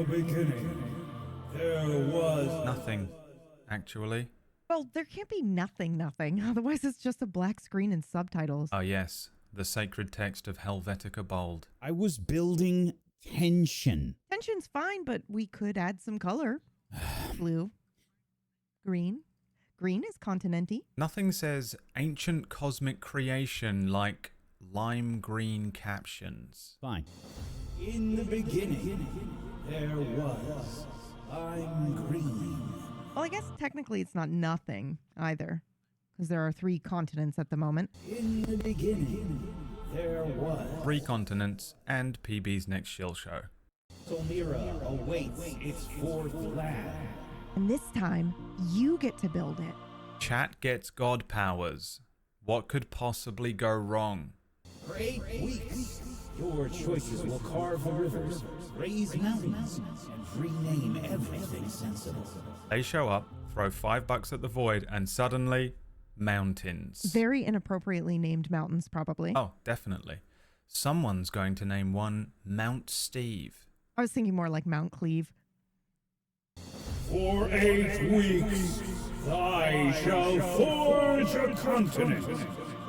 beginning, there was... Nothing, actually. Well, there can't be nothing. Otherwise, it's just a black screen and subtitles. Oh yes, the sacred text of Helvetica Bold. I was building tension. Tension's fine, but we could add some color. Blue. Green. Green is continenty. Nothing says ancient cosmic creation like lime green captions. Fine. In the beginning, there was lime green. Well, I guess technically it's not nothing either, because there are 3 continents at the moment. In the beginning, there was... 3 continents and PB's next shill show. Solmira awaits its 4th land. And this time, you get to build it. Chat gets god powers. What could possibly go wrong? For 8 weeks, your choices will carve the rivers, raise mountains, and rename everything sensible. They show up, throw $5 at the void, and suddenly, mountains. Very inappropriately named mountains, probably. Oh, definitely. Someone's going to name one Mount Steve. I was thinking more like Mount Cleve. For 8 weeks, I shall forge a continent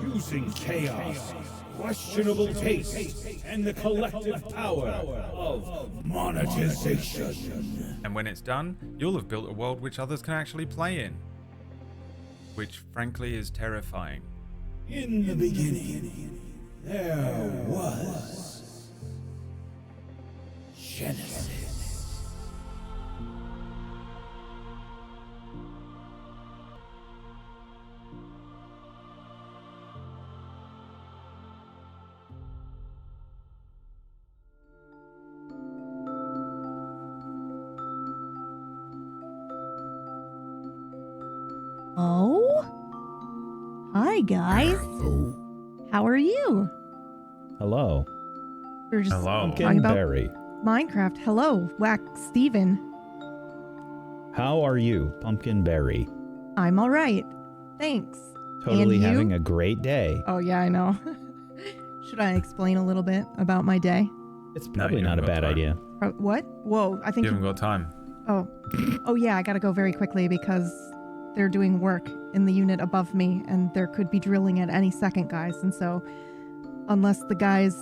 using chaos, questionable taste, and the collective power of monetization. And when it's done, you'll have built a world which others can actually play in. Which, frankly, is terrifying. In the beginning, there was Genesis. Oh? Hi, guys. How are you? Hello. We're just Hello. talking Pumpkin about Berry. Minecraft. Hello, Whack Steven. How are you, Pumpkin Berry? I'm all right. Thanks. Totally And you? having a great day. Oh, yeah, I know. Should I explain a little bit about my day? It's No, probably you not a haven't got bad time. idea. What? Whoa, I think You haven't got time. Oh. Oh, yeah, I gotta go very quickly because they're doing work in the unit above me and there could be drilling at any second, guys. And so unless the guys,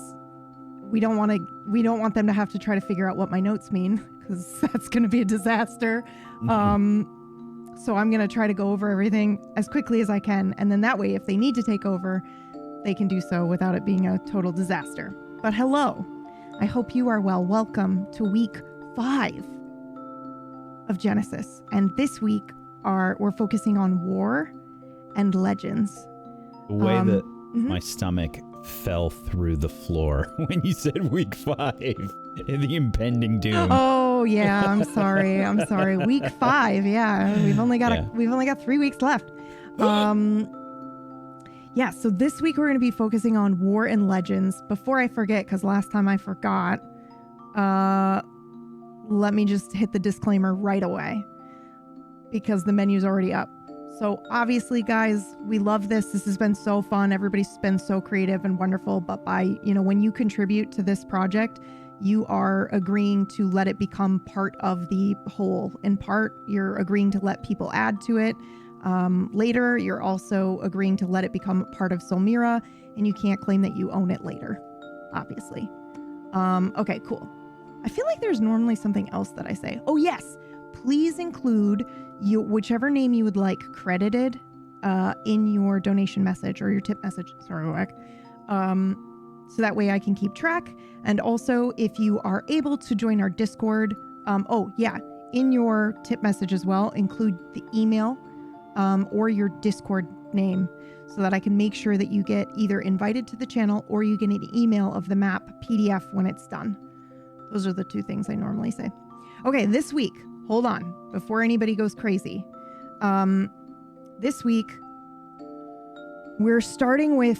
we don't want them to have to try to figure out what my notes mean because that's going to be a disaster. So I'm going to try to go over everything as quickly as I can. And then that way, if they need to take over, they can do so without it being a total disaster. But hello, I hope you are well. Welcome to week 5 of Genesis. And this week, we're focusing on war and legends. The way that mhm. my stomach fell through the floor when you said week 5 and the impending doom. Oh yeah, I'm sorry. Week 5, yeah. We've only got 3 weeks left. Yeah, so this week we're going to be focusing on war and legends. Before I forget, because last time I forgot, let me just hit the disclaimer right away because the menu's already up. So obviously, guys, we love this. This has been so fun. Everybody's been so creative and wonderful. But when you contribute to this project, you are agreeing to let it become part of the whole. In part, you're agreeing to let people add to it. Later, you're also agreeing to let it become part of Solmira, and you can't claim that you own it later, obviously. Okay, cool. I feel like there's normally something else that I say. Oh, yes. Please include whichever name you would like credited in your donation message or your tip message. Sorry, Wack. So that way I can keep track. And also, if you are able to join our Discord, in your tip message as well, include the email or your Discord name so that I can make sure that you get either invited to the channel or you get an email of the map PDF when it's done. Those are the 2 things I normally say. Okay, this week, hold on, before anybody goes crazy. This week, we're starting with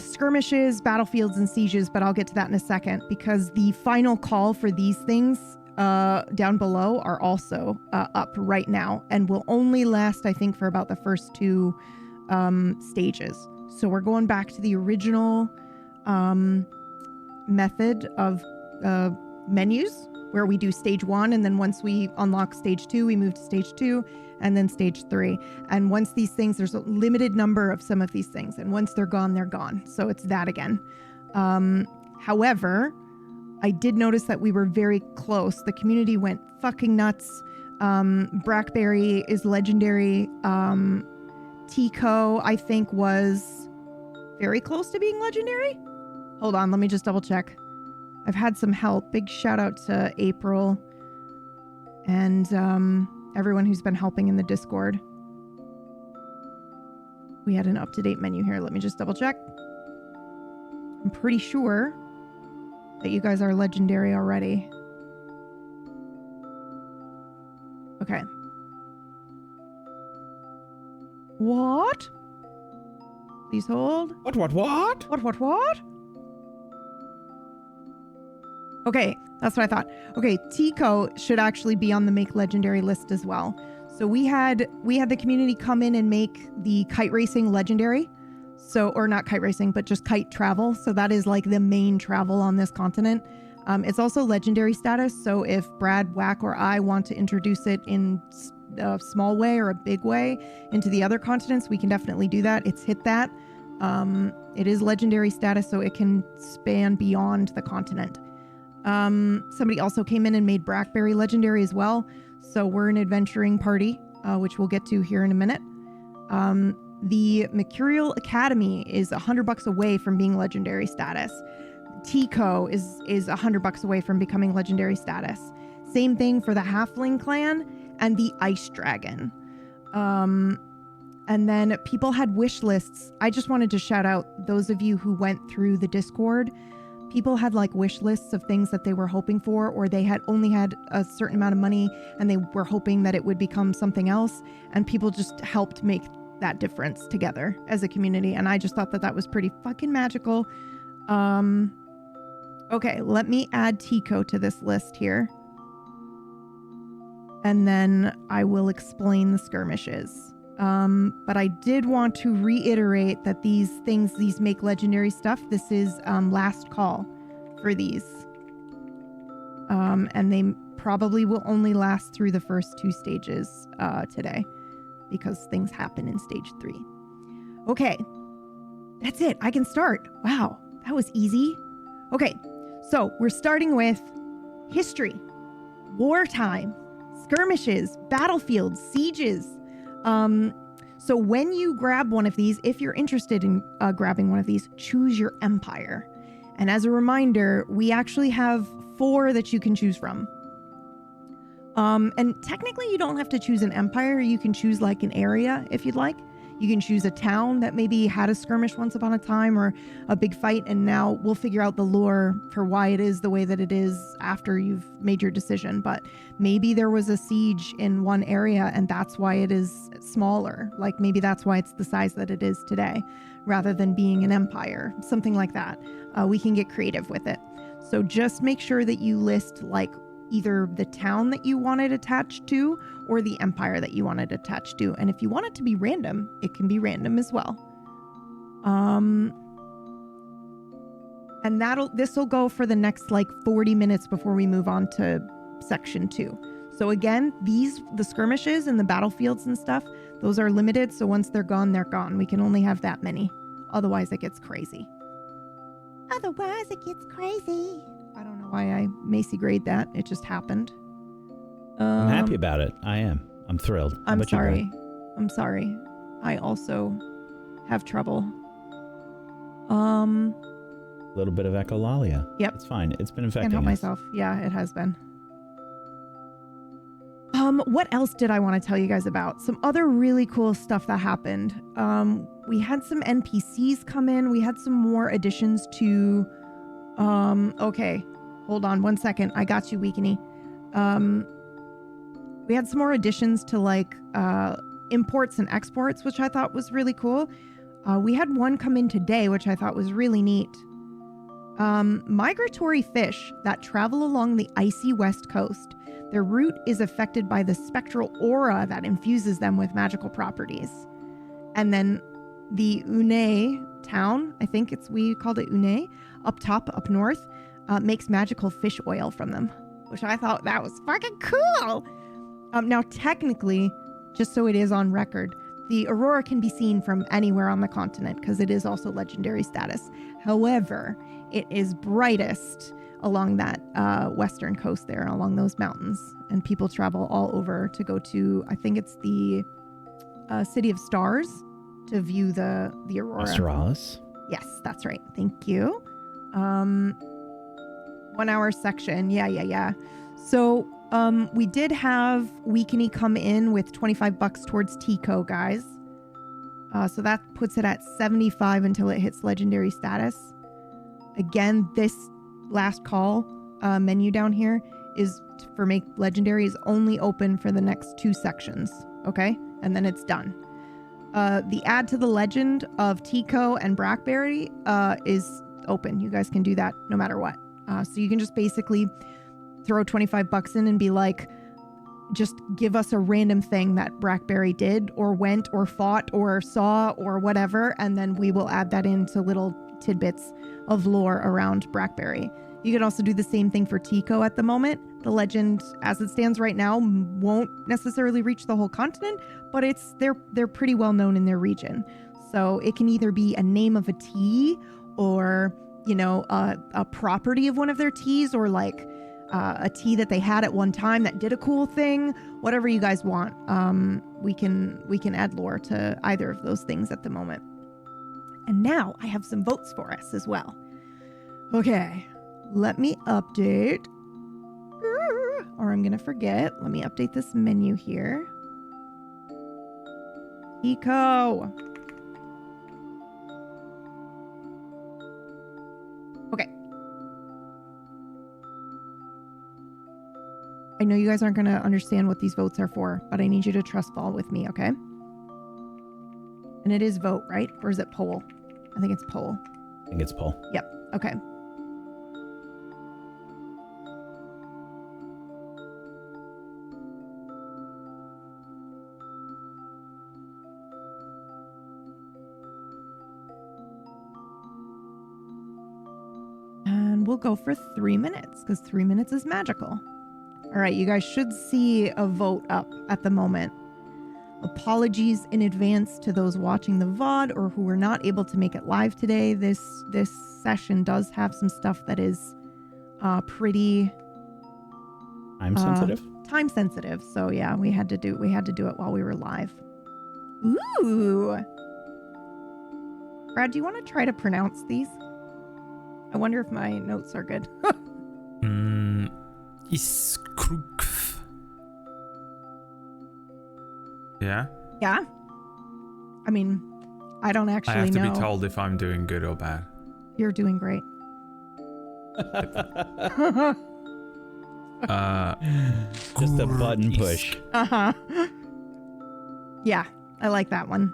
skirmishes, battlefields, and sieges, but I'll get to that in a second because the final call for these things down below are also up right now and will only last, I think, for about the first 2 stages. So we're going back to the original method of menus where we do stage 1, and then once we unlock stage 2, we move to stage 2, and then stage 3. And once these things, there's a limited number of some of these things, and once they're gone, they're gone. So it's that again. However, I did notice that we were very close. The community went fucking nuts. Brackberry is legendary. Tico, I think, was very close to being legendary. Hold on, let me just double check. I've had some help. Big shout out to April and everyone who's been helping in the Discord. We had an up-to-date menu here. Let me just double check. I'm pretty sure that you guys are legendary already. Okay. What? Please hold. What? Okay, that's what I thought. Okay, Tico should actually be on the make legendary list as well. So we had the community come in and make the kite racing legendary. So, or not kite racing, but just kite travel. So that is like the main travel on this continent. It's also legendary status. So if Brad, Whack, or I want to introduce it in a small way or a big way into the other continents, we can definitely do that. It's hit that. It is legendary status, so it can span beyond the continent. Somebody also came in and made Brackberry legendary as well. So we're an adventuring party, which we'll get to here in a minute. The Mercurial Academy is $100 away from being legendary status. Tico is $100 away from becoming legendary status. Same thing for the Halfling clan and the Ice Dragon. And then people had wish lists. I just wanted to shout out those of you who went through the Discord. People had like wish lists of things that they were hoping for, or they had only had a certain amount of money and they were hoping that it would become something else. And people just helped make that difference together as a community. And I just thought that that was pretty fucking magical. Okay, let me add Tico to this list here. And then I will explain the skirmishes. But I did want to reiterate that these things, these make legendary stuff, this is last call for these. And they probably will only last through the first 2 stages today, because things happen in stage 3. Okay, that's it. I can start. Wow, that was easy. Okay, so we're starting with history, wartime, skirmishes, battlefields, sieges. So when you grab one of these, if you're interested in grabbing one of these, choose your empire. And as a reminder, we actually have 4 that you can choose from. And technically you don't have to choose an empire. You can choose like an area if you'd like. You can choose a town that maybe had a skirmish once upon a time, or a big fight, and now we'll figure out the lore for why it is the way that it is after you've made your decision. But maybe there was a siege in one area and that's why it is smaller. Like maybe that's why it's the size that it is today, rather than being an empire, something like that. We can get creative with it. So just make sure that you list like either the town that you want it attached to or the empire that you want it attached to. And if you want it to be random, it can be random as well. And this will go for the next like 40 minutes before we move on to section 2. So again, the skirmishes and the battlefields and stuff, those are limited. So once they're gone, they're gone. We can only have that many. Otherwise it gets crazy. I don't know why I Macy grade that. It just happened. I'm happy about it. I am. I'm thrilled. I'm sorry. I'm sorry. I also have trouble. A little bit of echolalia. Yep. It's fine. It's been affecting Can't help us. myself. Yeah, it has been. What else did I want to tell you guys about? Some other really cool stuff that happened. We had some NPCs come in. We had some more additions to... okay. Hold on 1 second. I got you, Weekeny. We had some more additions to like imports and exports, which I thought was really cool. We had one come in today, which I thought was really neat. Migratory fish that travel along the icy west coast. Their route is affected by the spectral aura that infuses them with magical properties. And then the Une town, I think we called it Une, up top, up north, makes magical fish oil from them. which I thought that was fucking cool. Now, technically, just so it is on record, the aurora can be seen from anywhere on the continent because it is also legendary status. However, it is brightest along that western coast there, along those mountains. And people travel all over to go to, I think it's the City of Stars to view the aurora. Australis? Yes, that's right. Thank you. 1 hour section. Yeah. So we did have Weekeny come in with $25 towards Tico, guys. So that puts it at 75 until it hits legendary status. Again, this last call menu down here is for make legendary is only open for the next 2 sections. Okay. And then it's done. The add to the legend of Tico and Blackberry is open. You guys can do that no matter what. So you can just basically throw $25 in and be like, just give us a random thing that Blackberry did or went or fought or saw or whatever, and then we will add that into little tidbits of lore around Blackberry. You can also do the same thing for Tico at the moment. The legend, as it stands right now, won't necessarily reach the whole continent, but they're pretty well known in their region. So it can either be a name of a tea or, you know, a property of one of their teas, or like a tea that they had at one time that did a cool thing. Whatever you guys want. We can add lore to either of those things at the moment. And now I have some votes for us as well. Okay, let me update. Or I'm gonna forget. Let me update this menu here. Eco. Okay. I know you guys aren't gonna understand what these votes are for, but I need you to trust fall with me, okay? And it is vote, right? Or is it poll? I think it's poll. I think it's poll. Yep. Okay. And we'll go for 3 minutes because 3 minutes is magical. All right, you guys should see a vote up at the moment. Apologies in advance to those watching the VOD or who were not able to make it live today. This session does have some stuff that is pretty Time sensitive. Time sensitive. So yeah, we had to do it while we were live. Ooh. Brad, do you want to try to pronounce these? I wonder if my notes are good. Iskrukf. Yeah? Yeah. I mean, I don't actually know. I have to be told if I'm doing good or bad. You're doing great. Just a button push. Uh-huh. Yeah, I like that one.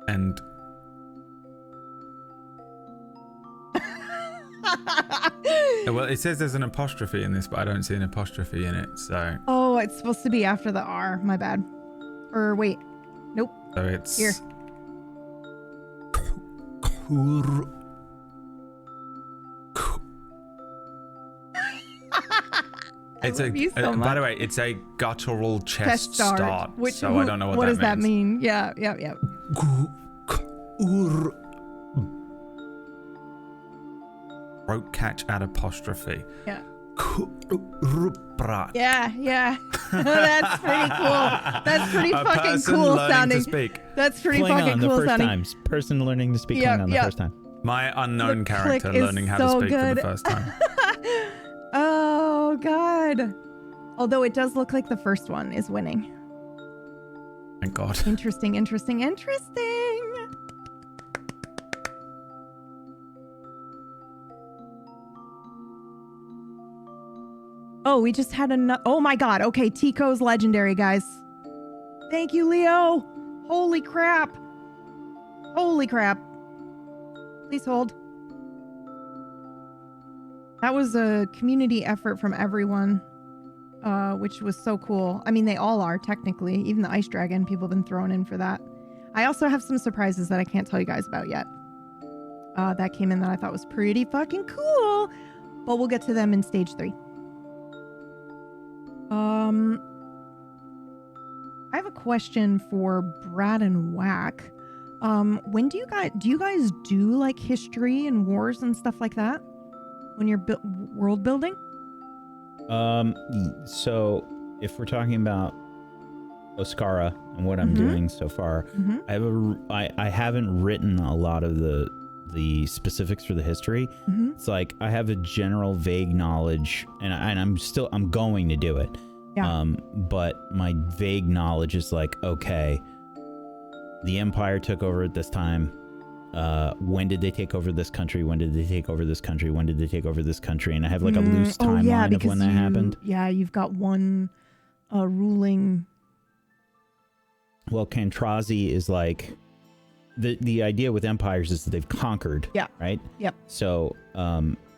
And well, it says there's an apostrophe in this, but I don't see an apostrophe in it, so. Oh, it's supposed to be after the R. My bad. Or wait. Nope. So it's here. It's by the way, it's a guttural chest start, which, so I don't know what does that mean. Yeah. Throat catch at apostrophe. Yeah. Yeah. That's pretty cool. That's pretty fucking cool sounding. To speak. That's pretty Klingon fucking the cool first sounding. times. Person learning to speak Klingon the first time. My unknown The character click is learning how to so speak good. for the first time. Oh, God. Although it does look like the first one is winning. Thank God. Interesting. Oh, we just had oh my God. Okay, Tico's legendary, guys. Thank you, Leo. Holy crap. Please hold. That was a community effort from everyone, which was so cool. I mean, they all are, technically. Even the Ice Dragon, people have been thrown in for that. I also have some surprises that I can't tell you guys about yet. That came in that I thought was pretty fucking cool. But we'll get to them in stage 3. I have a question for Brad and Whack. When do you guys do like history and wars and stuff like that when you're world building? So if we're talking about Oscara and what I'm doing so far, I haven't written a lot of the specifics for the history. It's like I have a general vague knowledge, and I'm going to do it. Yeah. But my vague knowledge is like, okay, the Empire took over at this time. When did they take over this country? When did they take over this country? When did they take over this country? And I have like a loose timeline of when that happened. Yeah, you've got one ruling. Well, Kantrazi is like the idea with empires is that they've conquered. Yeah. Right. Yep. So,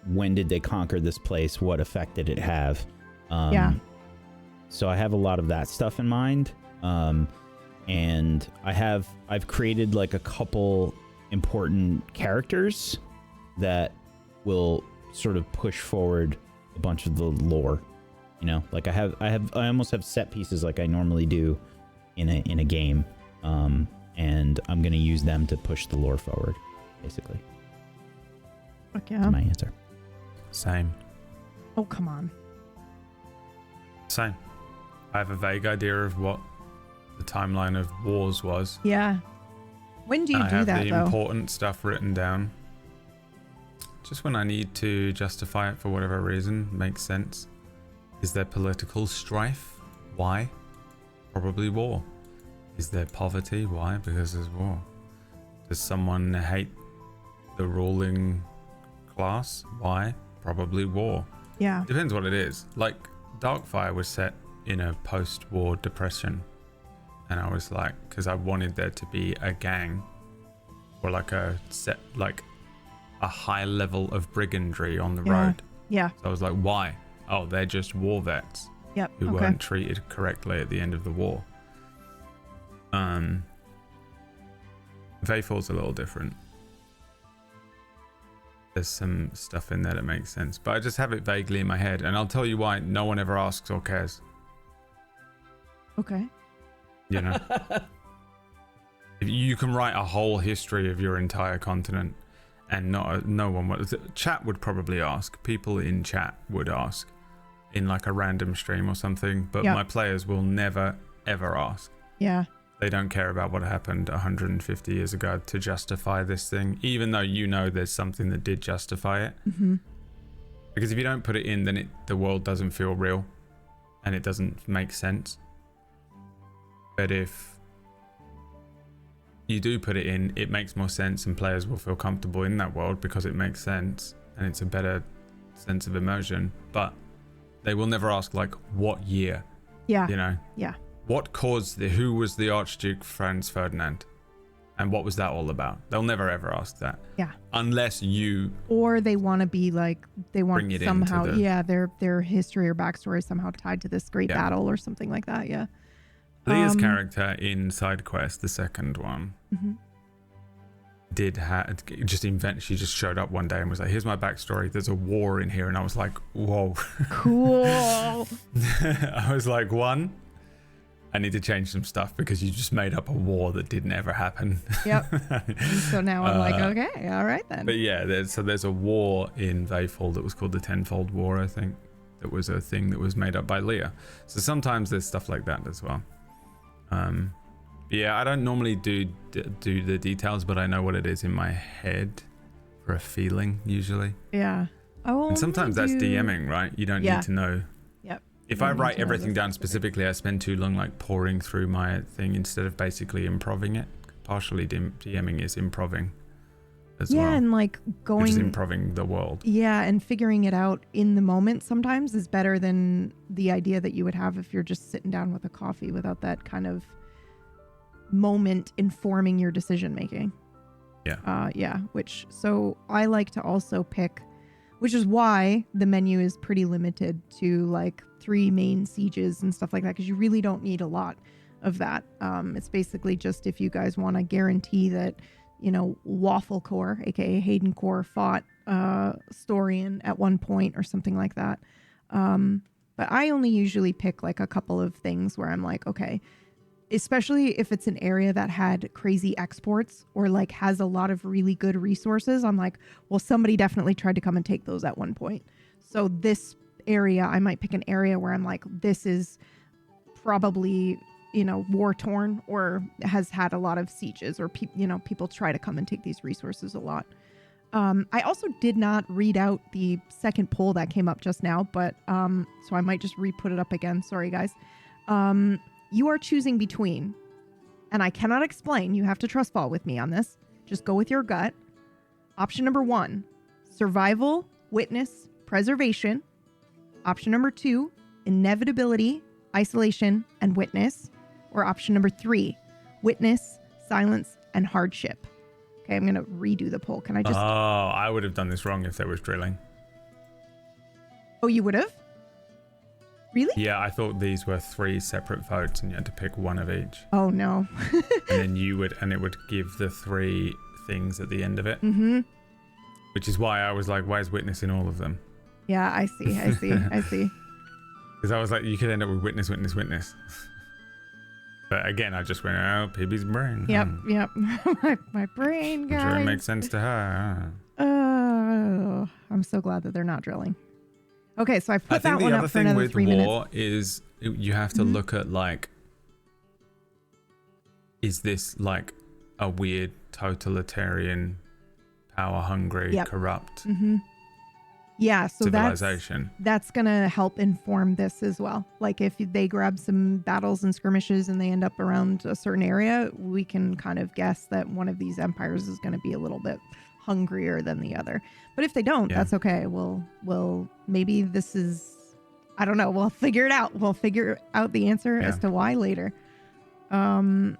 when did they conquer this place? What effect did it have? So I have a lot of that stuff in mind. And I've created like a couple important characters that will sort of push forward a bunch of the lore. You know, like I almost have set pieces like I normally do in a game. And I'm going to use them to push the lore forward, basically. Okay. That's my answer. Same. Oh, come on. Same. I have a vague idea of what the timeline of wars was. Yeah. When do you do that, though? I have the important stuff written down. Just when I need to justify it for whatever reason, makes sense. Is there political strife? Why? Probably war. Is there poverty? Why? Because there's war. Does someone hate the ruling class? Why? Probably war. Yeah. Depends what it is. Like, Darkfire was set in a post-war depression. And I was like, because I wanted there to be a gang or like a set, like a high level of brigandry on the road. Yeah. So I was like, why? Oh, they're just war vets who weren't treated correctly at the end of the war. Vayfall's a little different. There's some stuff in there that makes sense, but I just have it vaguely in my head, and I'll tell you why no one ever asks or cares. Okay. You know? If you can write a whole history of your entire continent, and no one would. Chat would probably ask. People in chat would ask in like a random stream or something, but my players will never ever ask. Yeah. They don't care about what happened 150 years ago to justify this thing, even though you know there's something that did justify it. Because if you don't put it in, then the world doesn't feel real and it doesn't make sense. But if you do put it in, it makes more sense and players will feel comfortable in that world because it makes sense and it's a better sense of immersion. But they will never ask like what year. Yeah. You know? Yeah. What caused who was the Archduke Franz Ferdinand? And what was that all about? They'll never ever ask that. Yeah. Unless you... Or they want to be like, they want bring it somehow, into their history or bastory somehow tied to this great battle or something like that, yeah. Leah's character in Side Quest, the second one, she just showed up one day and was like, here's my backstory, there's a war in here. And I was like, whoa. Cool. I was like, I need to change some stuff because you just made up a war that didn't ever happen. Yep. And so now I'm like, okay, all right then. But yeah, there's a war in Vayfall that was called the Tenfold War, I think. That was a thing that was made up by Leah. So sometimes there's stuff like that as well. Yeah, I don't normally do the details, but I know what it is in my head for a feeling usually. Yeah. And sometimes that's DMing, right? You don't need to know. Yep. If I write everything down specifically, I spend too long like pouring through my thing instead of basically improving it. Partially DMing is improving as well. Yeah, and like going... Which is improving the world. Yeah, and figuring it out in the moment sometimes is better than the idea that you would have if you're just sitting down with a coffee without that kind of moment informing your decision making. Yeah. So I like to also pick, which is why the menu is pretty limited to like 3 main sieges and stuff like that, because you really don't need a lot of that. It's basically just if you guys want to guarantee that, you know, Waffle Core, aka Hayden Core, fought Storian at one point or something like that. But I only usually pick like a couple of things where I'm like, okay, especially if it's an area that had crazy exports or like has a lot of really good resources. I'm like, well, somebody definitely tried to come and take those at one point. So this area, I might pick an area where I'm like, this is probably, war torn or has had a lot of sieges or people try to come and take these resources a lot. I also did not read out the second poll that came up just now, but so I might just re-put it up again. Sorry, guys. You are choosing between, and I cannot explain. You have to trust fall with me on this. Just go with your gut. Option number 1, survival, witness, preservation. Option number 2, inevitability, isolation, and witness. Or option number 3, witness, silence, and hardship. Okay, I'm going to redo the poll. Can I just... Oh, I would have done this wrong if there was drilling. Oh, you would have? Really? Yeah, I thought these were 3 separate votes and you had to pick one of each. Oh, no. And then it would give the 3 things at the end of it. Mm-hmm. Which is why I was like, why is witness in all of them? Yeah, I see. Because I was like, you could end up with witness, witness, witness. But again, I just went, oh, PB's brain. Yep. my brain, guys. I'm sure it makes sense to her. Oh, I'm so glad that they're not drilling. Okay, so I put that one up for another 3 minutes. I think the other thing with war is you have to look at like, is this like a weird totalitarian, power-hungry, corrupt yeah, so civilization? That's going to help inform this as well. Like if they grab some battles and skirmishes and they end up around a certain area, we can kind of guess that one of these empires is going to be a little bit hungrier than the other. But if they don't, that's okay. We'll maybe this is, I don't know. We'll figure it out. We'll figure out the answer as to why later. I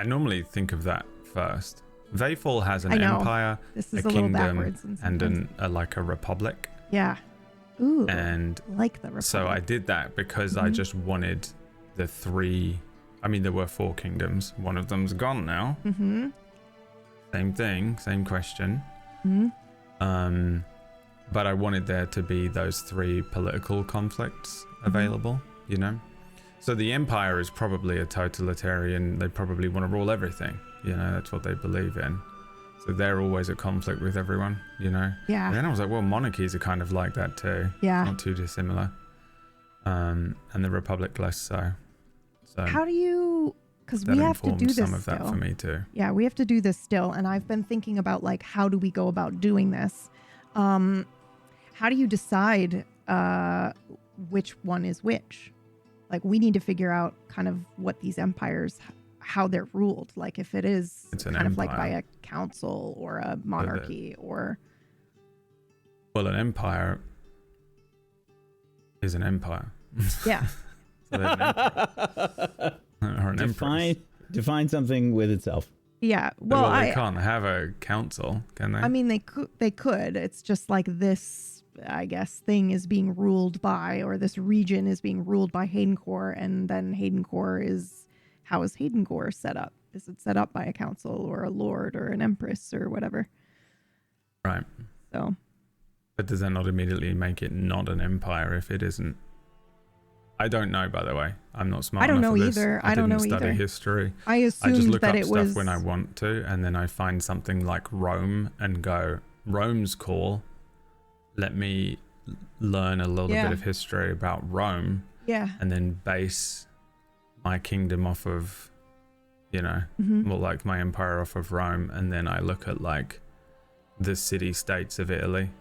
normally think of that first. Vayfall has an empire, this is a kingdom, backwards and a republic. Yeah. Ooh. And like the republic. So I did that because I just wanted the 3. I mean, there were 4 kingdoms. One of them's gone now. Mm-hmm. Same thing, same question. Mm-hmm. But I wanted there to be those 3 political conflicts available, So the empire is probably a totalitarian. They probably want to rule everything. That's what they believe in. So they're always at conflict with everyone, Yeah. And then I was like, well, monarchies are kind of like that too. Yeah. Not too dissimilar. And the republic less so. So how do you... Because we have to do this some of still. that for me too. Yeah, we have to do this still. And I've been thinking about like, how do we go about doing this? How do you decide which one is which? Like we need to figure out kind of what these empires, how they're ruled. Like if it is kind of like by a council or a monarchy or... Well, an empire is an empire. Yeah. So they're an empire. Or an empress. Define something with itself. Yeah. Well, they can't have a council, can they? I mean, they could. It's just like this, I guess, thing is being ruled by, or this region is being ruled by Haydencore, and then Haydencore is, how is Haydencore set up? Is it set up by a council or a lord or an empress or whatever? Right. So. But does that not immediately make it not an empire if it isn't? I don't know, by the way. I'm not smart enough for this. I don't know either. I didn't study history. I assumed just look that up it stuff was... when I want to, and then I find something like Rome and go, Rome's cool. Let me learn a little bit of history about Rome. Yeah. And then base my kingdom off of, well, like my empire off of Rome. And then I look at like the city-states of Italy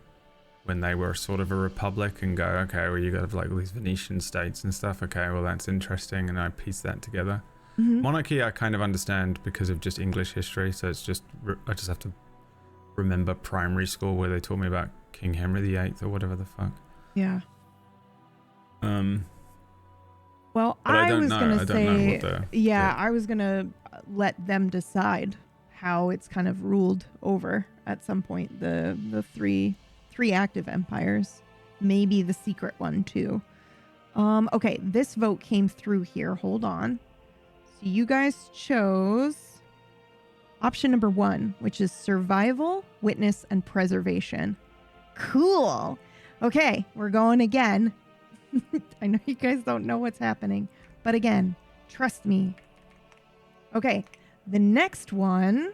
when they were sort of a republic and go, okay, well, you got like all these Venetian states and stuff. Okay, well, that's interesting. And I piece that together. Monarchy, I kind of understand because of just English history. So it's just, I just have to remember primary school where they taught me about King Henry VIII or whatever the fuck. Yeah. Well, I was going to say, I was going to let them decide how it's kind of ruled over at some point, the three active empires, maybe the secret one too. Okay, this vote came through here. Hold on. So you guys chose option number 1, which is survival, witness, and preservation. Cool. Okay, we're going again. I know you guys don't know what's happening, but again, trust me. Okay, the next one.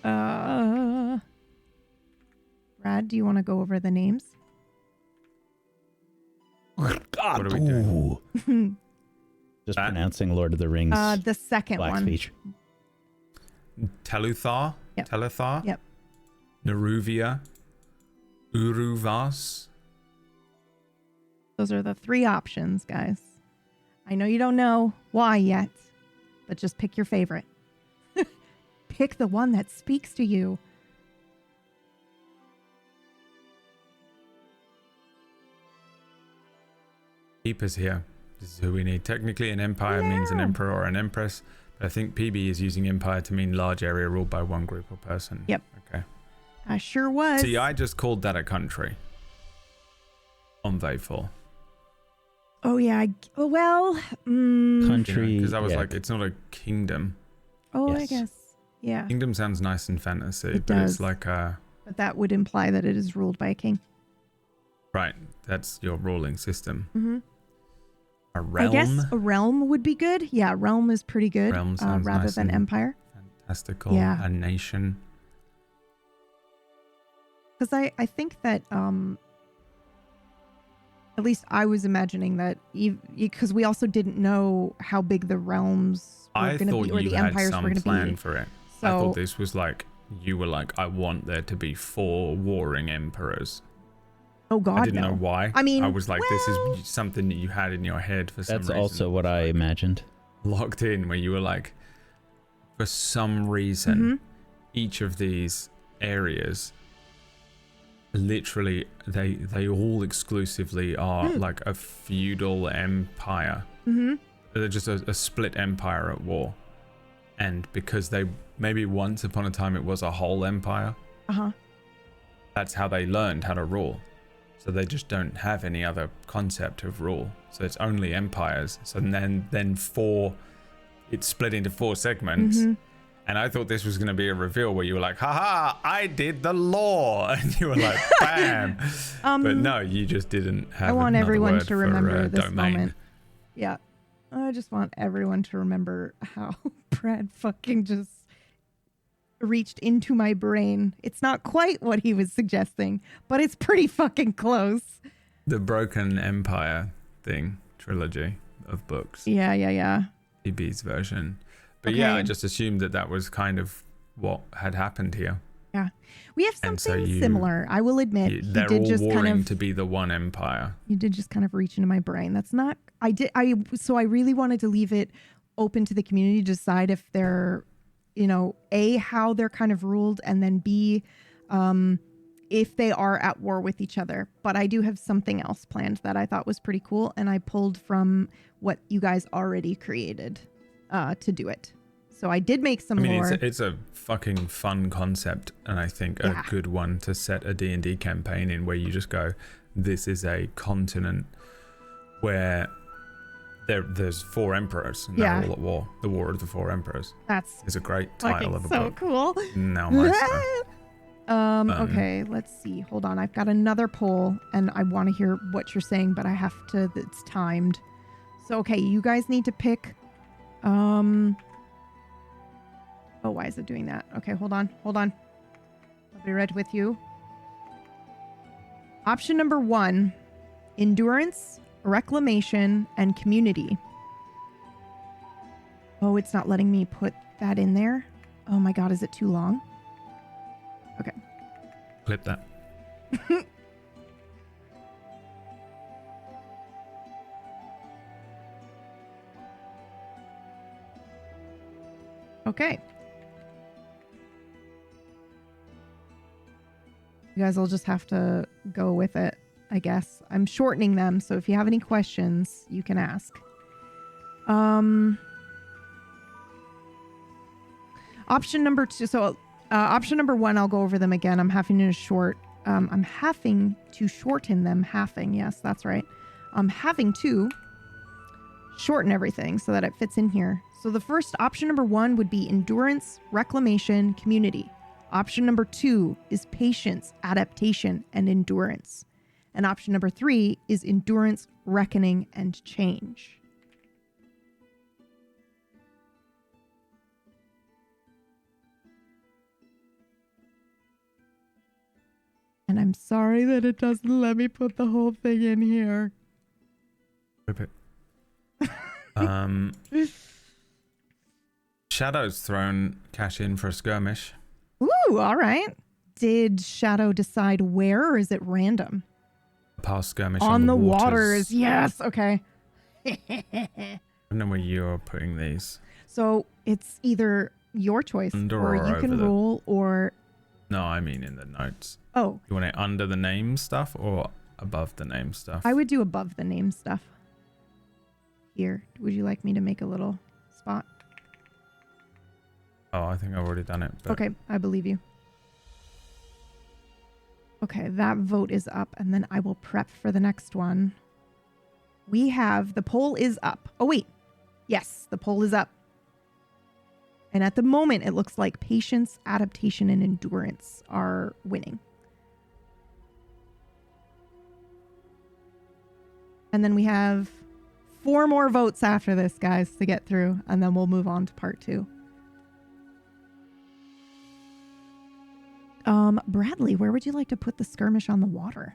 Brad, do you want to go over the names? What are we doing? Just pronouncing Lord of the Rings. The second black one. speech. Teluthar? Yep. Telethar? Yep. Neruvia? Uruvas? Those are the 3 options, guys. I know you don't know why yet, but just pick your favorite. Pick the one that speaks to you. Keepers here. This is who we need. Technically, an empire means an emperor or an empress, but I think PB is using empire to mean large area ruled by one group or person. Yep. Okay. I sure was. See, I just called that a country. On Vayful. Oh, yeah. Country. Country. Because I was yeah. like, it's not a kingdom. Oh, I Yes. guess. Yeah. Kingdom sounds nice in fantasy, It but does. it's like a... But that would imply that it is ruled by a king. Right. That's your ruling system. Mm-hmm. A realm. I guess a realm would be good. Yeah, realm is pretty good. Realm sounds rather nice than and empire. Fantastical. Yeah. A nation. Because I think that at least I was imagining that because we also didn't know how big the realms were I going to thought be or you the had empires were some going to plan be. for it. So I thought this was like, you were like, I want there to be 4 warring emperors. oh god, I didn't no. know why. I mean, I was like, well- this is something that you had in your head for some That's reason. also what I imagined. Locked in, where you were like, for some reason, Mhm. each of these areas, literally, they all exclusively are like a feudal empire. Mm-hmm. They're just a split empire at war. And because they, maybe once upon a time it was a whole empire, Uh-huh. that's how they learned how to rule. So they just don't have any other concept of rule. So it's only empires. So then it's split into 4 segments. Mm-hmm. And I thought this was going to be a reveal where you were like, haha, I did the law. And you were like, bam. But no, you just didn't have I want another everyone word to remember for, this domain. moment. Yeah. I just want everyone to remember how Brad fucking just reached into my brain. It's not quite what he was suggesting, but it's pretty fucking close. The Broken Empire thing, trilogy of books. Yeah. PB's version. But yeah, Okay. I just assumed that was kind of what had happened here. Yeah. We have And something so similar. I will admit. He They're did all just warring kind of, to be the one empire. you did just kind of reach into my brain. That's not, so I really wanted to leave it open to the community to decide if they're, A, how they're kind of ruled, and then B, if they are at war with each other. But I do have something else planned that I thought was pretty cool, and I pulled from what you guys already created to do it. So I did make some lore. It's a fucking fun concept, and I think Yeah. a good one to set a D&D campaign in, where you just go, this is a continent where there's 4 emperors, and Yeah. they're all at war. The War of the 4 Emperors That's is a great fucking title of a so book. cool. Now, Meister. Okay, let's see. Hold on. I've got another poll and I want to hear what you're saying, but I have to, it's timed. So, okay, you guys need to pick, oh, why is it doing that? Okay, hold on. I'll be right with you. Option number 1, endurance, reclamation, and community. Oh, it's not letting me put that in there. Oh my God, is it too long? Okay. Clip that. Okay. You guys will just have to go with it, I guess. I'm shortening them, so if you have any questions, you can ask. Option number 2. So, option number 1, I'll go over them again. I'm having to shorten them. Yes, that's right. I'm having to shorten everything so that it fits in here. So the first option number 1 would be endurance, reclamation, community. Option number 2 is patience, adaptation, and endurance. And option number 3 is endurance, reckoning, and change. And I'm sorry that it doesn't let me put the whole thing in here. Rip it. Shadow's thrown cash in for a skirmish. Ooh, all right. Did Shadow decide where, or is it random? Past skirmish On the waters. waters. Yes. Okay. I don't know where you're putting these. So it's either your choice, Under or or you can over the- roll, or No, I mean in the notes. oh, You want it under the name stuff or above the name stuff? I would do above the name stuff. Here, would you like me to make a little spot? Oh, I think I've already done it. But Okay, I believe you. Okay, that vote is up, and then I will prep for the next one. We have, the poll is up. Oh, wait. Yes, the poll is up. And at the moment, it looks like patience, adaptation, and endurance are winning. And then we have 4 more votes after this, guys, to get through, and then we'll move on to part 2. Bradley, where would you like to put the skirmish on the water?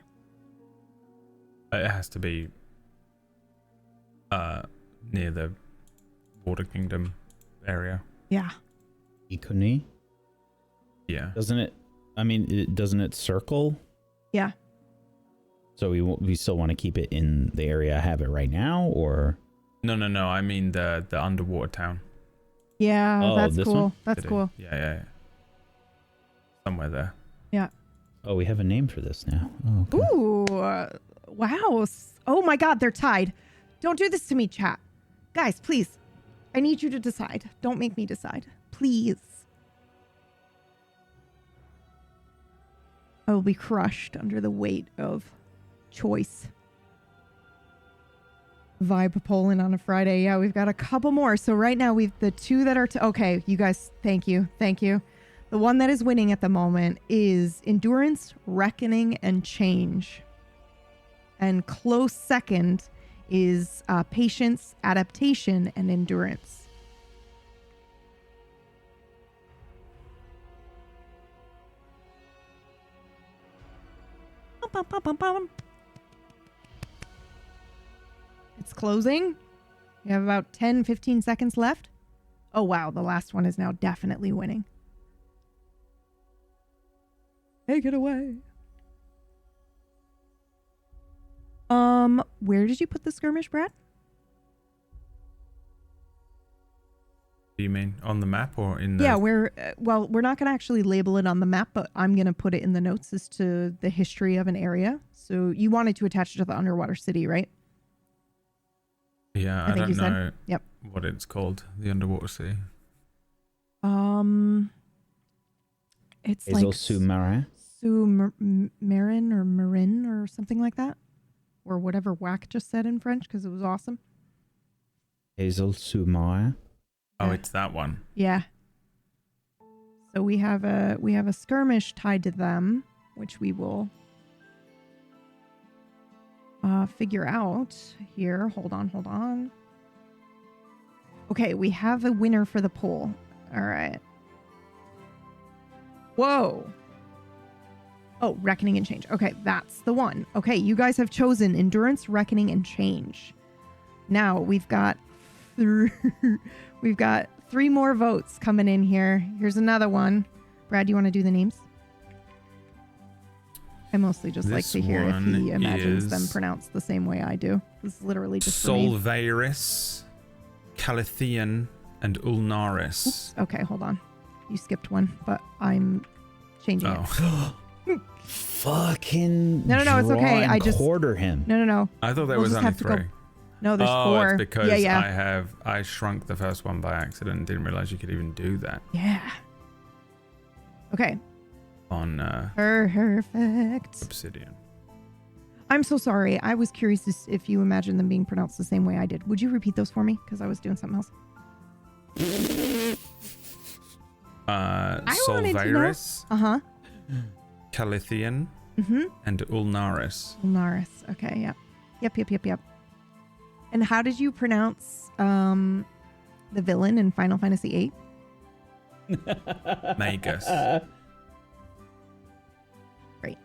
it has to be near the Water Kingdom area. Yeah. Ikuni? Yeah. Doesn't it? I mean, doesn't it circle? Yeah. So we still want to keep it in the area I have it right now, or? No. I mean the underwater town. Yeah, Oh, that's this cool. one? That's City. cool. Yeah. Somewhere there. Yeah. Oh, we have a name for this now. Oh, okay. Ooh, wow. Oh my God, they're tied. Don't do this to me, chat. Guys, please. I need you to decide. Don't make me decide. Please. I will be crushed under the weight of choice. Vibe polling on a Friday. Yeah, we've got a couple more. So right now we've the 2 that are okay, you guys, thank you. The one that is winning at the moment is endurance, reckoning, and change. And close second is patience, adaptation, and endurance. Bum, bum, bum, bum. It's closing. We have about 10, 15 seconds left. Oh, wow. The last one is now definitely winning. Take it away. Where did you put the skirmish, Brad? What do you mean? On the map or in the... Yeah, we're not going to actually label it on the map, but I'm going to put it in the notes as to the history of an area. So you wanted to attach it to the underwater city, right? Yeah, I think you don't said. know Yep. what it's called. The underwater city. It's Hazel like Sumara. Marin or Marin or something like that. Or whatever Whack just said in French, because it was awesome. Hazel Sumara. Oh, Yeah. it's that one. Yeah. So we have a skirmish tied to them, which we will figure out here. Hold on. Okay, we have a winner for the poll. All right. Whoa. Oh, reckoning and change. Okay, that's the one. Okay, you guys have chosen endurance, reckoning, and change. Now we've got 3 more votes coming in here. Here's another one. Brad, do you want to do the names? I mostly just like This to hear if he one imagines them is pronounced the same way I do. This is literally just for me. Solvaris, Calithian, and Ulnaris. Oops. Okay, hold on. You skipped one, but I'm changing it. Oh, Fucking No, it's draw okay. and I just quarter him. No. I thought there We'll was just only have to go- 3. No, there's oh, 4. it's because Yeah. I shrunk the first one by accident and didn't realize you could even do that Yeah. Okay. on Perfect. Obsidian. I'm so sorry. I was curious if you imagine them being pronounced the same way I did. Would you repeat those for me? Because I was doing something else. wanted to know. Solvaris, Uh-huh. Calithian, Mm-hmm. and Ulnaris. Ulnaris. Okay, yep. And how did you pronounce the villain in Final Fantasy VIII? Magus. Great.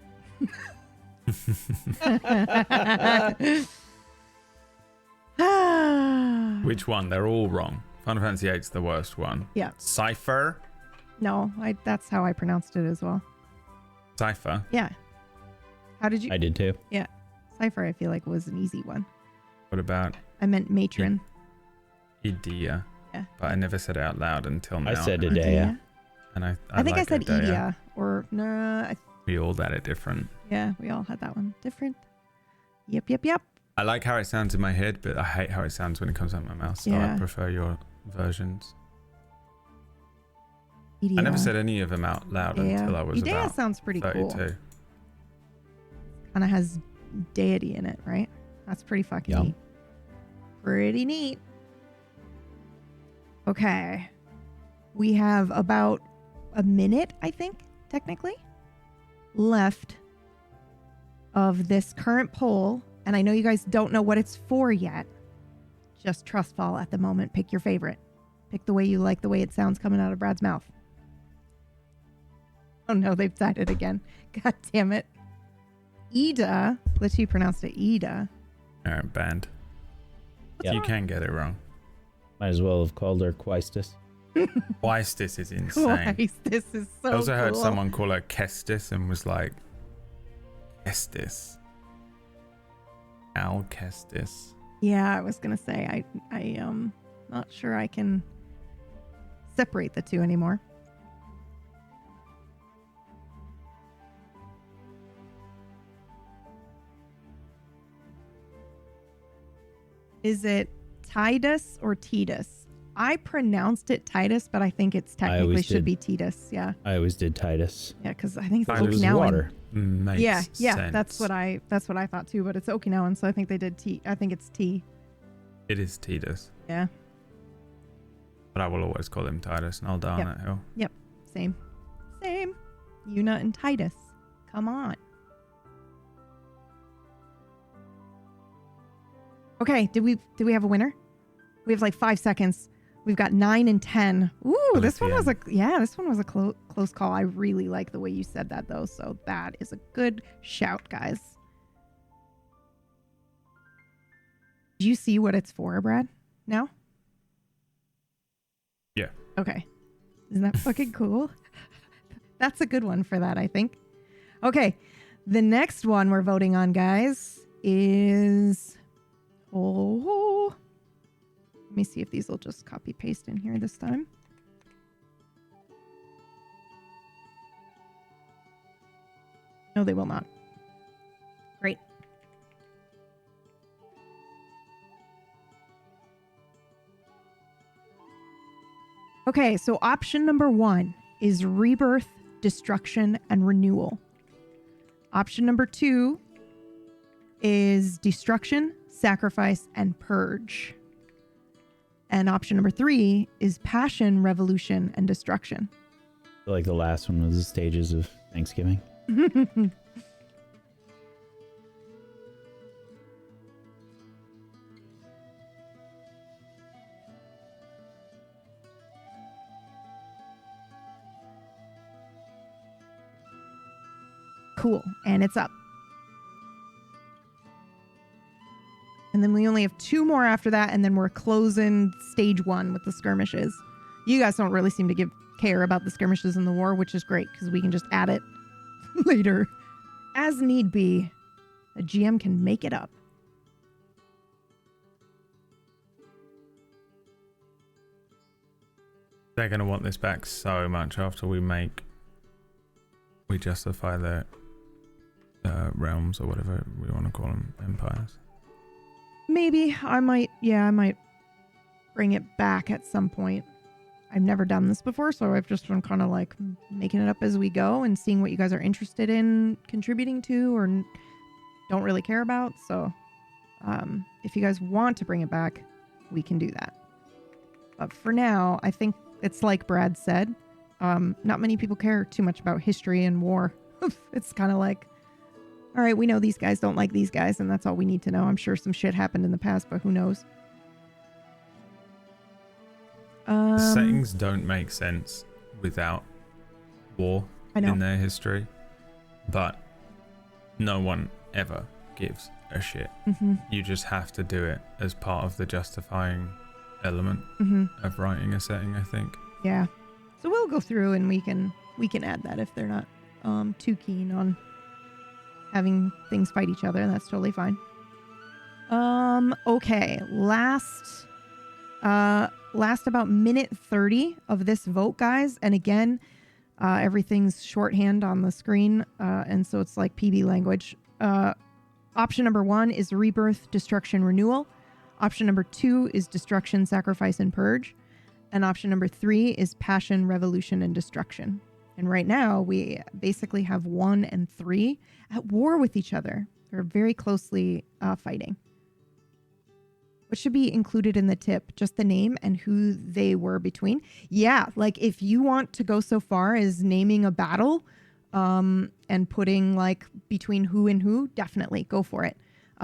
Which one? They're all wrong. Final Fantasy VIII's the worst one. Yeah. Cypher? No, that's how I pronounced it as well. Cypher? Yeah. How did you? I did too. Yeah. Cypher, I feel like, was an easy one. What about I meant matron. Idea? Yeah. But I never said it out loud until now. I said Idea. And I think like I said Idea. Idia. Or, no. We all had it different. Yeah, we all had that one. Different. Yep. I like how it sounds in my head, but I hate how it sounds when it comes out of my mouth. So Yeah. I prefer your versions. Idia. I never said any of them out loud until I was Idea about sounds pretty 32. cool. Kind of has deity in it, right? That's pretty fucking Yeah. neat. Pretty neat. Okay. We have about a minute, I think, technically, left of this current poll. And I know you guys don't know what it's for yet. Just trust fall at the moment. Pick your favorite. Pick the way you like the way it sounds coming out of Brad's mouth. Oh no, they've said it again. God damn it. Ida. Glitchy pronounced it Ida. Alright, banned. Yeah. You can get it wrong. Might as well have called her Quistis. Quistis is insane. Christ, this is so I also heard cool. someone call her Kestis and was like, Kestis. Al Kestis. Yeah, I was gonna say I not sure I can separate the two anymore. Is it Titus or Titus? I pronounced it Titus, but I think it's technically always should did. be Titus. Yeah, I always did Titus. yeah, because I think it's Titus is Okinawan. water. Makes Yeah, sense. that's what I thought too. But it's Okinawan, so I think they did T. I think it's T. It is Titus. Yeah, But I will always call him Titus and I'll die on that hill. same. Una and Titus. Come on. Okay, did we have a winner? We have like 5 seconds. We've got 9 and 10. Ooh, this one was a close call. I really like the way you said that though. So that is a good shout, guys. Do you see what it's for, Brad? Now? Yeah. Okay. Isn't that fucking cool? That's a good one for that, I think. Okay. The next one we're voting on, guys, is... Oh. Let me see if these will just copy paste in here this time. No, they will not. Great. Okay, so option number 1 is rebirth, destruction, and renewal. Option number 2 is destruction, sacrifice, and purge. And option number 3 is passion, revolution, and destruction. I feel like the last one was the stages of Thanksgiving. Cool. And it's up. And then we only have 2 more after that, and then we're closing stage 1 with the skirmishes. You guys don't really seem to care about the skirmishes in the war, which is great, because we can just add it later. As need be, a GM can make it up. They're going to want this back so much after we justify the realms or whatever we want to call them, empires. Maybe I might bring it back at some point. I've never done this before, so I've just been kind of like making it up as we go and seeing what you guys are interested in contributing to or don't really care about. So if you guys want to bring it back, we can do that. But for now, I think it's like Brad said, not many people care too much about history and war. It's kind of like all right, we know these guys don't like these guys, and that's all we need to know. I'm sure some shit happened in the past, but who knows? Settings don't make sense without war in their history, but no one ever gives a shit. You just have to do it as part of the justifying element of writing a setting, I think. Yeah. So we'll go through and we can add that if they're not too keen on having things fight each other, and that's totally fine. Okay, last about minute 30 of this vote, guys, and again, everything's shorthand on the screen, and so it's like PB language. Option number 1 is rebirth, destruction, renewal. Option number 2 is destruction, sacrifice, and purge. And option number 3 is passion, revolution, and destruction. And right now, we basically have 1 and 3 at war with each other. They're very closely fighting. What should be included in the tip? Just the name and who they were between? Yeah, like if you want to go so far as naming a battle and putting like between who and who, definitely go for it.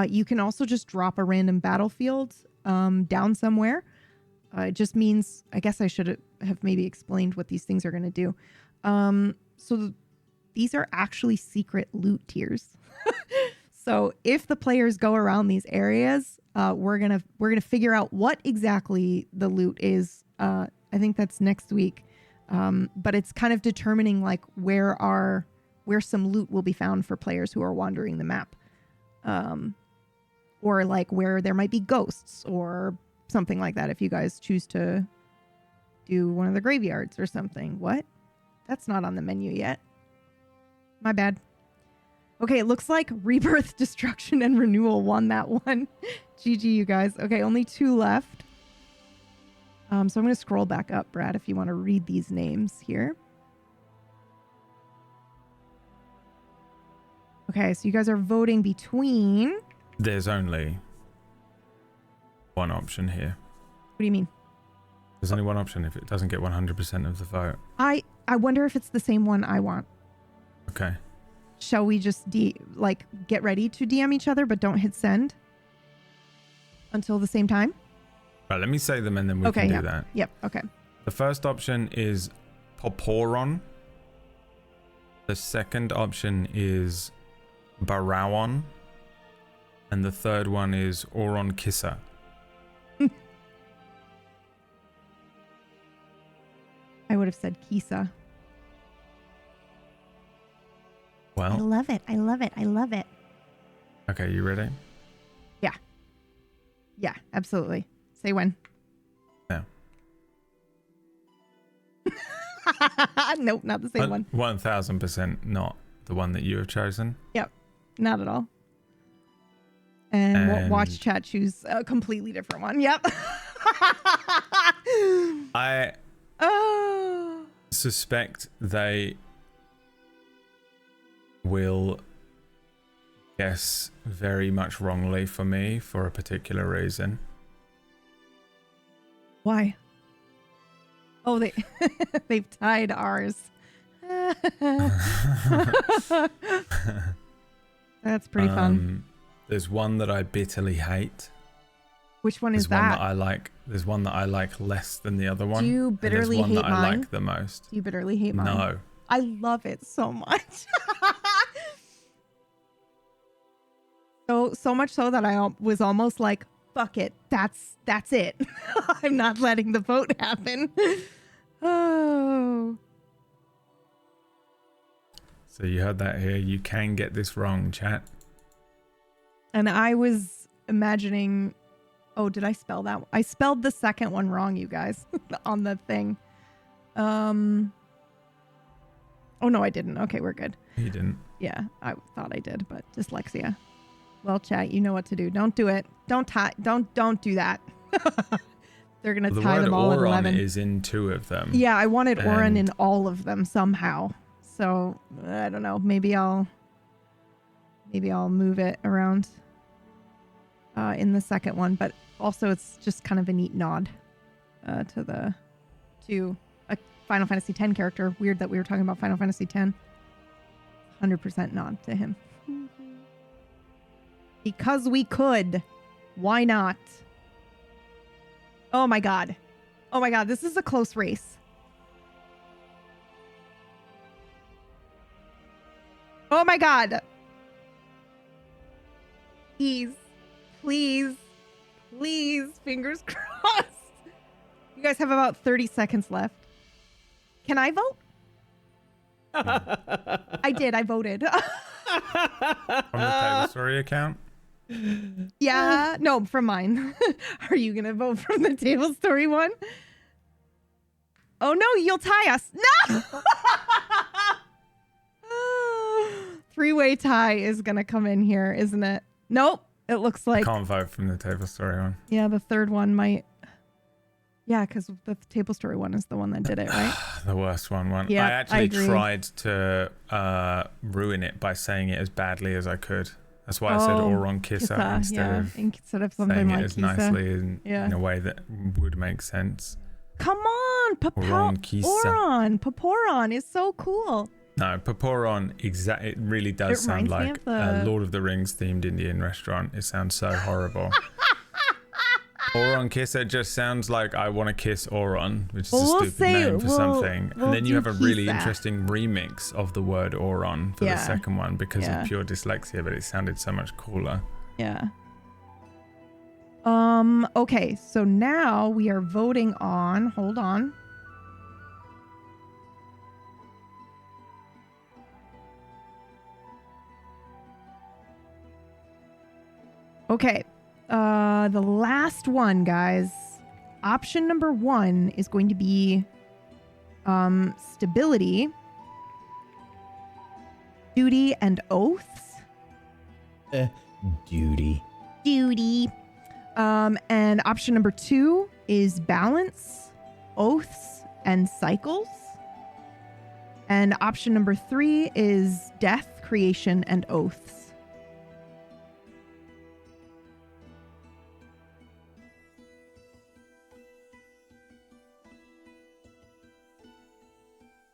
You can also just drop a random battlefield down somewhere. It just means, I guess I should have maybe explained what these things are going to do. So these are actually secret loot tiers. So if the players go around these areas, we're gonna figure out what exactly the loot is. I think that's next week. But it's kind of determining like where some loot will be found for players who are wandering the map. Or like where there might be ghosts or something like that if you guys choose to do one of the graveyards or something. What? That's not on the menu yet. My bad. Okay, it looks like Rebirth, Destruction, and Renewal won that one. GG, you guys. Okay, only 2 left. So I'm going to scroll back up, Brad, if you want to read these names here. Okay, so you guys are voting between... There's only one option here. What do you mean? There's only one option if it doesn't get 100% of the vote. I wonder if it's the same one I want. Okay. Shall we just get ready to DM each other, but don't hit send until the same time? Right, let me say them and then we can do that. Yep, okay. The first option is Poporon. The second option is Barawon. And the third one is Oron Kissa. I would have said Kisa. Well, I love it. I love it. I love it. Okay, you ready? Yeah. Yeah, absolutely. Say when. No. Nope, not the same one. 1000% not the one that you have chosen. Yep, not at all. And watch chat choose a completely different one. Yep. I suspect they will guess very much wrongly for me for a particular reason. Why? Oh, they've tied ours. That's pretty fun. There's one that I bitterly hate. Which one is that? that? One that I like. There's one that I like less than the other one. Do you bitterly hate mine? I like the most. Do you bitterly hate mine? No. I love it so much. So much so that I was almost like, fuck it. That's it. I'm not letting the vote happen. Oh. So you heard that here. You can get this wrong, chat. And I was imagining... Oh, did I spell that? I spelled the second one wrong, you guys, on the thing. Oh, no, I didn't. Okay, we're good. You didn't. Yeah, I thought I did, but dyslexia. Well, chat, you know what to do. Don't do it. Don't do that. They're going to tie them all in 11. The word Oron is in 2 of them. Yeah, I wanted Oron in all of them somehow. So, I don't know. Maybe I'll move it around in the second one, but also it's just kind of a neat nod to a Final Fantasy X character. Weird that we were talking about Final Fantasy X. 100% nod to him. Because we could. Why not? Oh my god. Oh my god, this is a close race. Oh my god. Please. Please. Please. Fingers crossed. You guys have about 30 seconds left. Can I vote? I did. I voted. From the Table Story account? Yeah. No, from mine. Are you going to vote from the Table Story one? Oh, no. You'll tie us. No! Three-way tie is going to come in here, isn't it? Nope. It looks like... Can't vote from the Table Story one. Yeah, the third one might... Yeah, because the Table Story one is the one that did it, right? The worst one. Yeah, I actually agree. tried to ruin it by saying it as badly as I could. That's why I said Oron Kissa instead of something saying like it as Kissa. nicely in a way that would make sense. Come on, Oron Kissa. Paporon is so cool. No, Paporon, it really does sound reminds me like of a Lord of the Rings themed Indian restaurant. It sounds so horrible. Oron Kissa just sounds like I want to kiss Oron, which is a stupid name for something. And then you have a really interesting remix of the word Oron for the second one because of pure dyslexia, but it sounded so much cooler. Yeah. Okay, so now we are voting on, hold on. Okay. The last one, guys. Option number 1 is going to be stability, duty, and oaths. Duty. And option number 2 is balance, oaths, and cycles. And option number 3 is death, creation, and oaths.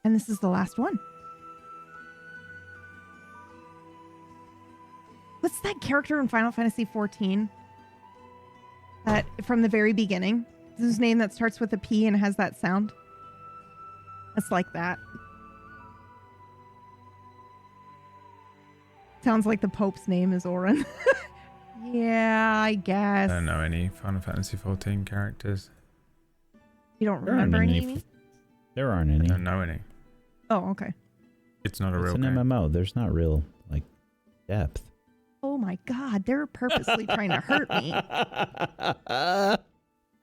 And this is the last one. What's that character in Final Fantasy XIV? That from the very beginning, whose name that starts with a P and has that sound? It's like that. Sounds like the Pope's name is Orin. Yeah, I guess. I don't know any Final Fantasy XIV characters. You don't remember any? There aren't any. I don't know any. Oh, okay. It's not a real It's an game. MMO. There's not real, like, depth. Oh my god, they're purposely trying to hurt me.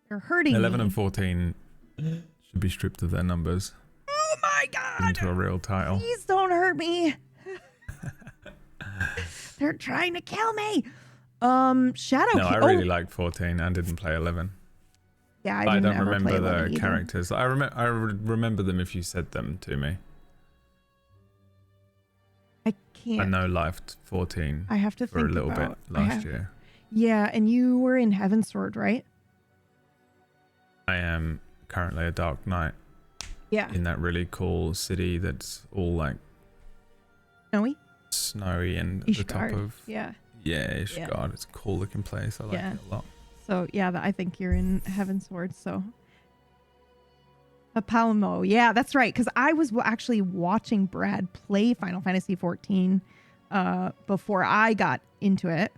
They're hurting 11 me. and 14 should be stripped of their numbers Oh my god! into a real title. Please don't hurt me. They're trying to kill me. Shadow. No, I really liked 14 and didn't play 11. Yeah, I didn't don't ever remember play the 11 either. characters. I remember them if you said them to me. I can't. I know lifed 14 I have to for think a little bit about, last year. Yeah, and you were in Heaven's Sword, right? I am currently a Dark Knight Yeah. in that really cool city that's all like snowy and at the top Ishgard. of Yeah. Ishgard. It's a cool looking place. I like it a lot. So yeah, I think you're in Heaven's Sword. So a Palamo, yeah, that's right. Because I was actually watching Brad play Final Fantasy XIV before I got into it,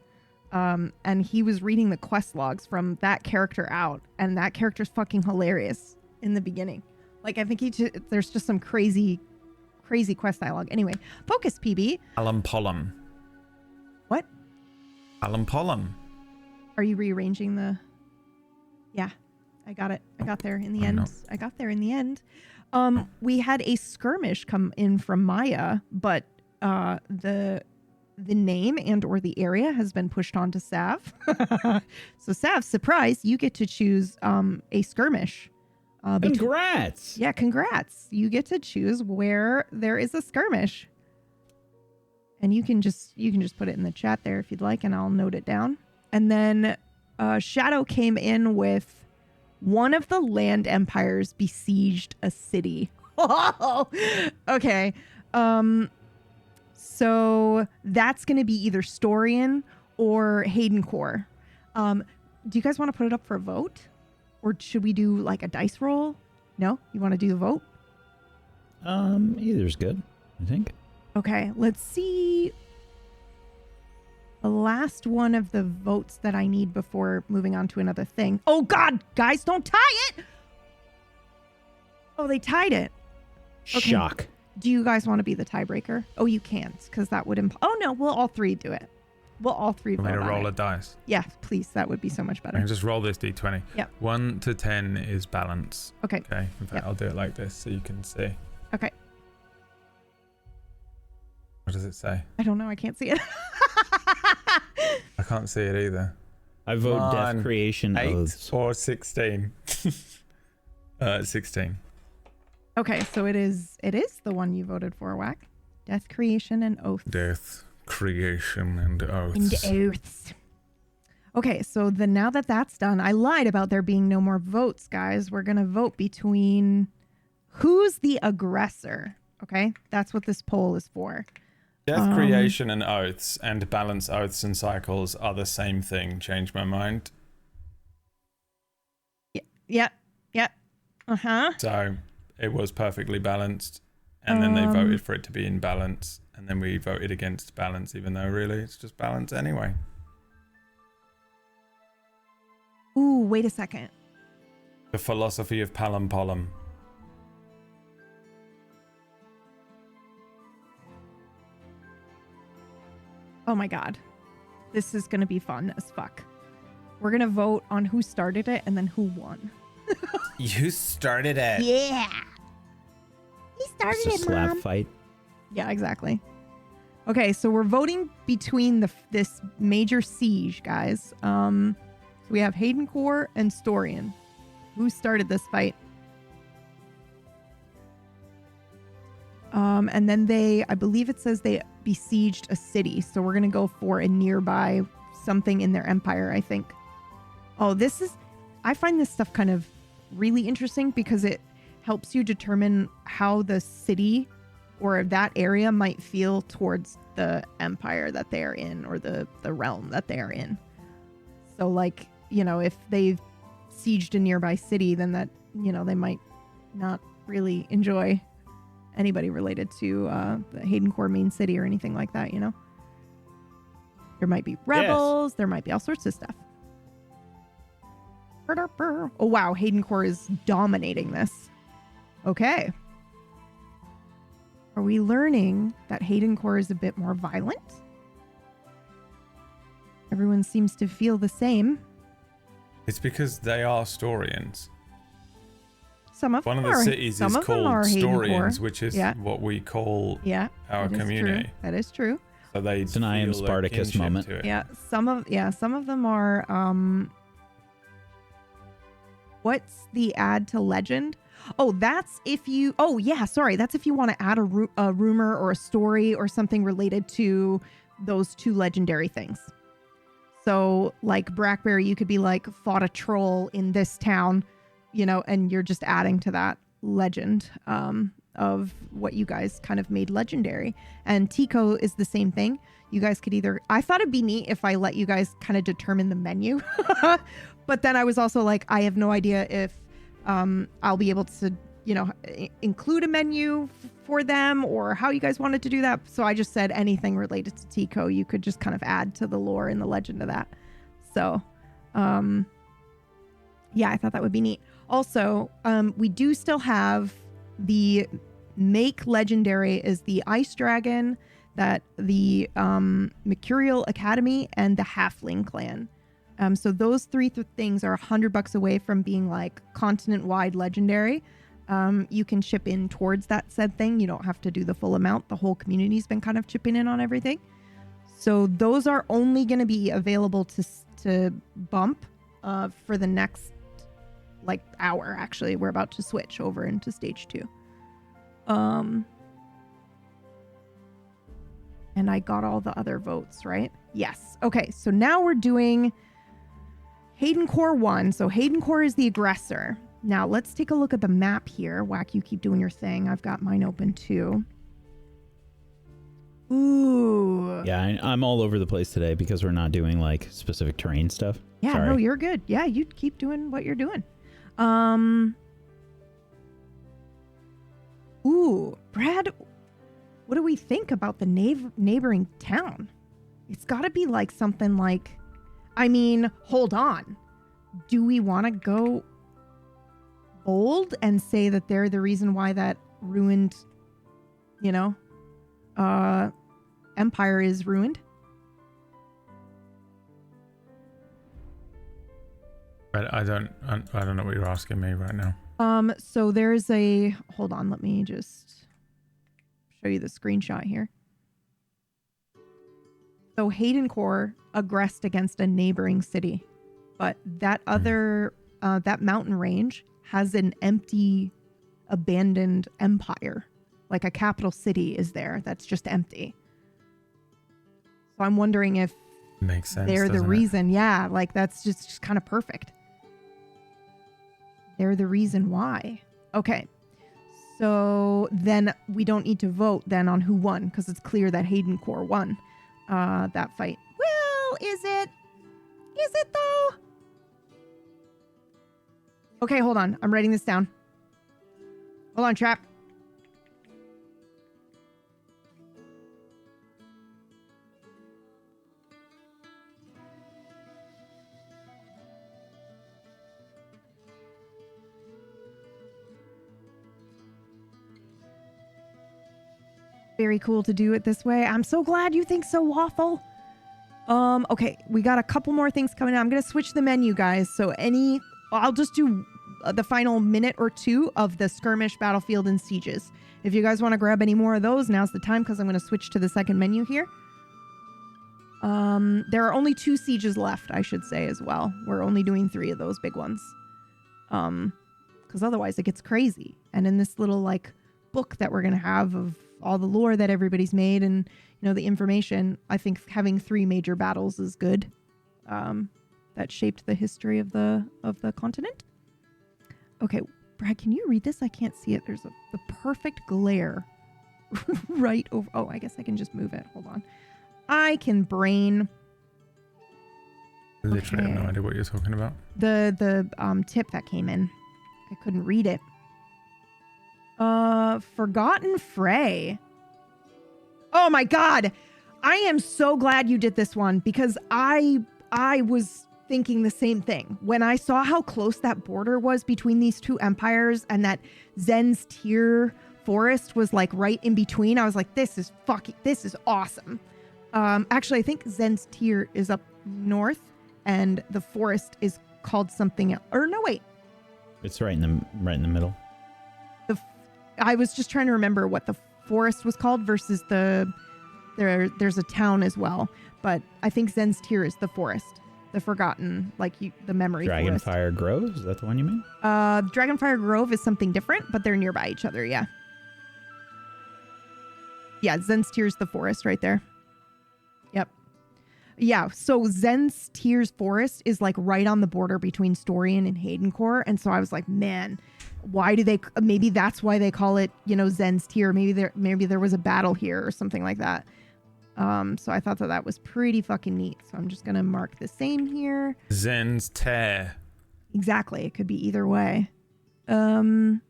and he was reading the quest logs from that character out, and that character's fucking hilarious in the beginning. Like I think there's just some crazy quest dialogue. Anyway, focus, PB. Alan Pollum. What? Alan Pollum. Are you rearranging the... Yeah, I got it. I got there in the end. not. I got there in the end. We had a skirmish come in from Maya, but the name and or the area has been pushed on to Sav. So Sav, surprise, you get to choose a skirmish. Congrats! Yeah, congrats. You get to choose where there is a skirmish. And you can just put it in the chat there if you'd like, and I'll note it down. And then Shadow came in with one of the land empires besieged a city. Okay. So that's going to be either Storian or Hayden Core. Do you guys want to put it up for a vote? Or should we do like a dice roll? No? You want to do the vote? Either's good, I think. Okay, let's see. The last one of the votes that I need before moving on to another thing. Oh God, guys, don't tie it! Oh, they tied it. Okay. Shock. Do you guys want to be the tiebreaker? Oh, you can't, because that would oh no, we'll all three do it. We'll all three vote Want me to on roll it. a dice? Yeah, please, that would be so much I better. can just roll this d20. Yep. 1 to 10 is balance. Okay. Okay. In fact, Yep. I'll do it like this so you can see. Okay. What does it say? I don't know, I can't see it. I can't see it either. I vote Come death on. creation 8 oaths. or 16. 16. Okay, so it is the one you voted for, Whack. Death, creation, and oaths. Death, creation, and oaths. And oaths. Okay, so now that that's done, I lied about there being no more votes, guys. We're going to vote between who's the aggressor. Okay, that's what this poll is for. Death, creation, and oaths, and balance oaths and cycles are the same thing. Change my mind. Yep. Uh-huh. So it was perfectly balanced, and then they voted for it to be in balance, and then we voted against balance, even though really it's just balance anyway. Ooh, wait a second. The philosophy of Palom Polum. Oh my God. This is going to be fun as fuck. We're going to vote on who started it and then who won. You started it. Yeah. He started It's a slap fight. Yeah, exactly. Okay, so we're voting between this major siege, guys. So we have Hayden Core and Storian. Who started this fight? And then I believe it says they besieged a city. So we're going to go for a nearby something in their empire, I think. Oh, I find this stuff kind of really interesting because it helps you determine how the city or that area might feel towards the empire that they're in or the realm that they're in. So like, if they've sieged a nearby city, then that, they might not really enjoy anybody related to the Hayden Core main city or anything like that, There might be rebels. Yes. There might be all sorts of stuff. Oh, wow. Hayden Core is dominating this. Okay. Are we learning that Hayden Core is a bit more violent? Everyone seems to feel the same. It's because they are Storians. Some of One them of the are, cities some is of them called are Hayden Core. Storians, which is Yeah. what we call Yeah, our that is community. true. That is true. So they It's an I am feel a Spartacus kinship moment. to it. Yeah, some of them are what's the add to legend? Oh, that's if you that's if you want to add a rumor or a story or something related to those two legendary things. So like Brackberry, you could be like fought a troll in this town, and you're just adding to that legend of what you guys kind of made legendary. And Tico is the same thing. You guys could I thought it'd be neat if I let you guys kind of determine the menu. But then I was also like, I have no idea if I'll be able to, include a menu for them or how you guys wanted to do that. So I just said anything related to Tico, you could just kind of add to the lore and the legend of that. So, yeah, I thought that would be neat. Also, we do still have the make legendary is the Ice Dragon, that the Mercurial Academy, and the Halfling Clan. So those three things are $100 away from being like continent-wide legendary. You can chip in towards that said thing. You don't have to do the full amount. The whole community's been kind of chipping in on everything. So those are only going to be available to bump for the next hour. Actually, we're about to switch over into stage 2. And I got all the other votes, right? Yes. Okay, so now we're doing Hayden Core 1. So Hayden Core is the aggressor. Now let's take a look at the map here. Whack, you keep doing your thing. I've got mine open too. Ooh. Yeah, I'm all over the place today because we're not doing like specific terrain stuff. Yeah, Sorry. no, you're good. Yeah, you keep doing what you're doing. Ooh, Brad, what do we think about the neighboring town? It's got to be like something like, I mean, hold on. Do we want to go bold and say that they're the reason why that ruined, empire is ruined? I don't know what you're asking me right now. So there's hold on, let me just show you the screenshot here. So Haydencore aggressed against a neighboring city, but that other, that mountain range has an empty, abandoned empire. Like a capital city is there that's just empty. So I'm wondering if makes sense. They're the reason. Yeah, like that's just kind of perfect. They're the reason why. Okay. So then we don't need to vote then on who won because it's clear that Haydencore won that fight. Well, is it? Is it though? Okay, hold on. I'm writing this down. Hold on, Trap. Very cool to do it this way. I'm so glad you think so, Waffle. Okay, we got a couple more things coming out. I'm gonna switch the menu, guys. So I'll just do the final minute or two of the skirmish, battlefield, and sieges. If you guys want to grab any more of those, now's the time because I'm gonna switch to the second menu here. There are only 2 sieges left, I should say as well. We're only doing 3 of those big ones. Because otherwise it gets crazy. And in this little like book that we're gonna have of all the lore that everybody's made and the information, I think having 3 major battles is good. That shaped the history of the continent. Okay, Brad, can you read this? I can't see it. There's the perfect glare right over. Oh, I guess I can just move it. Hold on. I can brain. Literally have no idea what you're talking about. The tip that came in. I couldn't read it. Forgotten Fray. Oh my god. I am so glad you did this one because I was thinking the same thing. When I saw how close that border was between these 2 empires and that Zen's Tier forest was like right in between, I was like, this is awesome. Actually, I think Zen's Tier is up north and the forest is called something else. Or no, wait. It's right in the middle. I was just trying to remember what the forest was called versus there's a town as well, but I think Zen's Tier is the forest, the forgotten, the memory forest. Dragonfire Grove, is that the one you mean? Dragonfire Grove is something different, but they're nearby each other. Yeah. Yeah, Zen's Tier is the forest right there. Yep. Yeah, so Zen's Tier's forest is like right on the border between Storian and Haydencore, and so I was like, man, why do they? Maybe that's why they call it, Zen's Tier. Maybe there was a battle here or something like that. So I thought that was pretty fucking neat. So I'm just gonna mark the same here. Zen's Tear. Exactly. It could be either way. So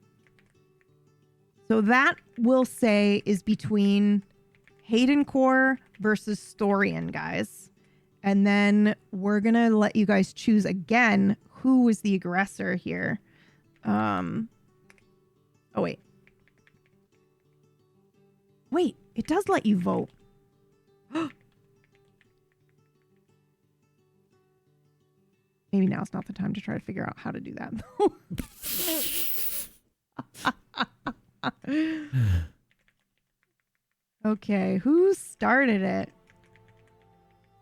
that we'll say is between Haydencore versus Storian, guys. And then we're gonna let you guys choose again who was the aggressor here. Oh wait. Wait, it does let you vote. Maybe now's not the time to try to figure out how to do that. Okay, who started it?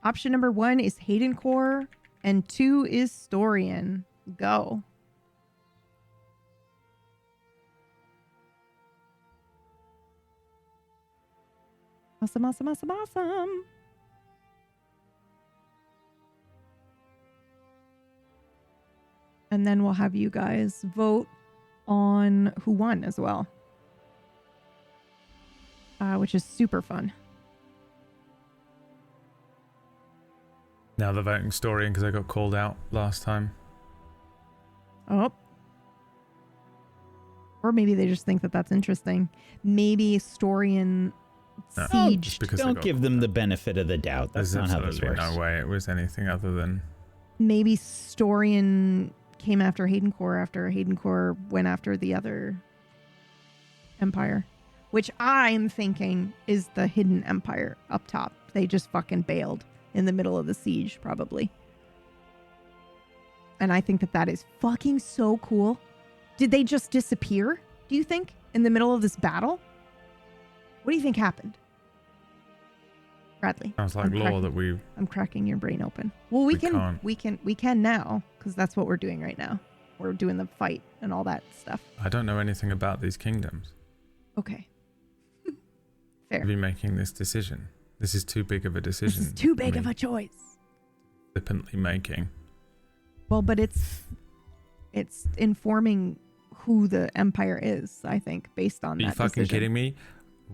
Option number 1 is Haydencore and 2 is Storian. Go. Awesome, awesome, awesome, awesome. And then we'll have you guys vote on who won as well. Which is super fun. Now they're voting Storian because I got called out last time. Oh. Or maybe they just think that that's interesting. Maybe Storian No, siege. just because I Don't got give called them out. the benefit of the doubt. That's There's not how this absolutely works. no way it was anything other than... Maybe Storian came after Haydencore after Haydencore went after the other empire, which I'm thinking is the hidden empire up top. They just fucking bailed in the middle of the siege, probably. And I think that that is fucking so cool. Did they just disappear, do you think, in the middle of this battle? What do you think happened? Bradley. Sounds like law that we... I'm cracking your brain open. Well, we can now, because that's what we're doing right now. We're doing the fight and all that stuff. I don't know anything about these kingdoms. Okay. Fair. To be making this decision. This is too big of a decision. This is too big of a choice. Flippantly making. Well, but it's informing who the empire is, I think, based on that Are you fucking decision. kidding me?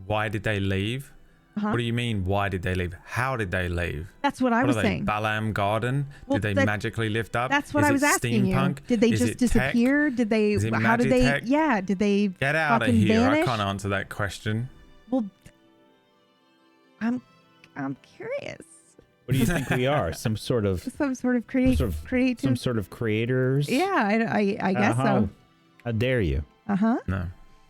Why did they leave? Uh-huh. What do you mean, why did they leave? How did they leave? That's what I was saying. Balaam Garden? Well, did they magically lift up? That's what Is I was it asking steampunk? you. Did they Is just it disappear? tech? Did they? Is it How did they? magitech? Yeah. Did they? Get out of fucking here. vanish? I can't answer that question. Well, I'm curious. What do you think we are? Some sort of Some sort of creative. some sort of creators? Yeah, I guess so. How dare you? Uh-huh. No,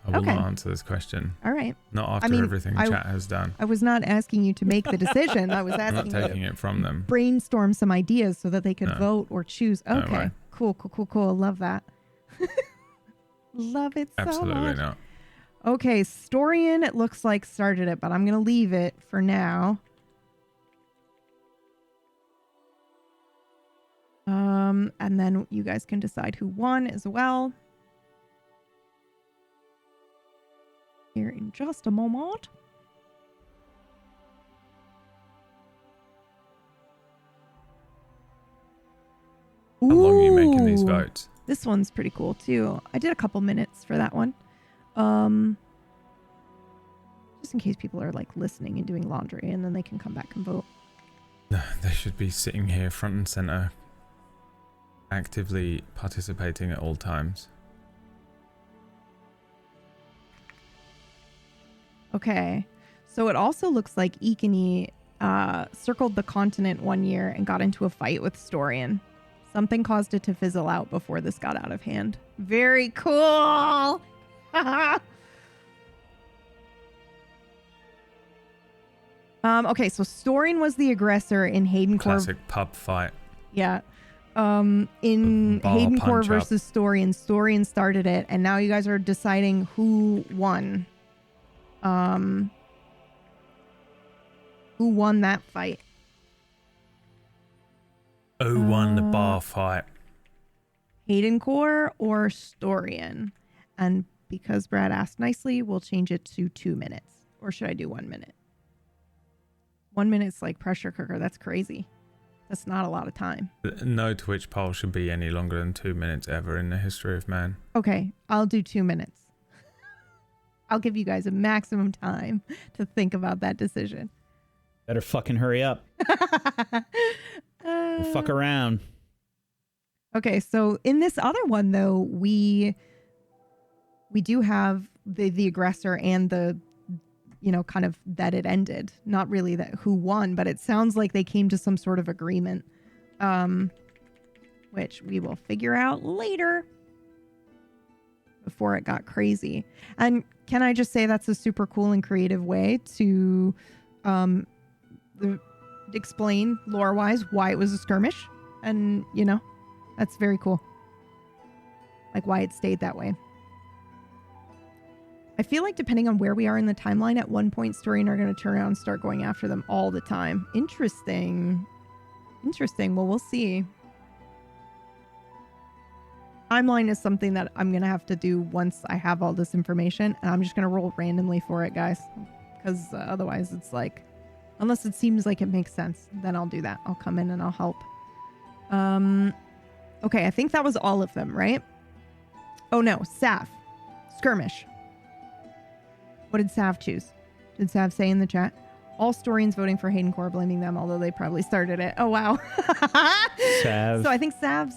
I will Okay. not answer this question. All right. Not after mean, everything chat has done. I was not asking you to make the decision. I was I'm not asking you taking to it from them. brainstorm some ideas so that they could No. vote or choose. No Okay. way. Cool. Love that. Love it so Absolutely much. not. Okay, Storian, it looks like started it, but I'm going to leave it for now. And then you guys can decide who won as well. Here in just a moment. How long are you making these Ooh, votes? This one's pretty cool too. I did a couple minutes for that one. Just in case people are like listening and doing laundry, and then they can come back and vote. They should be sitting here front and center, actively participating at all times. Okay. So it also looks like Ikani circled the continent one year and got into a fight with Storian. Something caused it to fizzle out before this got out of hand. Very cool. Okay, so Storian was the aggressor in Haydencore. Classic pub fight. Yeah. In Bar Haydencore punch up. versus Storian, Storian started it, and now you guys are deciding who won. Who won that fight? Who won the bar fight? Haydencore or Storian? And because Brad asked nicely, we'll change it to 2 minutes. Or should I do 1 minute? 1 minute's like pressure cooker. That's crazy. That's not a lot of time. No Twitch poll should be any longer than 2 minutes ever in the history of man. Okay, I'll do 2 minutes. I'll give you guys a maximum time to think about that decision. Better fucking hurry up. We'll fuck around. Okay, so in this other one though, we do have the aggressor and the, you know, kind of that it ended. Not really that who won, but it sounds like they came to some sort of agreement, which we will figure out later. Before it got crazy. And can I just say that's a super cool and creative way to explain lore-wise why it was a skirmish. And, you know, that's very cool. Like why it stayed that way. I feel like depending on where we are in the timeline, at one point Storian are going to turn around and start going after them all the time. Interesting. Well, we'll see. Timeline is something that I'm going to have to do once I have all this information, and I'm just going to roll randomly for it, guys, because otherwise it's like, unless it seems like it makes sense, then I'll do that. I'll come in and I'll help. Okay, I think that was all of them, right? Oh no, Sav. Skirmish. What did Sav choose? Did Sav say in the chat? All Storians voting for Hayden Core, blaming them, although they probably started it. Oh, wow. Sav. So I think Sav's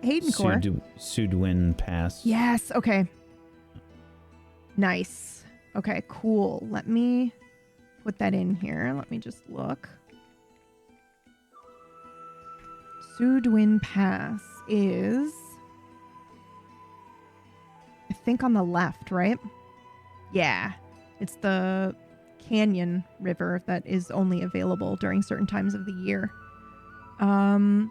Hayden Core. Sudwin Pass. Yes. Okay. Nice. Okay, cool. Let me put that in here. Let me just look. Sudwin Pass is, I think, on the left, right? Yeah. It's the canyon river that is only available during certain times of the year. So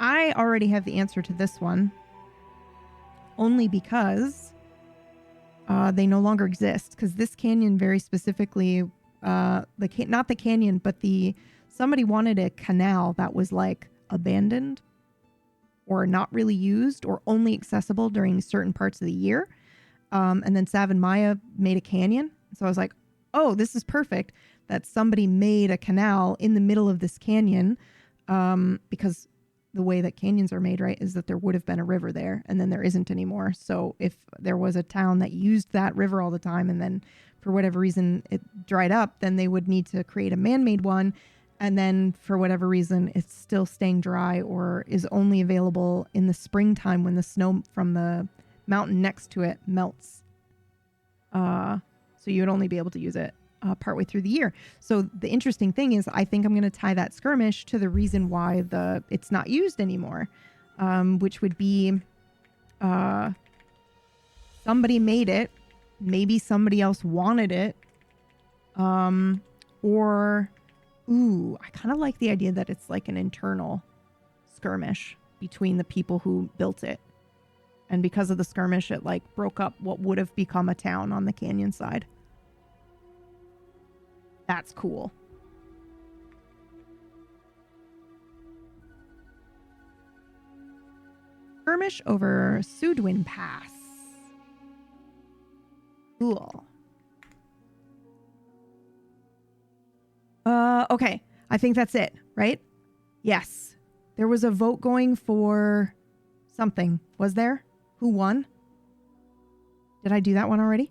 I already have the answer to this one, only because they no longer exist. Because this canyon, very specifically, not the canyon, but somebody wanted a canal that was like abandoned or not really used or only accessible during certain parts of the year. And then Sav and Maya made a canyon. So I was like, oh, this is perfect that somebody made a canal in the middle of this canyon, because the way that canyons are made, right, is that there would have been a river there and then there isn't anymore. So if there was a town that used that river all the time and then for whatever reason it dried up, then they would need to create a man-made one. And then for whatever reason, it's still staying dry or is only available in the springtime when the snow from the mountain next to it melts. So you would only be able to use it partway through the year. So the interesting thing is, I think I'm going to tie that skirmish to the reason why it's not used anymore, which would be somebody made it, maybe somebody else wanted it, or I kind of like the idea that it's like an internal skirmish between the people who built it. And because of the skirmish, it like broke up what would have become a town on the canyon side. That's cool. Skirmish over Sudwin Pass. Cool. Okay. I think that's it, right? Yes. There was a vote going for something. Was there? Who won? Did I do that one already?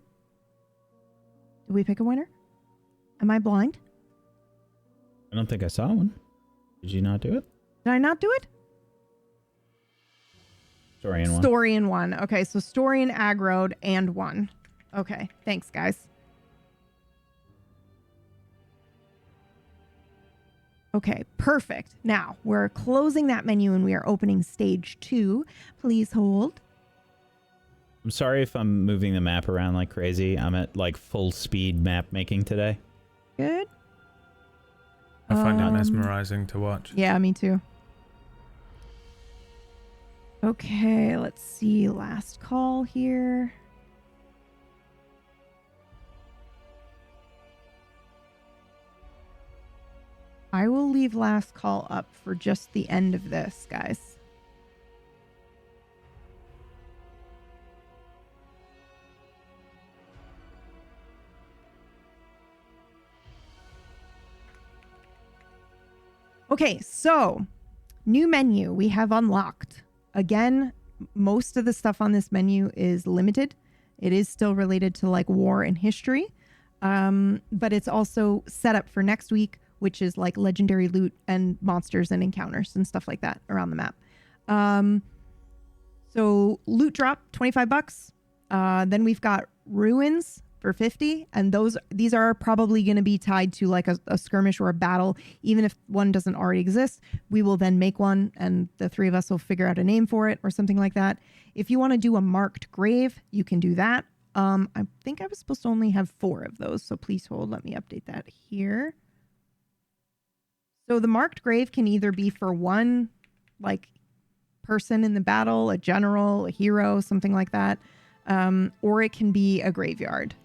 Did we pick a winner? Am I blind? I don't think I saw one. Did you not do it? Did I not do it? Storian one. Storian one. Okay, so Storian aggroed and won. Okay, thanks, guys. Okay, perfect. Now, we're closing that menu and we are opening stage 2. Please hold. I'm sorry if I'm moving the map around like crazy. I'm at like full speed map making today. Good. I find it mesmerizing to watch. Yeah, me too. Okay, let's see. Last call here. I will leave last call up for just the end of this, guys. Okay, so new menu we have unlocked. Again, most of the stuff on this menu is limited. It is still related to like war and history, but it's also set up for next week, which is like legendary loot and monsters and encounters and stuff like that around the map. So loot drop, $25. Then we've got ruins for 50, and these are probably going to be tied to like a skirmish or a battle. Even if one doesn't already exist, we will then make one and the three of us will figure out a name for it or something like that. If you want to do a marked grave, you can do that. I think I was supposed to only have 4 of those, so please hold. Let me update that here. So the marked grave can either be for one like person in the battle, a general, a hero, something like that, or it can be a graveyard.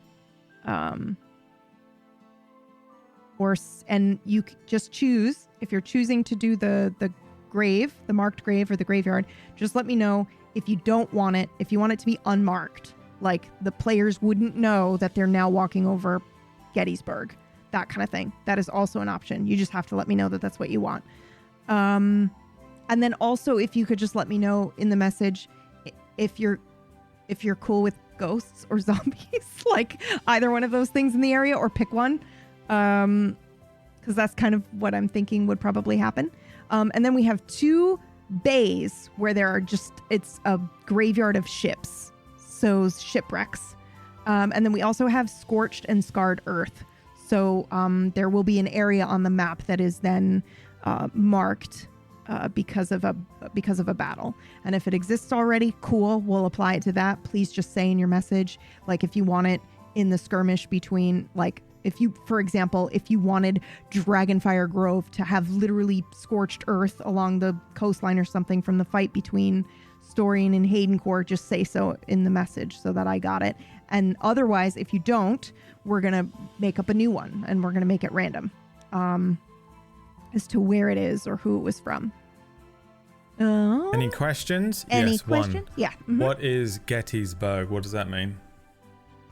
And you just choose, if you're choosing to do the grave, the marked grave or the graveyard, just let me know if you don't want it, if you want it to be unmarked, like the players wouldn't know that they're now walking over Gettysburg, that kind of thing. That is also an option. You just have to let me know that that's what you want. And then also if you could just let me know in the message if you're cool with ghosts or zombies, like either one of those things in the area, or pick one. Because that's kind of what I'm thinking would probably happen. And then we have 2 bays where there are it's a graveyard of ships. So shipwrecks. And then we also have scorched and scarred earth. So there will be an area on the map that is then marked because of a battle. And if it exists already, cool, we'll apply it to that. Please just say in your message, like if you want it in the skirmish between, like if you, for example, if you wanted Dragonfire Grove to have literally scorched earth along the coastline or something from the fight between Storian and Haydencourt, just say so in the message so that I got it. And otherwise, if you don't, we're going to make up a new one and we're going to make it random as to where it is or who it was from. Any questions? Any yes, question? one. Yeah. Mm-hmm. What is Gettysburg? What does that mean?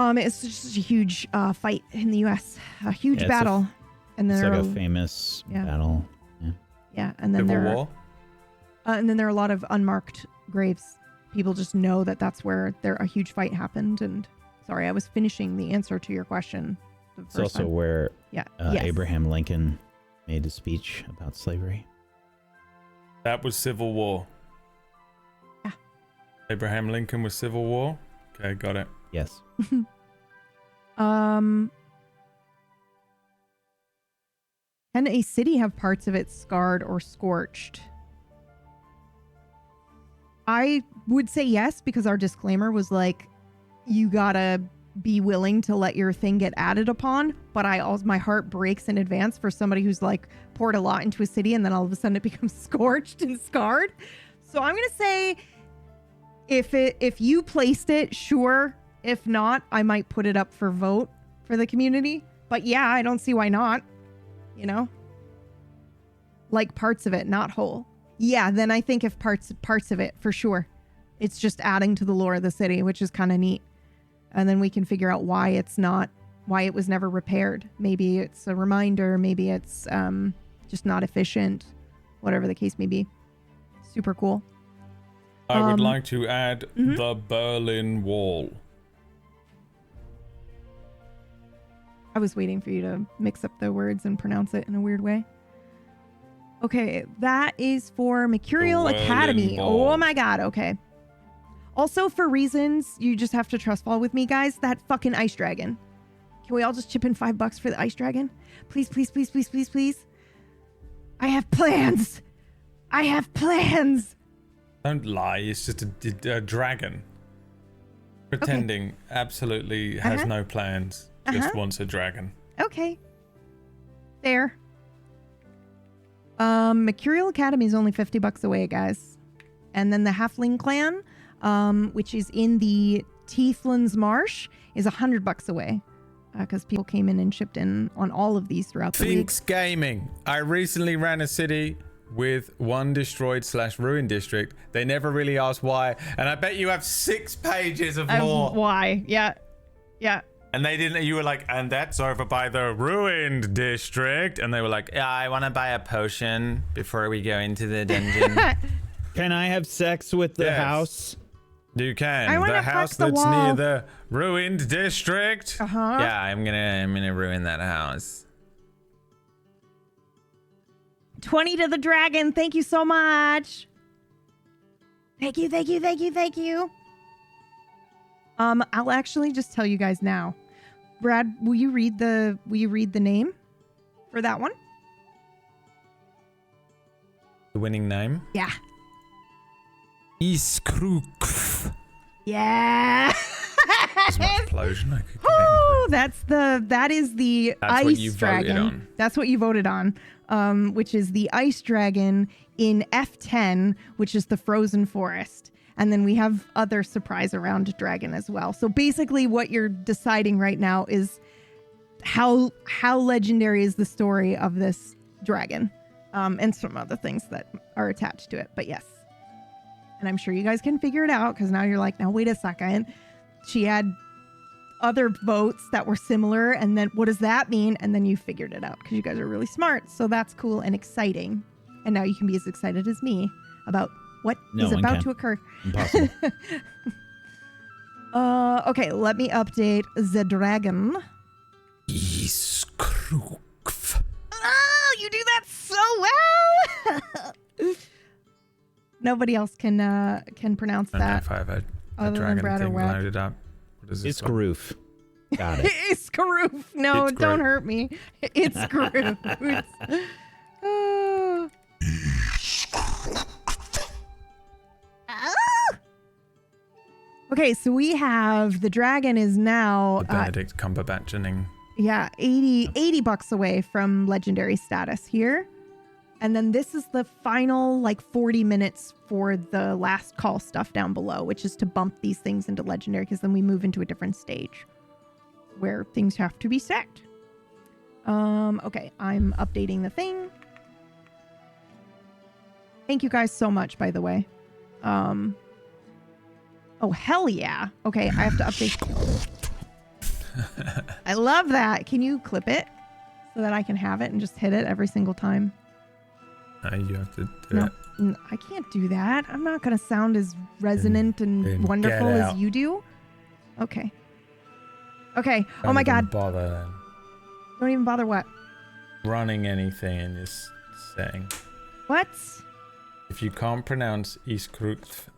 It's just a huge fight in the U.S. A huge battle. And it's then like a famous battle. Yeah, and then Civil War? And then there are a lot of unmarked graves. People just know that that's where a huge fight happened. And sorry, I was finishing the answer to your question. It's also time. Where yes. Abraham Lincoln made a speech about slavery. That was Civil War. Yeah. Abraham Lincoln was Civil War? Okay, got it. Yes. Can a city have parts of it scarred or scorched? I would say yes, because our disclaimer was like, you gotta be willing to let your thing get added upon. But my heart breaks in advance for somebody who's like poured a lot into a city and then all of a sudden it becomes scorched and scarred. So I'm gonna say if you placed it, sure. If not, I might put it up for vote for the community. But yeah, I don't see why not. You know? Like parts of it, not whole. Yeah, then I think if parts of it, for sure. It's just adding to the lore of the city, which is kind of neat. And then we can figure out why it was never repaired. Maybe it's a reminder. Maybe it's just not efficient. Whatever the case may be. Super cool. I would like to add the Berlin Wall. I was waiting for you to mix up the words and pronounce it in a weird way. Okay, that is for Mercurial Academy. Oh my god, okay. Also, for reasons you just have to trust fall with me, guys, that fucking ice dragon. Can we all just chip in $5 for the ice dragon? Please, please, please, please, please, please. I have plans. I have plans. Don't lie, it's just a dragon. Pretending absolutely has no plans. Just wants a dragon. Okay. Fair. Mercurial Academy is only $50 away, guys. And then the Halfling Clan, which is in the Teethlands Marsh, is $100 away. Because people came in and chipped in on all of these throughout the week. Finks Gaming. I recently ran a city with one destroyed/ruined district. They never really asked why. And I bet you have 6 pages of lore. Why? Yeah. Yeah. And they didn't, you were like, and that's over by the ruined district. And they were like, yeah, I want to buy a potion before we go into the dungeon. Can I have sex with the house? You can. I the house the that's wall. near the ruined district. Yeah, I'm gonna ruin that house. 20 to the dragon. Thank you so much. Thank you, thank you, thank you, thank you. I'll actually just tell you guys now. Brad, will you read the name for that one? The winning name? Yeah. Iskruk. Yeah. As much explosion I could get. Oh, that is the That's ice what you dragon. voted on. That's what you voted on. Which is the ice dragon in F10, which is the frozen forest. And then we have other surprise around dragon as well. So basically what you're deciding right now is how legendary is the story of this dragon. And some other things that are attached to it. But yes. And I'm sure you guys can figure it out because now you're like, now wait a second. She had other votes that were similar. And then what does that mean? And then you figured it out because you guys are really smart. So that's cool and exciting. And now you can be as excited as me about what is about to occur. Impossible. Okay, let me update the dragon. Iskrukf. Oh, you do that so well. Nobody else can pronounce I don't know that. if I have a Other than dragon Brad or thing Whack. loaded up. What is this? one? Iskaroof. Got it. It's Karoof. No, It's don't great. hurt me. It's Karoof. Oh. Ah! Okay, so we have the dragon is now The Benedict Cumberbatch-ing. yeah, 80 bucks away from legendary status here. And then this is the final like 40 minutes for the last call stuff down below, which is to bump these things into legendary because then we move into a different stage where things have to be set. Okay, I'm updating the thing. Thank you guys so much, by the way. Oh, hell yeah. Okay, I have to update. I love that. Can you clip it so that I can have it and just hit it every single time? You have to do No, it. I can't do that. I'm not going to sound as resonant and then wonderful get as out. you do. Okay. Okay. Oh Don't my even God. Bother then. Don't even bother what? Running anything in this setting. What? If you can't pronounce Iskrukf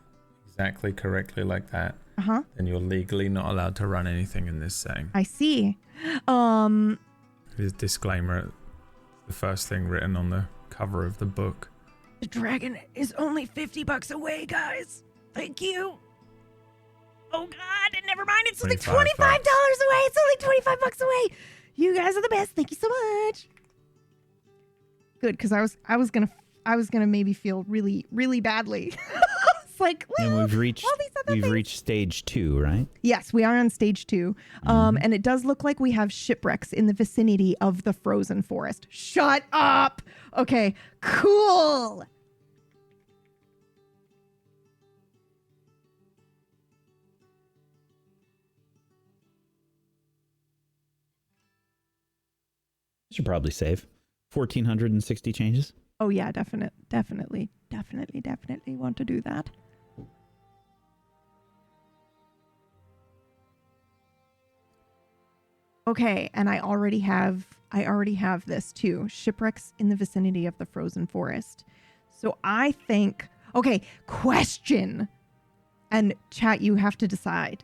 exactly correctly like that, Uh-huh. then you're legally not allowed to run anything in this setting. I see. This disclaimer, the first thing written on the cover of the book. The dragon is only 50 bucks away, guys. Thank you. Oh God, never mind. It's only $25 away. 25 It's only 25 bucks away. You guys are the best. Thank you so much. Good, because I was gonna maybe feel really, really badly. It's like, And well, we've reached all these other things. stage 2, right? Yes, we are on stage 2. And it does look like we have shipwrecks in the vicinity of the frozen forest. Shut up. Okay, cool. Should probably save. 1,460 changes. Oh yeah, definitely want to do that. Okay, and I already have this too. Shipwrecks in the vicinity of the frozen forest. So I think, okay, question. And chat, you have to decide.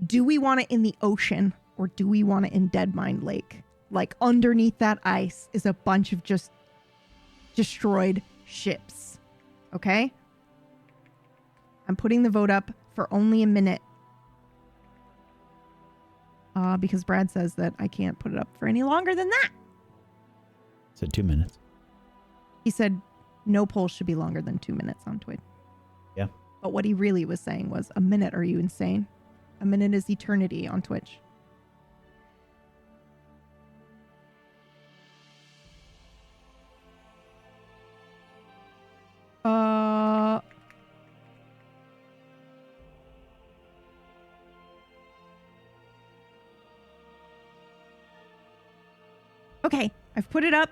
Do we want it in the ocean or do we want it in Deadmine Lake? Like underneath that ice is a bunch of just destroyed ships. Okay? I'm putting the vote up for only a minute. Because Brad says that I can't put it up for any longer than that. So 2 minutes. He said no poll should be longer than 2 minutes on Twitch. Yeah. But what he really was saying was a minute. Are you insane? A minute is eternity on Twitch. Okay, I've put it up.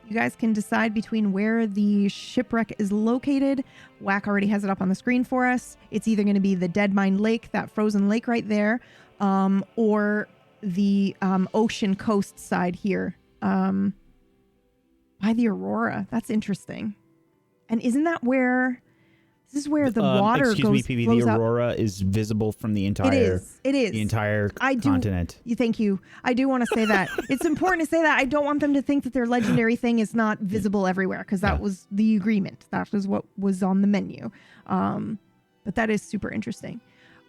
You guys can decide between where the shipwreck is located. Whack already has it up on the screen for us. It's either going to be the Deadmine Lake, that frozen lake right there, or the ocean coast side here by the Aurora. That's interesting. And isn't that where... This is where the water excuse goes. me, PB, flows the out. Aurora is visible from the entire... It is. The entire I do- continent. Thank you. I do want to say that. It's important to say that. I don't want them to think that their legendary thing is not visible everywhere, because that was the agreement. That was what was on the menu. But that is super interesting.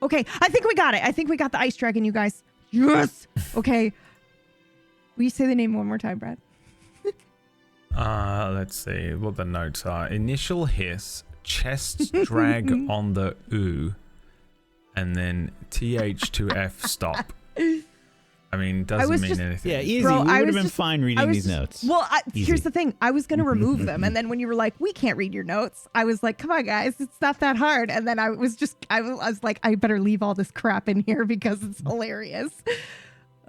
Okay, I think we got it. I think we got the ice dragon, you guys. Yes! Okay. Will you say the name one more time, Brad? Let's see what the notes are. Initial hiss, chest drag on the ooh, and then th to f stop. I mean, doesn't mean anything. Yeah, easy. Bro, we I would was have been just- fine reading these notes. Well, Easy. here's the thing. I was going to remove them. And then when you were like, we can't read your notes, I was like, come on, guys. It's not that hard. And then I was like, I better leave all this crap in here because it's hilarious.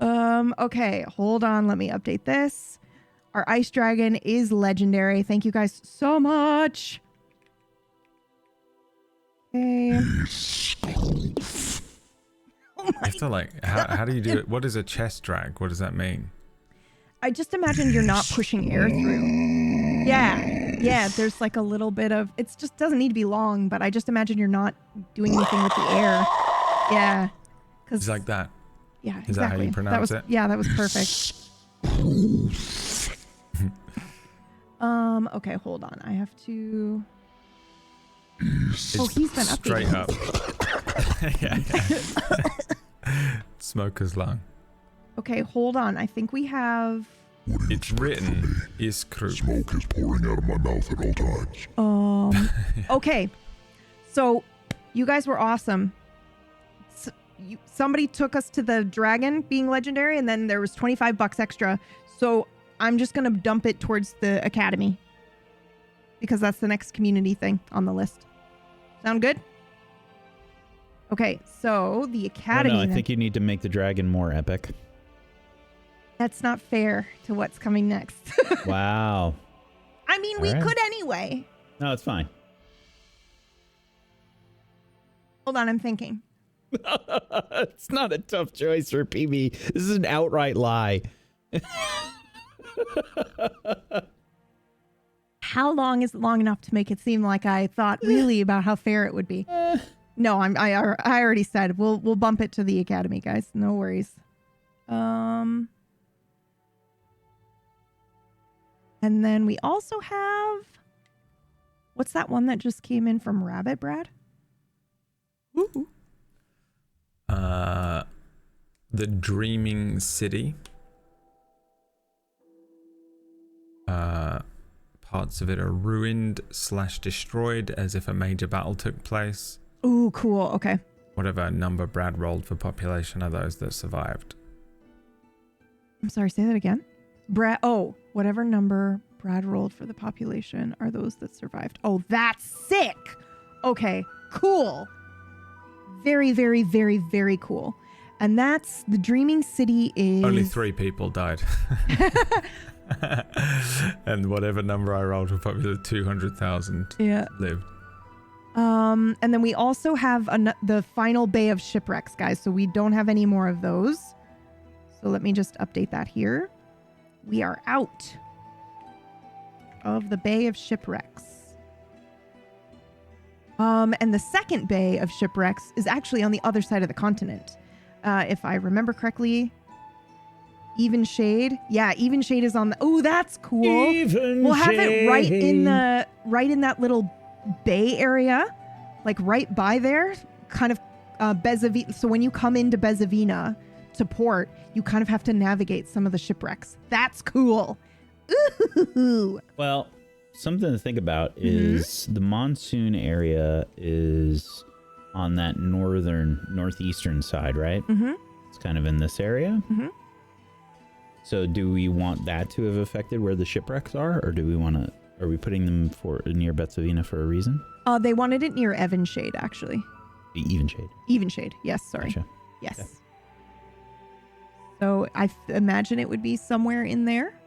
Okay, hold on. Let me update this. Our ice dragon is legendary. Thank you guys so much. Okay. Oh You have to like, how do you do it? What is a chest drag? What does that mean? I just imagine you're not pushing air through. Yeah, there's like a little bit of, it just doesn't need to be long, but I just imagine you're not doing anything with the air. Yeah. It's like that. Yeah, exactly. Is that how you pronounce it? Yeah, that was perfect. Okay, hold on. I have to... It's he's been straight updating. up. Yeah. Smoker's lung. Okay, hold on. I think we have... It's written is crew. Smoke is pouring out of my mouth at all times. Okay. So, you guys were awesome. Somebody took us to the dragon being legendary, and then there was $25 extra. So, I'm just going to dump it towards the academy. Because that's the next community thing on the list. Sound good? Okay, so the academy... No, I think you need to make the dragon more epic. That's not fair to what's coming next. Wow. I mean, we could anyway. No, it's fine. Hold on, I'm thinking. It's not a tough choice for PB. This is an outright lie. How long is long enough to make it seem like I thought really about how fair it would be? No, I already said we'll bump it to the academy, guys. No worries. And then we also have, what's that one that just came in from Rabbit, Brad? Ooh. The Dreaming City. Parts of it are ruined / destroyed as if a major battle took place. Ooh, cool. Okay. Whatever number Brad rolled for population are those that survived. I'm sorry, say that again. Whatever number Brad rolled for the population are those that survived. Oh, that's sick. Okay, cool. Very, very, very, very cool. And that's the Dreaming City is... Only 3 people died. And whatever number I rolled for population, 200,000 lived. And then we also have the final Bay of Shipwrecks, guys. So we don't have any more of those. So let me just update that here. We are out of the Bay of Shipwrecks. And the second Bay of Shipwrecks is actually on the other side of the continent. If I remember correctly, Even Shade. Yeah, Even Shade is on the... Oh, that's cool. We'll have it right in that little bay area. Like right by there. Kind of Bezavina. So when you come into Bezavina to port, you kind of have to navigate some of the shipwrecks. That's cool. Ooh. Well, something to think about is the monsoon area is on that northeastern side, right? Mm-hmm. It's kind of in this area. Mm-hmm. So do we want that to have affected where the shipwrecks are, or do we want to? Are we putting them near Bezavina for a reason? They wanted it near Evan Shade, actually. Even Shade. Even Shade. Yes. Sorry. Gotcha. Yes. Okay. So I imagine it would be somewhere in there.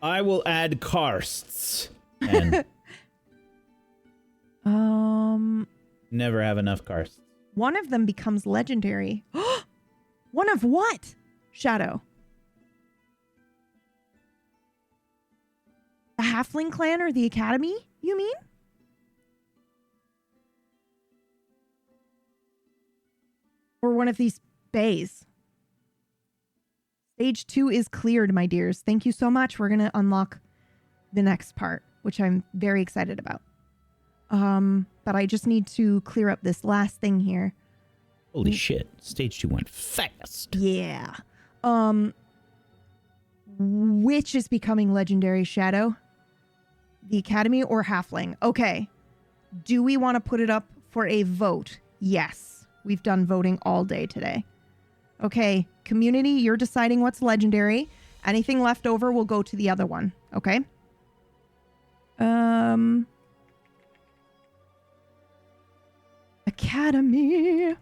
I will add karsts. And never have enough karsts. One of them becomes legendary. One of what? Shadow. The Halfling Clan or the Academy, you mean? Or one of these bays. Stage 2 is cleared, my dears. Thank you so much. We're going to unlock the next part, which I'm very excited about. But I just need to clear up this last thing here. Holy shit. Stage 2 went fast. Yeah. Which is becoming legendary, Shadow? The Academy or Halfling? Okay. Do we want to put it up for a vote? Yes. We've done voting all day today. Okay. Community, you're deciding what's legendary. Anything left over will go to the other one. Okay? Academy.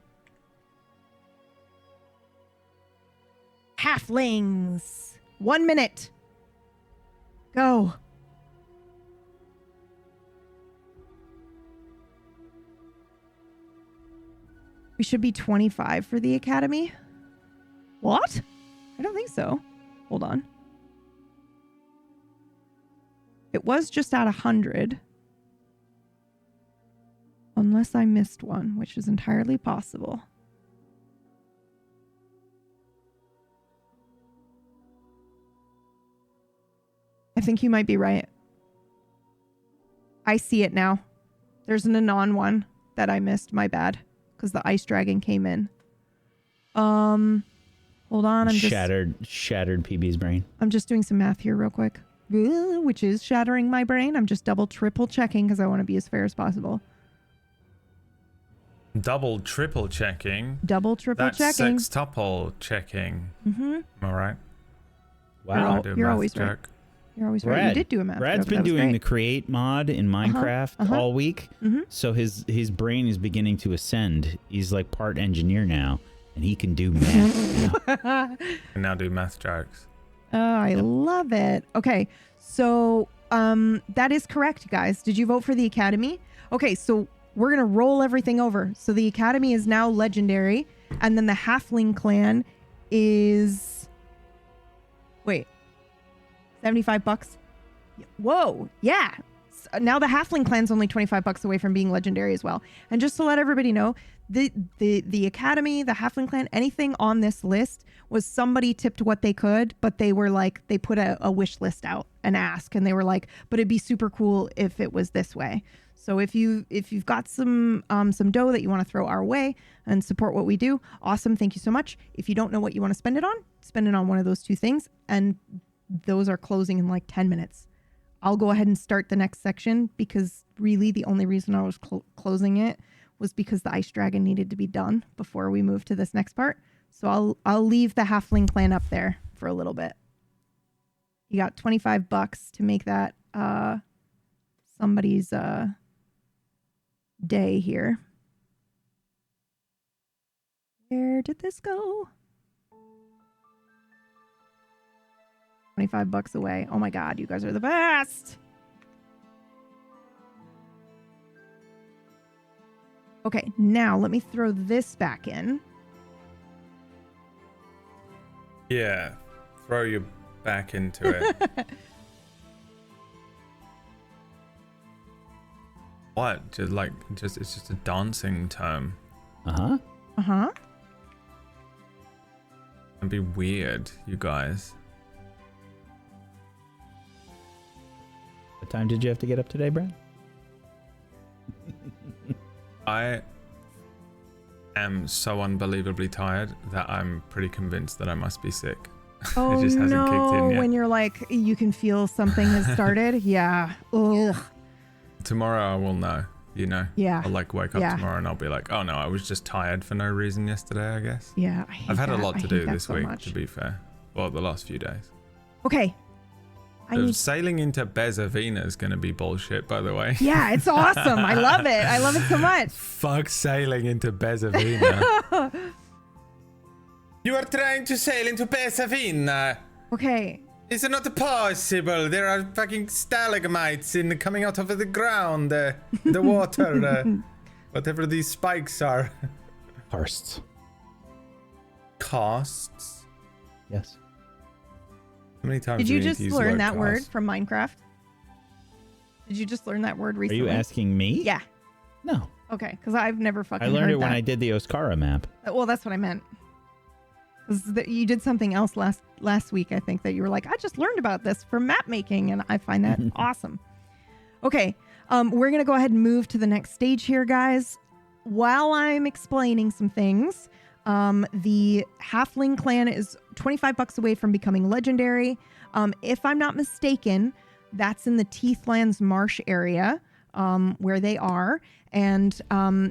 Halflings. 1 minute. Go. We should be 25 for the academy. What? I don't think so. Hold on. It was just at 100. Unless I missed one, which is entirely possible. I think you might be right. I see it now. There's an Anon one that I missed. My bad. Because the ice dragon came in. Hold on. I'm shattered PB's brain. I'm just doing some math here real quick. Which is shattering my brain. I'm just double, triple checking because I want to be as fair as possible. Double, triple checking. Double, triple That's checking. sextuple checking. Mm-hmm. All right. Wow. You're always right. You're always right. You did do a math. Brad's been doing the create mod in Minecraft all week. Mm-hmm. So his brain is beginning to ascend. He's like part engineer now, and he can do math. And now do math jokes. Oh, I love it. Okay, so that is correct, guys. Did you vote for the academy? Okay, so we're gonna roll everything over. So the academy is now legendary, and then the halfling clan is wait, $75. Whoa, yeah. Now the halfling clan's only $25 away from being legendary as well. And just to let everybody know, the academy, the halfling clan, anything on this list was somebody tipped what they could, but they were like, they put a wish list out and ask, and they were like, but it'd be super cool if it was this way. So if you've got some dough that you want to throw our way and support what we do, awesome. Thank you so much. If you don't know what you want to spend it on one of those two things, and those are closing in like 10 minutes. I'll go ahead and start the next section because really the only reason I was closing it was because the ice dragon needed to be done before we move to this next part. So I'll leave the halfling clan up there for a little bit. You got $25 to make that somebody's day here. Where did this go? $25 away. Oh my God, you guys are the best. Okay, now let me throw this back in. Yeah, throw you back into it. What? It's just a dancing term. Uh-huh. Uh-huh. It'd be weird, you guys. What time did you have to get up today, Brad? I am so unbelievably tired that I'm pretty convinced that I must be sick. Oh, it just hasn't kicked in yet. When you're like, you can feel something has started. Yeah. Ugh. Tomorrow I will know, you know. Yeah. I'll like wake up tomorrow and I'll be like, oh no, I was just tired for no reason yesterday, I guess. Yeah. I've had a lot to do this week, to be fair. Well, the last few days. Okay. Sailing into Bezavina is going to be bullshit, by the way. Yeah, it's awesome. I love it. I love it so much. Fuck sailing into Bezavina. You are trying to sail into Bezavina. Okay. It's not possible. There are fucking stalagmites coming out of the ground, the water, whatever these spikes are. Karsts. Casts? Yes. How many times did you just learn that cast? word from Minecraft? Did you just learn that word recently? Are you asking me? Yeah. No. Okay, because I've never fucking heard I learned it that. when I did the Oscara map. Well, that's what I meant. You did something else last week, I think, that you were like, I just learned about this from map making, and I find that awesome. Okay, we're going to go ahead and move to the next stage here, guys. While I'm explaining some things, the halfling clan is $25 away from becoming legendary. If I'm not mistaken, that's in the Teethlands Marsh area where they are, and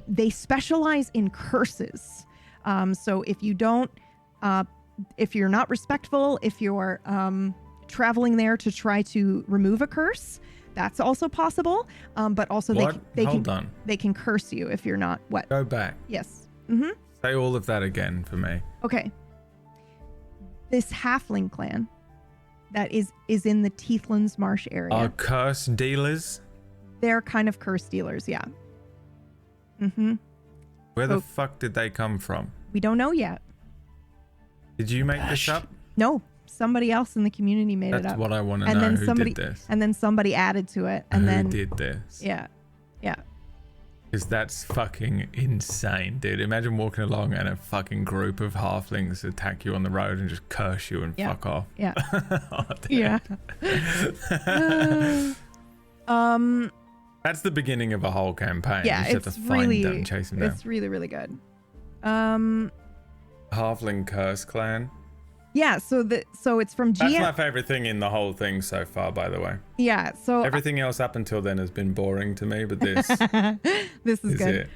they specialize in curses. So if you don't, if you're not respectful, if you're traveling there to try to remove a curse, that's also possible. But also they can curse you if you're not what? Go back. Yes. Mm-hmm. Say all of that again for me. Okay. This halfling clan that is in the Teethlands Marsh area. Are curse dealers? They're kind of curse dealers, yeah. Mm-hmm. Where the fuck did they come from? We don't know yet. Did you make this up? No, somebody else in the community made it up. That's what I want to know. Who did this? And then somebody added to it. And Who did this? Yeah. Because that's fucking insane, dude. Imagine walking along and a fucking group of halflings attack you on the road and just curse you and fuck off. Yeah. Oh, yeah. That's the beginning of a whole campaign. Yeah, you just have to find them and chase them down. It's really, really good. Halfling Curse Clan. Yeah, so it's from GM. That's my favorite thing in the whole thing so far, by the way. Yeah, so everything else up until then has been boring to me, but this this is good. It.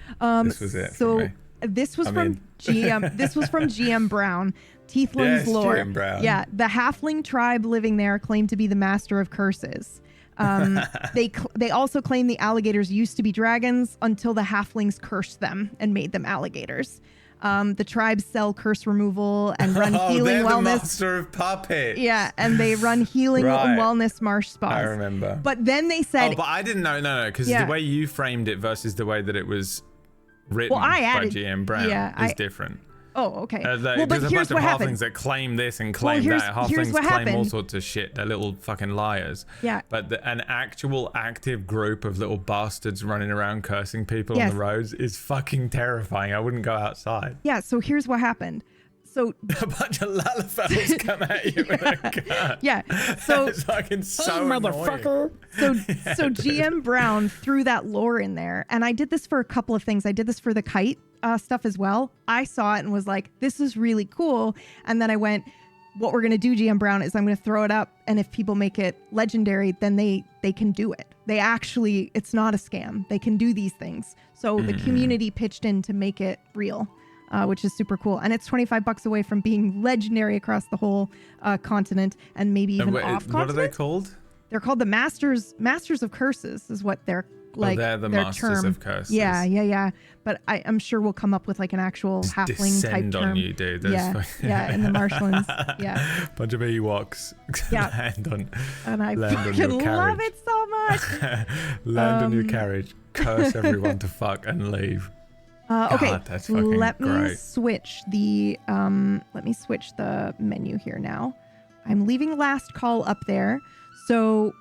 This was it. So for me. This was from GM. This was from GM Brown. Tiefling's lore. GM Brown. Yeah, the halfling tribe living there claimed to be the master of curses. They also claim the alligators used to be dragons until the halflings cursed them and made them alligators. The tribes sell curse removal and run healing they're wellness. The master of puppets. Yeah, and they run healing and wellness marsh spas. I remember. But then they said, but I didn't know. No, because the way you framed it versus the way that it was written by GM Brown is different. Oh, okay. But here's what happens. Halflings that claim this and claim that. Halflings claim all sorts of shit. They're little fucking liars. Yeah. But an actual active group of little bastards running around cursing people on the roads is fucking terrifying. I wouldn't go outside. Yeah. So here's what happened. So a bunch of Lalafels come at you with a gun. Yeah. So it's fucking so motherfucker. So GM Brown threw that lore in there, and I did this for a couple of things. I did this for the kite stuff as well. I saw it and was like, this is really cool. And then I went, what we're gonna do, GM Brown, is I'm gonna throw it up, and if people make it legendary, then they can do it. They actually, it's not a scam. They can do these things. So the community pitched in to make it real. Which is super cool. And it's $25 away from being legendary across the whole continent and maybe even off continent. What are they called? They're called the Masters of Curses is what they're like. They're the their Masters term. of Curses. Yeah. But I'm sure we'll come up with like an actual just halfling type term. On you, dude. Yeah, in the marshlands. Yeah. Bunch of Ewoks. Yeah. And I fucking love it so much. Land on your carriage, curse everyone to fuck and leave. Okay, God, that's fucking let me great. switch the menu here now. I'm leaving last call up there. So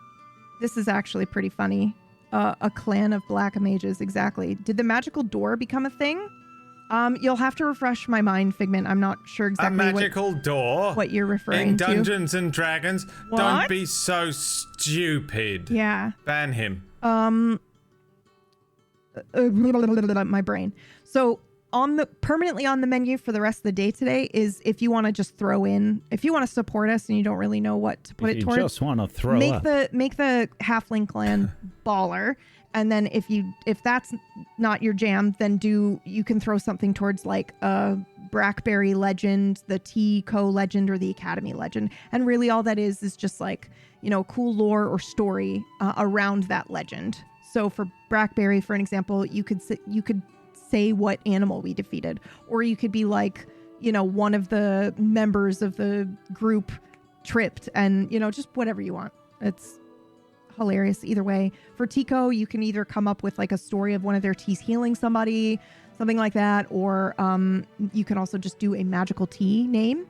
this is actually pretty funny. A clan of black mages, exactly. Did the magical door become a thing? You'll have to refresh my mind, Figment. I'm not sure exactly a magical door what you're referring to. In Dungeons and Dragons. What? Don't be so stupid. Yeah. Ban him. My brain. So permanently on the menu for the rest of the day today is if you want to just throw in, if you want to support us and you don't really know what to put it towards. You just want to throw make the halfling clan baller, and then if that's not your jam, then you can throw something towards like a Brackberry legend, the T-Co legend, or the Academy legend, and really all that is just like, you know, cool lore or story around that legend. So for Brackberry, for an example, you could say what animal we defeated, or you could be like, you know, one of the members of the group tripped, and, you know, just whatever you want. It's hilarious either way. For Tico, you can either come up with like a story of one of their T's healing somebody, something like that, or you can also just do a magical T name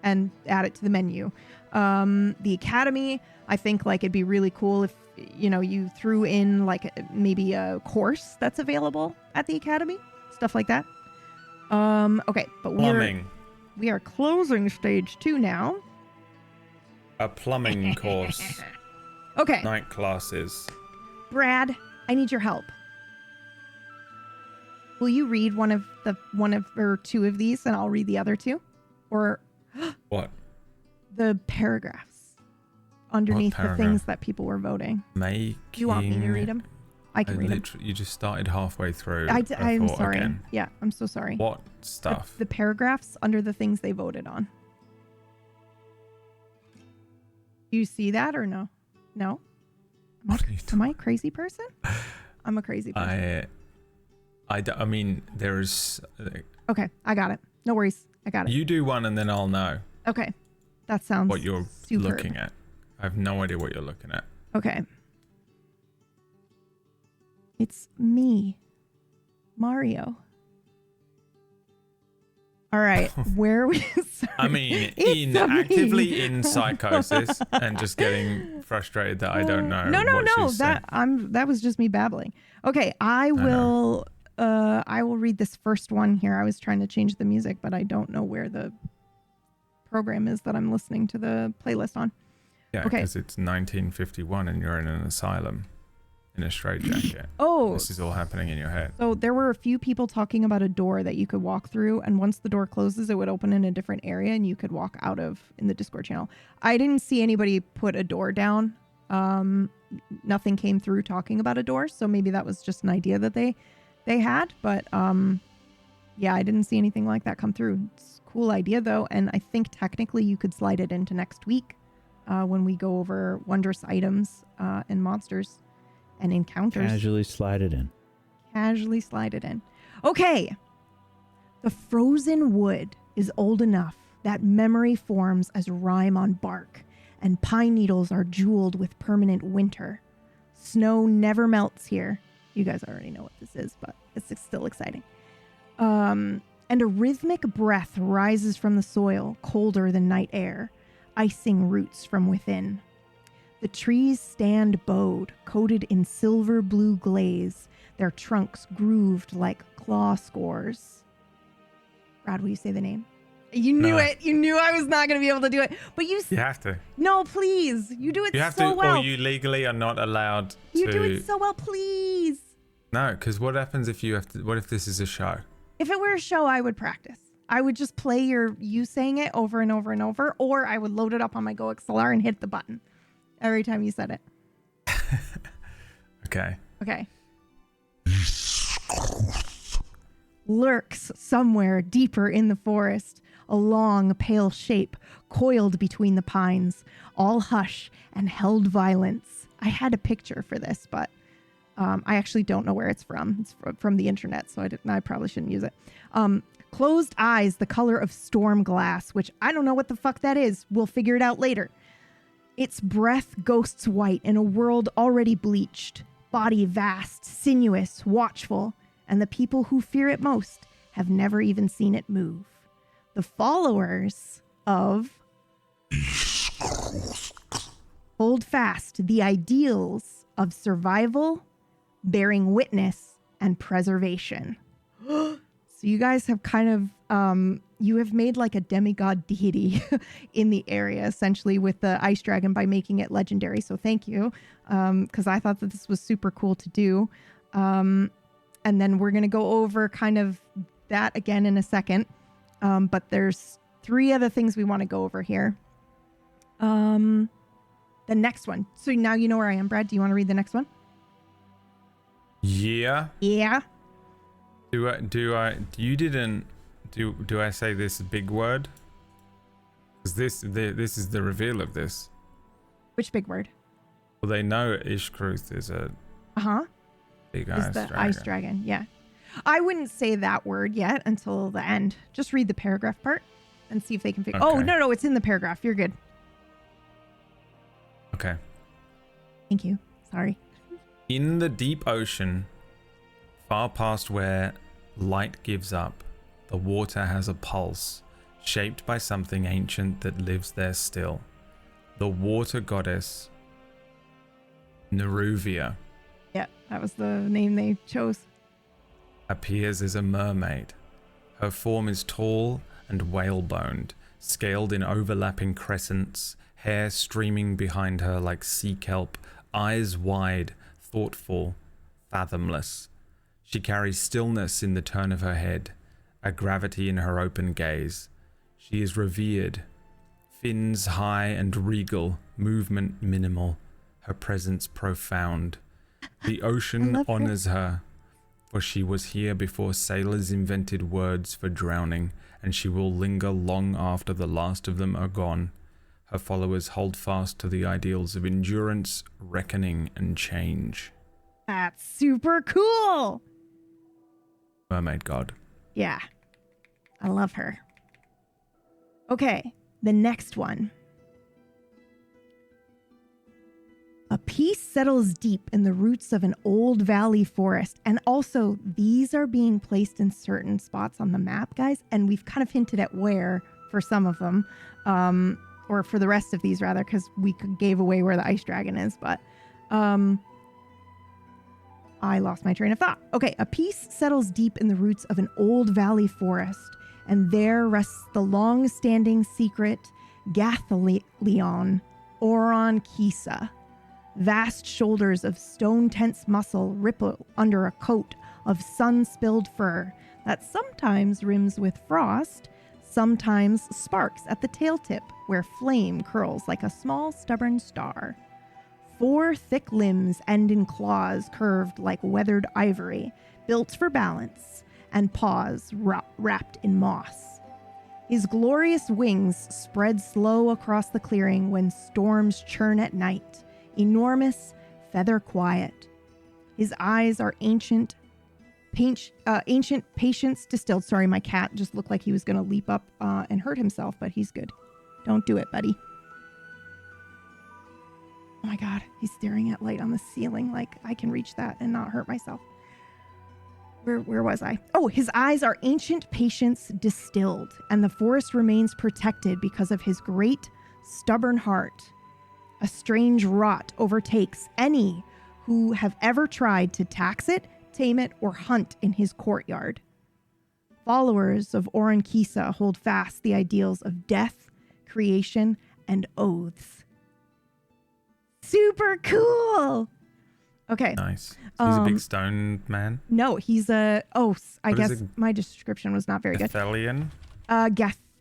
and add it to the menu. The Academy, I think like it'd be really cool if, you know, you threw in like maybe a course that's available at the Academy, stuff like that. Okay, but we are closing stage 2 now. A plumbing course. Okay. Night classes. Brad, I need your help. Will you read one of or two of these, and I'll read the other two? Or what? The paragraphs underneath the things that people were voting. Do you want me to read them? I can read them. You just started halfway through. I'm sorry. Again. Yeah, I'm so sorry. What stuff? The paragraphs under the things they voted on. Do you see that or no? No? Am I a crazy person? I'm a crazy person. I mean, there's... Okay, I got it. No worries. I got it. You do one and then I'll know. Okay. That sounds what you're superb. looking at. I have no idea what you're looking at. Okay. It's me, Mario. All right, where we? I mean, It's actively in psychosis and just getting frustrated that I don't know. No. She's saying. That was just me babbling. Okay, I will read this first one here. I was trying to change the music, but I don't know where the program is that I'm listening to the playlist on. Yeah, okay. Because it's 1951 and you're in an asylum in a straitjacket. Oh. This is all happening in your head. So there were a few people talking about a door that you could walk through, and once the door closes, it would open in a different area and you could walk out of in the Discord channel. I didn't see anybody put a door down. Nothing came through talking about a door, so maybe that was just an idea that they had, but yeah, I didn't see anything like that come through. It's a cool idea though, and I think technically you could slide it into next week when we go over wondrous items and monsters and encounters. Casually slide it in. Casually slide it in. Okay. The frozen wood is old enough that memory forms as rime on bark, and pine needles are jeweled with permanent winter. Snow never melts here. You guys already know what this is, but it's still exciting. And a rhythmic breath rises from the soil, colder than night air, icing roots from within. The trees stand bowed, coated in silver blue glaze, their trunks grooved like claw scores. Brad, will you say the name? You knew it. You knew I was not going to be able to do it. But you have to. No, please. You do it you have so to, well. Or you legally are not allowed to. You do it so well, please. No, because what happens if you have to? What if this is a show? If it were a show, I would practice. I would just play you saying it over and over and over, or I would load it up on my Go XLR and hit the button every time you said it. Okay. Lurks somewhere deeper in the forest, a long, pale shape coiled between the pines, all hush and held violence. I had a picture for this, but I actually don't know where it's from. It's from the internet, so I probably shouldn't use it. Closed eyes, the color of storm glass, which I don't know what the fuck that is. We'll figure it out later. Its breath ghosts white in a world already bleached. Body vast, sinuous, watchful, and the people who fear it most have never even seen it move. The followers of hold fast the ideals of survival, bearing witness, and preservation. So you guys have kind of, you have made like a demigod deity in the area, essentially, with the ice dragon by making it legendary. So thank you, because I thought that this was super cool to do. And then we're going to go over kind of that again in a second. But there's 3 other things we want to go over here. The next one. So now you know where I am, Brad. Do you want to read the next one? Yeah. Yeah. Do I say this big word? Because this is the reveal of this. Which big word? Well, they know Ishkruth is a big ice dragon. Ice dragon, yeah. I wouldn't say that word yet until the end. Just read the paragraph part and see if they can figure. Okay. Oh, no, it's in the paragraph. You're good. Okay. Thank you. Sorry. In the deep ocean, far past where light gives up, the water has a pulse, shaped by something ancient that lives there still. The water goddess, Neruvia, Yeah, that was the name they chose. appears as a mermaid. Her form is tall and whale-boned, scaled in overlapping crescents, hair streaming behind her like sea kelp, eyes wide, thoughtful, fathomless. She carries stillness in the turn of her head, a gravity in her open gaze. She is revered, fins high and regal, movement minimal, her presence profound. The ocean honors her, for she was here before sailors invented words for drowning, and she will linger long after the last of them are gone. Her followers hold fast to the ideals of endurance, reckoning, and change. That's super cool. Mermaid god. Yeah, I love her. Okay, the next one. A peace settles deep in the roots of an old valley forest. And also, these are being placed in certain spots on the map, guys. And we've kind of hinted at where for some of them. Or for the rest of these, rather, because we gave away where the ice dragon is. But I lost my train of thought. Okay, a peace settles deep in the roots of an old valley forest. And there rests the long-standing secret Gathalion, Oron Kisa. Vast shoulders of stone-tense muscle ripple under a coat of sun-spilled fur that sometimes rims with frost, sometimes sparks at the tail tip where flame curls like a small stubborn star. 4 thick limbs end in claws curved like weathered ivory, built for balance, and paws wrapped in moss. His glorious wings spread slow across the clearing when storms churn at night, enormous, feather quiet. His eyes are ancient patience distilled. Sorry, my cat just looked like he was going to leap up and hurt himself, but he's good. Don't do it, buddy. Oh my God, he's staring at light on the ceiling like I can reach that and not hurt myself. Where was I? Oh, his eyes are ancient patience distilled, and the forest remains protected because of his great, stubborn heart. A strange rot overtakes any who have ever tried to tax it, tame it, or hunt in his courtyard. Followers of Oron Kisa hold fast the ideals of death, creation, and oaths. Super cool! Okay. Nice. So he's a big stone man? No, he's a... Oh, I What guess is it? my description was not very good. Gathalion?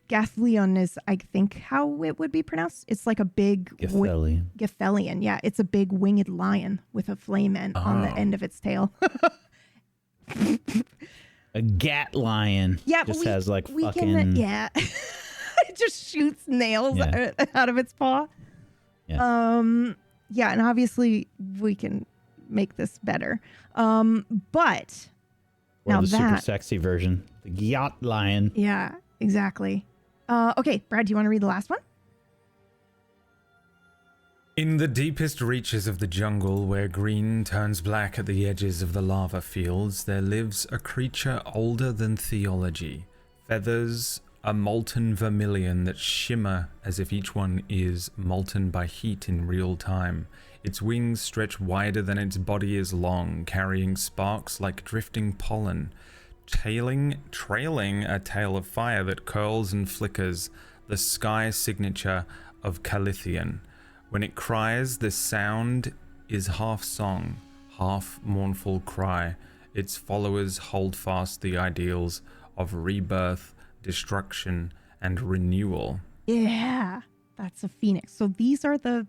Gathalion is, I think, how it would be pronounced. It's like a big... Gathalion. Gathalion, yeah. It's a big winged lion with a flame on the end of its tail. A gat lion. Yeah, just but has like we fucking... can, yeah. It just shoots nails out of its paw. Yeah. Yeah, and obviously we can make this better. But Or now the super that... sexy version. The yacht lion. Yeah, exactly. Okay, Brad, do you want to read the last one? In the deepest reaches of the jungle, where green turns black at the edges of the lava fields, there lives a creature older than theology. Feathers, a molten vermilion that shimmer as if each one is molten by heat in real time. Its wings stretch wider than its body is long, carrying sparks like drifting pollen. Trailing a tail of fire that curls and flickers, the sky signature of Calithian. When it cries, the sound is half song, half mournful cry. Its followers hold fast the ideals of rebirth, destruction, and renewal. Yeah, that's a phoenix. So these are the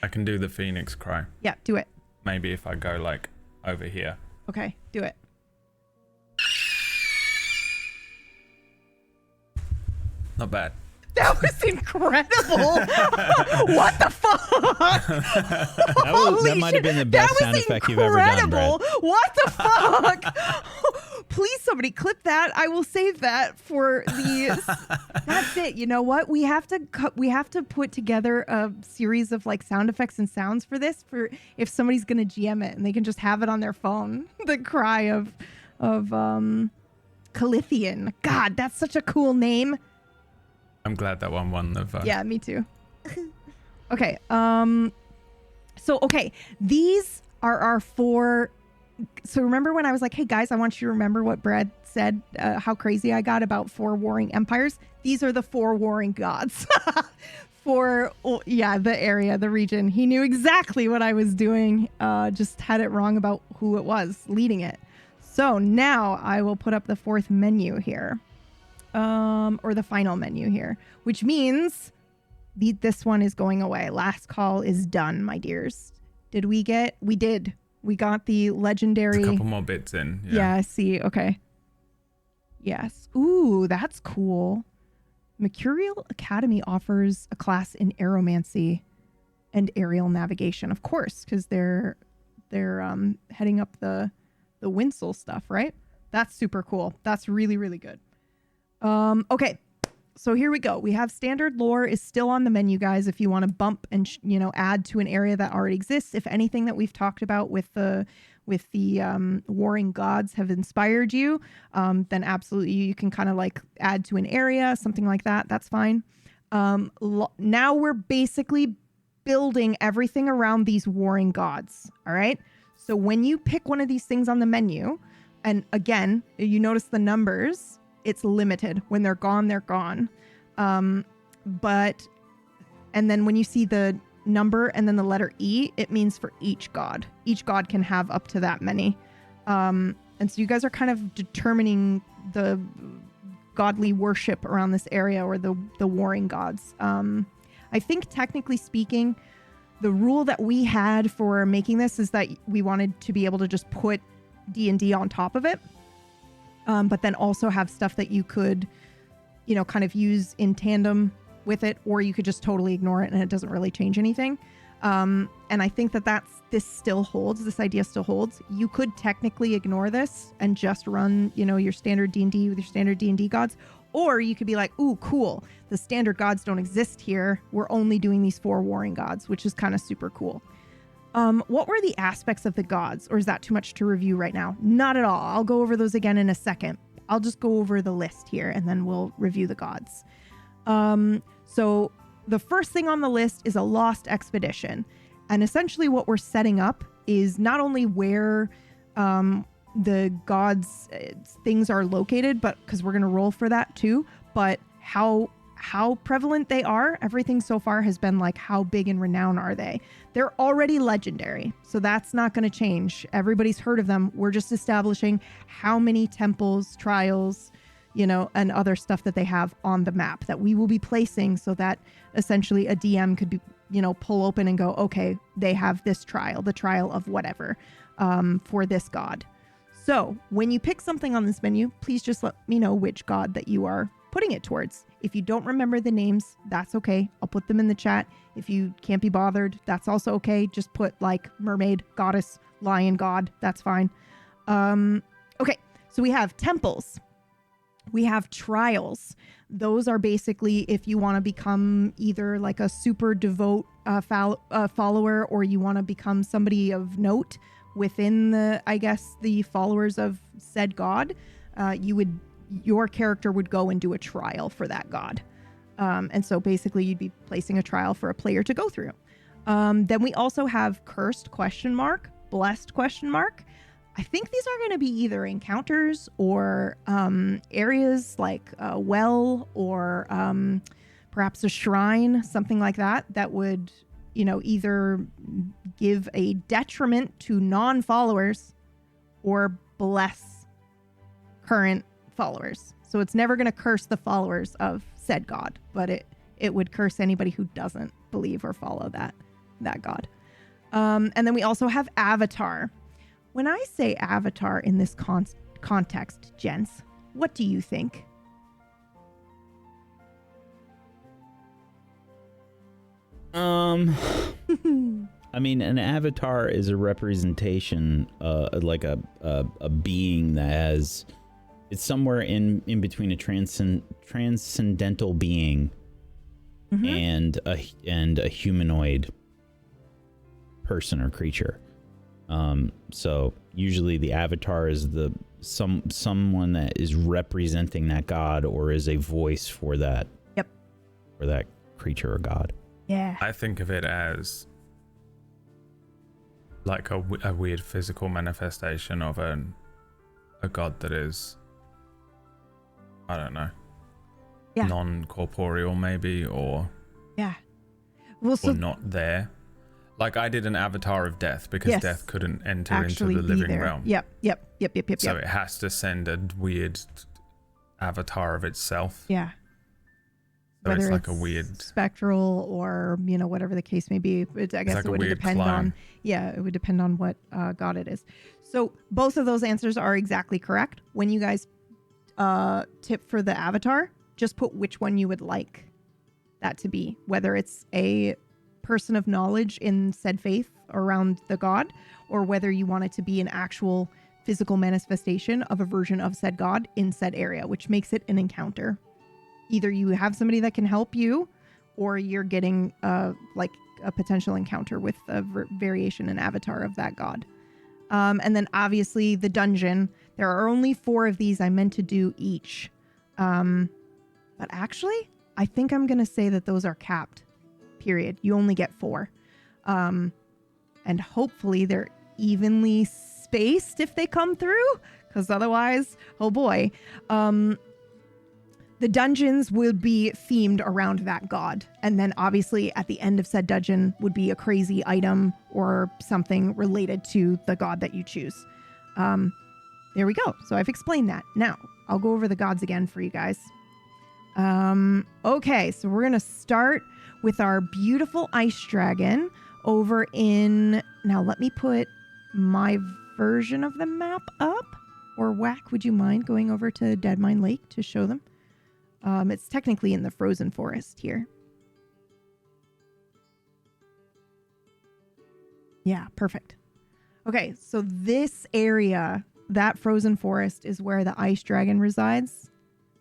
I can do the phoenix cry. Yeah, do it. Maybe if I go like over here. Okay, do it. Not bad. That was incredible. What the fuck? That might have been the best sound effect you've ever done, Brad. What the fuck? Please, somebody clip that. I will save that for the... That's it. You know what? We have to put together a series of like sound effects and sounds for this, for if somebody's going to GM it and they can just have it on their phone. The cry of Calithian. God, that's such a cool name. I'm glad that one won the vote. Yeah, me too. Okay. Okay, these are our 4. So remember when I was like, hey guys, I want you to remember what Brad said, how crazy I got about 4 warring empires. These are the 4 warring gods for, the area, the region. He knew exactly what I was doing, just had it wrong about who it was leading it. So now I will put up the 4th menu here. Or the final menu here, which means this one is going away. Last call is done, my dears. We did. We got the legendary... There's a couple more bits in. Yeah, I see. Okay. Yes. Ooh, that's cool. Mercurial Academy offers a class in aeromancy and aerial navigation, of course, because they're heading up the Winsel stuff, right? That's super cool. That's really, really good. Okay. So here we go. We have standard lore is still on the menu, guys. If you want to bump and add to an area that already exists, if anything that we've talked about with the warring gods have inspired you, then absolutely you can kind of like add to an area, something like that. That's fine. Now we're basically building everything around these warring gods. All right. So when you pick one of these things on the menu, and again, you notice the numbers, it's limited. When they're gone, they're gone. And then when you see the number and then the letter E, it means for each god. Each god can have up to that many. And so you guys are kind of determining the godly worship around this area, or the warring gods. I think technically speaking, the rule that we had for making this is that we wanted to be able to just put D&D on top of it. But then also have stuff that you could, kind of use in tandem with it, or you could just totally ignore it and it doesn't really change anything. And I think this still holds. This idea still holds. You could technically ignore this and just run, your standard D&D with your standard D&D gods. Or you could be like, ooh, cool. The standard gods don't exist here. We're only doing these 4 warring gods, which is kind of super cool. What were the aspects of the gods, or is that too much to review right now? Not at all. I'll go over those again in a second. I'll just go over the list here and then we'll review the gods. So the first thing on the list is a lost expedition. And essentially what we're setting up is not only where the gods' things are located, but because we're going to roll for that too, but how prevalent they are. Everything so far has been like, how big and renowned are they? They're already legendary, so that's not going to change. Everybody's heard of them. We're just establishing how many temples, trials, and other stuff that they have on the map that we will be placing, so that essentially a DM could be, pull open and go, okay, they have this trial, the trial of whatever, for this god. So when you pick something on this menu, please just let me know which god that you are putting it towards. If you don't remember the names, that's okay. I'll put them in the chat. If you can't be bothered, that's also okay. Just put like mermaid, goddess, lion, god. That's fine. Okay, so we have temples. We have trials. Those are basically if you want to become either like a super devout follower, or you want to become somebody of note within the followers of said god, your character would go and do a trial for that god. And so basically you'd be placing a trial for a player to go through. Then we also have cursed ? Blessed ? I think these are going to be either encounters or areas like a well, or perhaps a shrine, something like that, that would, either give a detriment to non-followers or bless current followers. So it's never going to curse the followers of said god, but it would curse anybody who doesn't believe or follow that god. And then we also have avatar. When I say avatar in this context, gents, what do you think? I mean, an avatar is a representation, like a being that has, it's somewhere in between a transcendental being and a humanoid person or creature. So usually the avatar is someone that is representing that god, or is a voice for that. Yep. For that creature or god. Yeah. I think of it as like a weird physical manifestation of a god that is, I don't know, non-corporeal maybe, or well, so not there. Like I did an avatar of death because death couldn't enter actually into the living realm. Yep. So it has to send a weird avatar of itself. Yeah. So Whether it's like a weird spectral or, whatever the case may be. I guess like it would depend clone. on, it would depend on what god it is. So both of those answers are exactly correct. When you guys tip for the avatar, just put which one you would like that to be, whether it's a person of knowledge in said faith around the god, or whether you want it to be an actual physical manifestation of a version of said god in said area, which makes it an encounter. either you have somebody that can help you, or you're getting like a potential encounter with a variation and avatar of that god. And then obviously the dungeon. There are only 4 of these. I meant to do each. But actually, I think I'm going to say that those are capped, period. You only get 4. And hopefully they're evenly spaced if they come through, because otherwise, oh boy. The dungeons will be themed around that god. And then obviously at the end of said dungeon would be a crazy item or something related to the god that you choose. There we go. So I've explained that. Now, I'll go over the gods again for you guys. Okay, so we're going to start with our beautiful ice dragon over in... Now, let me put my version of the map up. Or Whack, would you mind going over to Deadmine Lake to show them? It's technically in the frozen forest here. Yeah, perfect. Okay, so this area, that frozen forest, is where the ice dragon resides.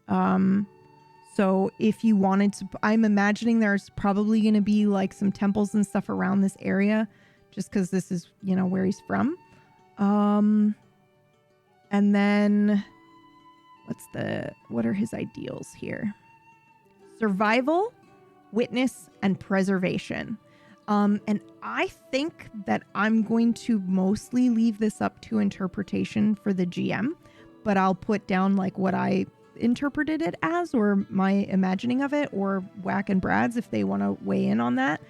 So if you wanted to, I'm imagining there's probably going to be like some temples and stuff around this area, just because this is, you know, where he's from. And then what are his ideals here? Survival, witness, and preservation. And I think that I'm going to mostly leave this up to interpretation for the GM, but I'll put down like what I interpreted it as, or my imagining of it, or Whack and Brad's if they want to weigh in on that.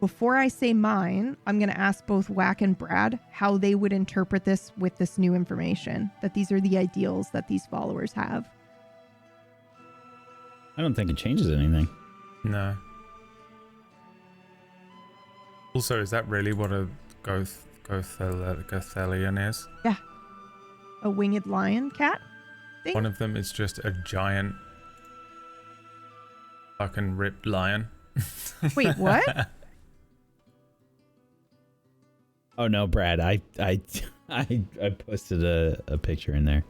Before I say mine, I'm going to ask both Whack and Brad how they would interpret this with this new information, that these are the ideals that these followers have. I don't think it changes anything. No. Also, is that really what a Gothelion is? Yeah. A winged lion cat thing? One of them is just a giant fucking ripped lion. Wait, what? Oh no, Brad, I posted a picture in there.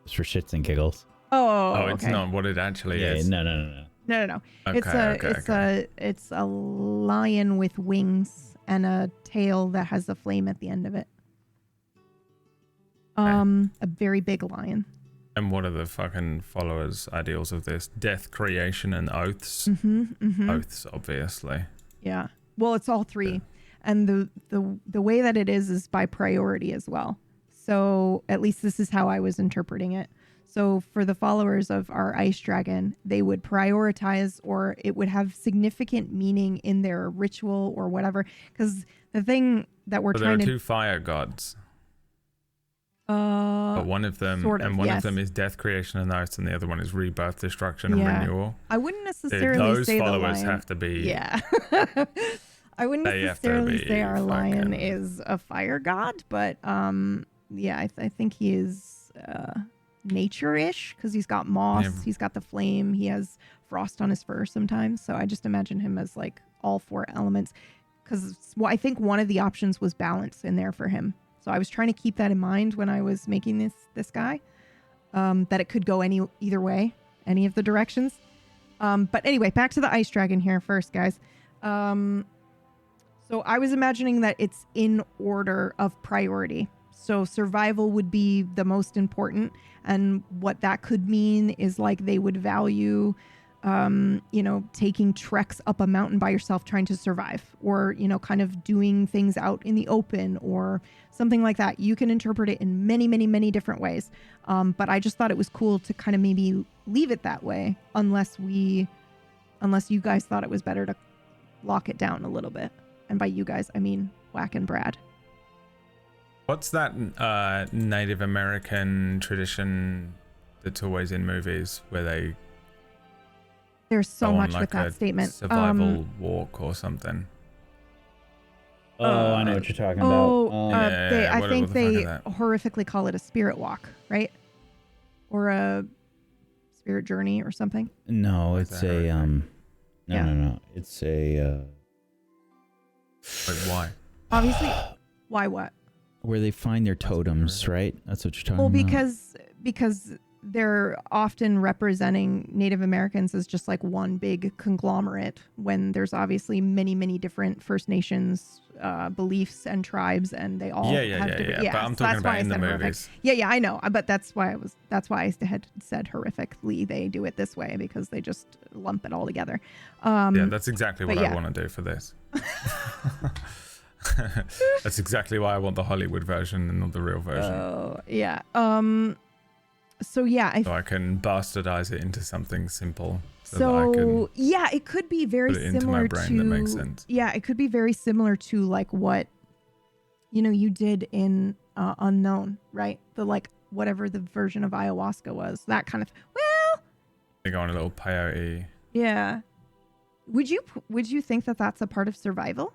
It's for shits and giggles. Oh, it's okay. not what it actually is. No. No. Okay, It's a lion with wings and a tail that has a flame at the end of it. A very big lion. And what are the fucking followers' ideals of this? Death, creation, and oaths. Oaths, obviously. Yeah. Well, it's all 3. Yeah. And the way that it is by priority as well. So at least this is how I was interpreting it. So for the followers of our ice dragon, they would prioritize, or it would have significant meaning in their ritual or whatever. Because the thing that we're trying to... There are 2 fire gods. But one of them, sort of, and one yes. of them is death, creation, and oaths, and the other one is rebirth, destruction, and renewal. I wouldn't necessarily say those the followers lion. have to be... Yeah. I wouldn't necessarily say our lion is a fire god, but yeah, I think he is nature-ish, because he's got moss, he's got the flame, he has frost on his fur sometimes. So I just imagine him as like all 4 elements, because I think one of the options was balance in there for him. So I was trying to keep that in mind when I was making this guy, that it could go either way, any of the directions. But anyway, back to the ice dragon here first, guys. So I was imagining that it's in order of priority. So survival would be the most important. And what that could mean is like they would value, taking treks up a mountain by yourself trying to survive, or, kind of doing things out in the open or something like that. You can interpret it in many, many, many different ways. But I just thought it was cool to kind of maybe leave it that way, unless you guys thought it was better to lock it down a little bit. And by you guys, I mean Whack and Brad. What's that Native American tradition that's always in movies where they there's so much like with that statement. Survival walk or something. I know what you're talking about. I think they horrifically call it a spirit walk, right? Or a spirit journey or something. No, it's No. It's a Wait, why? Obviously, why what? Where they find their totems, right? That's what you're talking about. Well, because they're often representing Native Americans as just like one big conglomerate when there's obviously many, many different First Nations beliefs and tribes, and they all have different. Yeah, but I'm talking about in the movies. Yeah, I know, but that's why I had said horrifically. They do it this way because they just lump it all together. Yeah, that's exactly what I want to do for this. That's exactly why I want the Hollywood version and not the real version. Oh, yeah. So yeah, so I can bastardize it into something simple. It could be very put it into similar my brain to. That makes sense. Yeah, it could be very similar to like what, you did in Unknown, right? The like whatever the version of ayahuasca was, that kind of. Well, they go on a little peyote. Yeah. Would you think that that's a part of survival?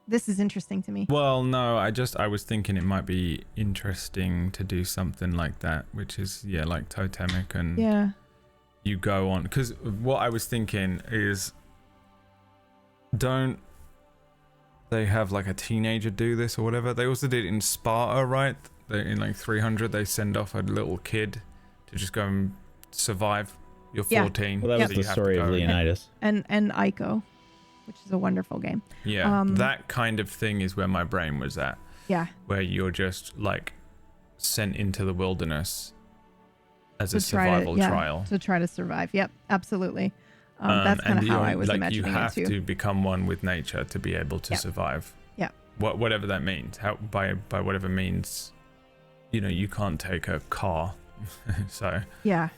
This is interesting to me. Well, no, I was thinking it might be interesting to do something like that, which is, like totemic and you go on. Because what I was thinking is, don't they have like a teenager do this or whatever? They also did it in Sparta, right? In like 300, they send off a little kid to just go and survive. You're 14. Well, that was the story of Leonidas. And Ico, which is a wonderful game. Yeah, that kind of thing is where my brain was at. Yeah. Where you're just like sent into the wilderness as a survival trial. To try to survive. Yep, absolutely. That's kind of how I was imagining it too. You have to become one with nature to be able to survive. Yeah. Whatever that means. By whatever means, you can't take a car. So. Yeah.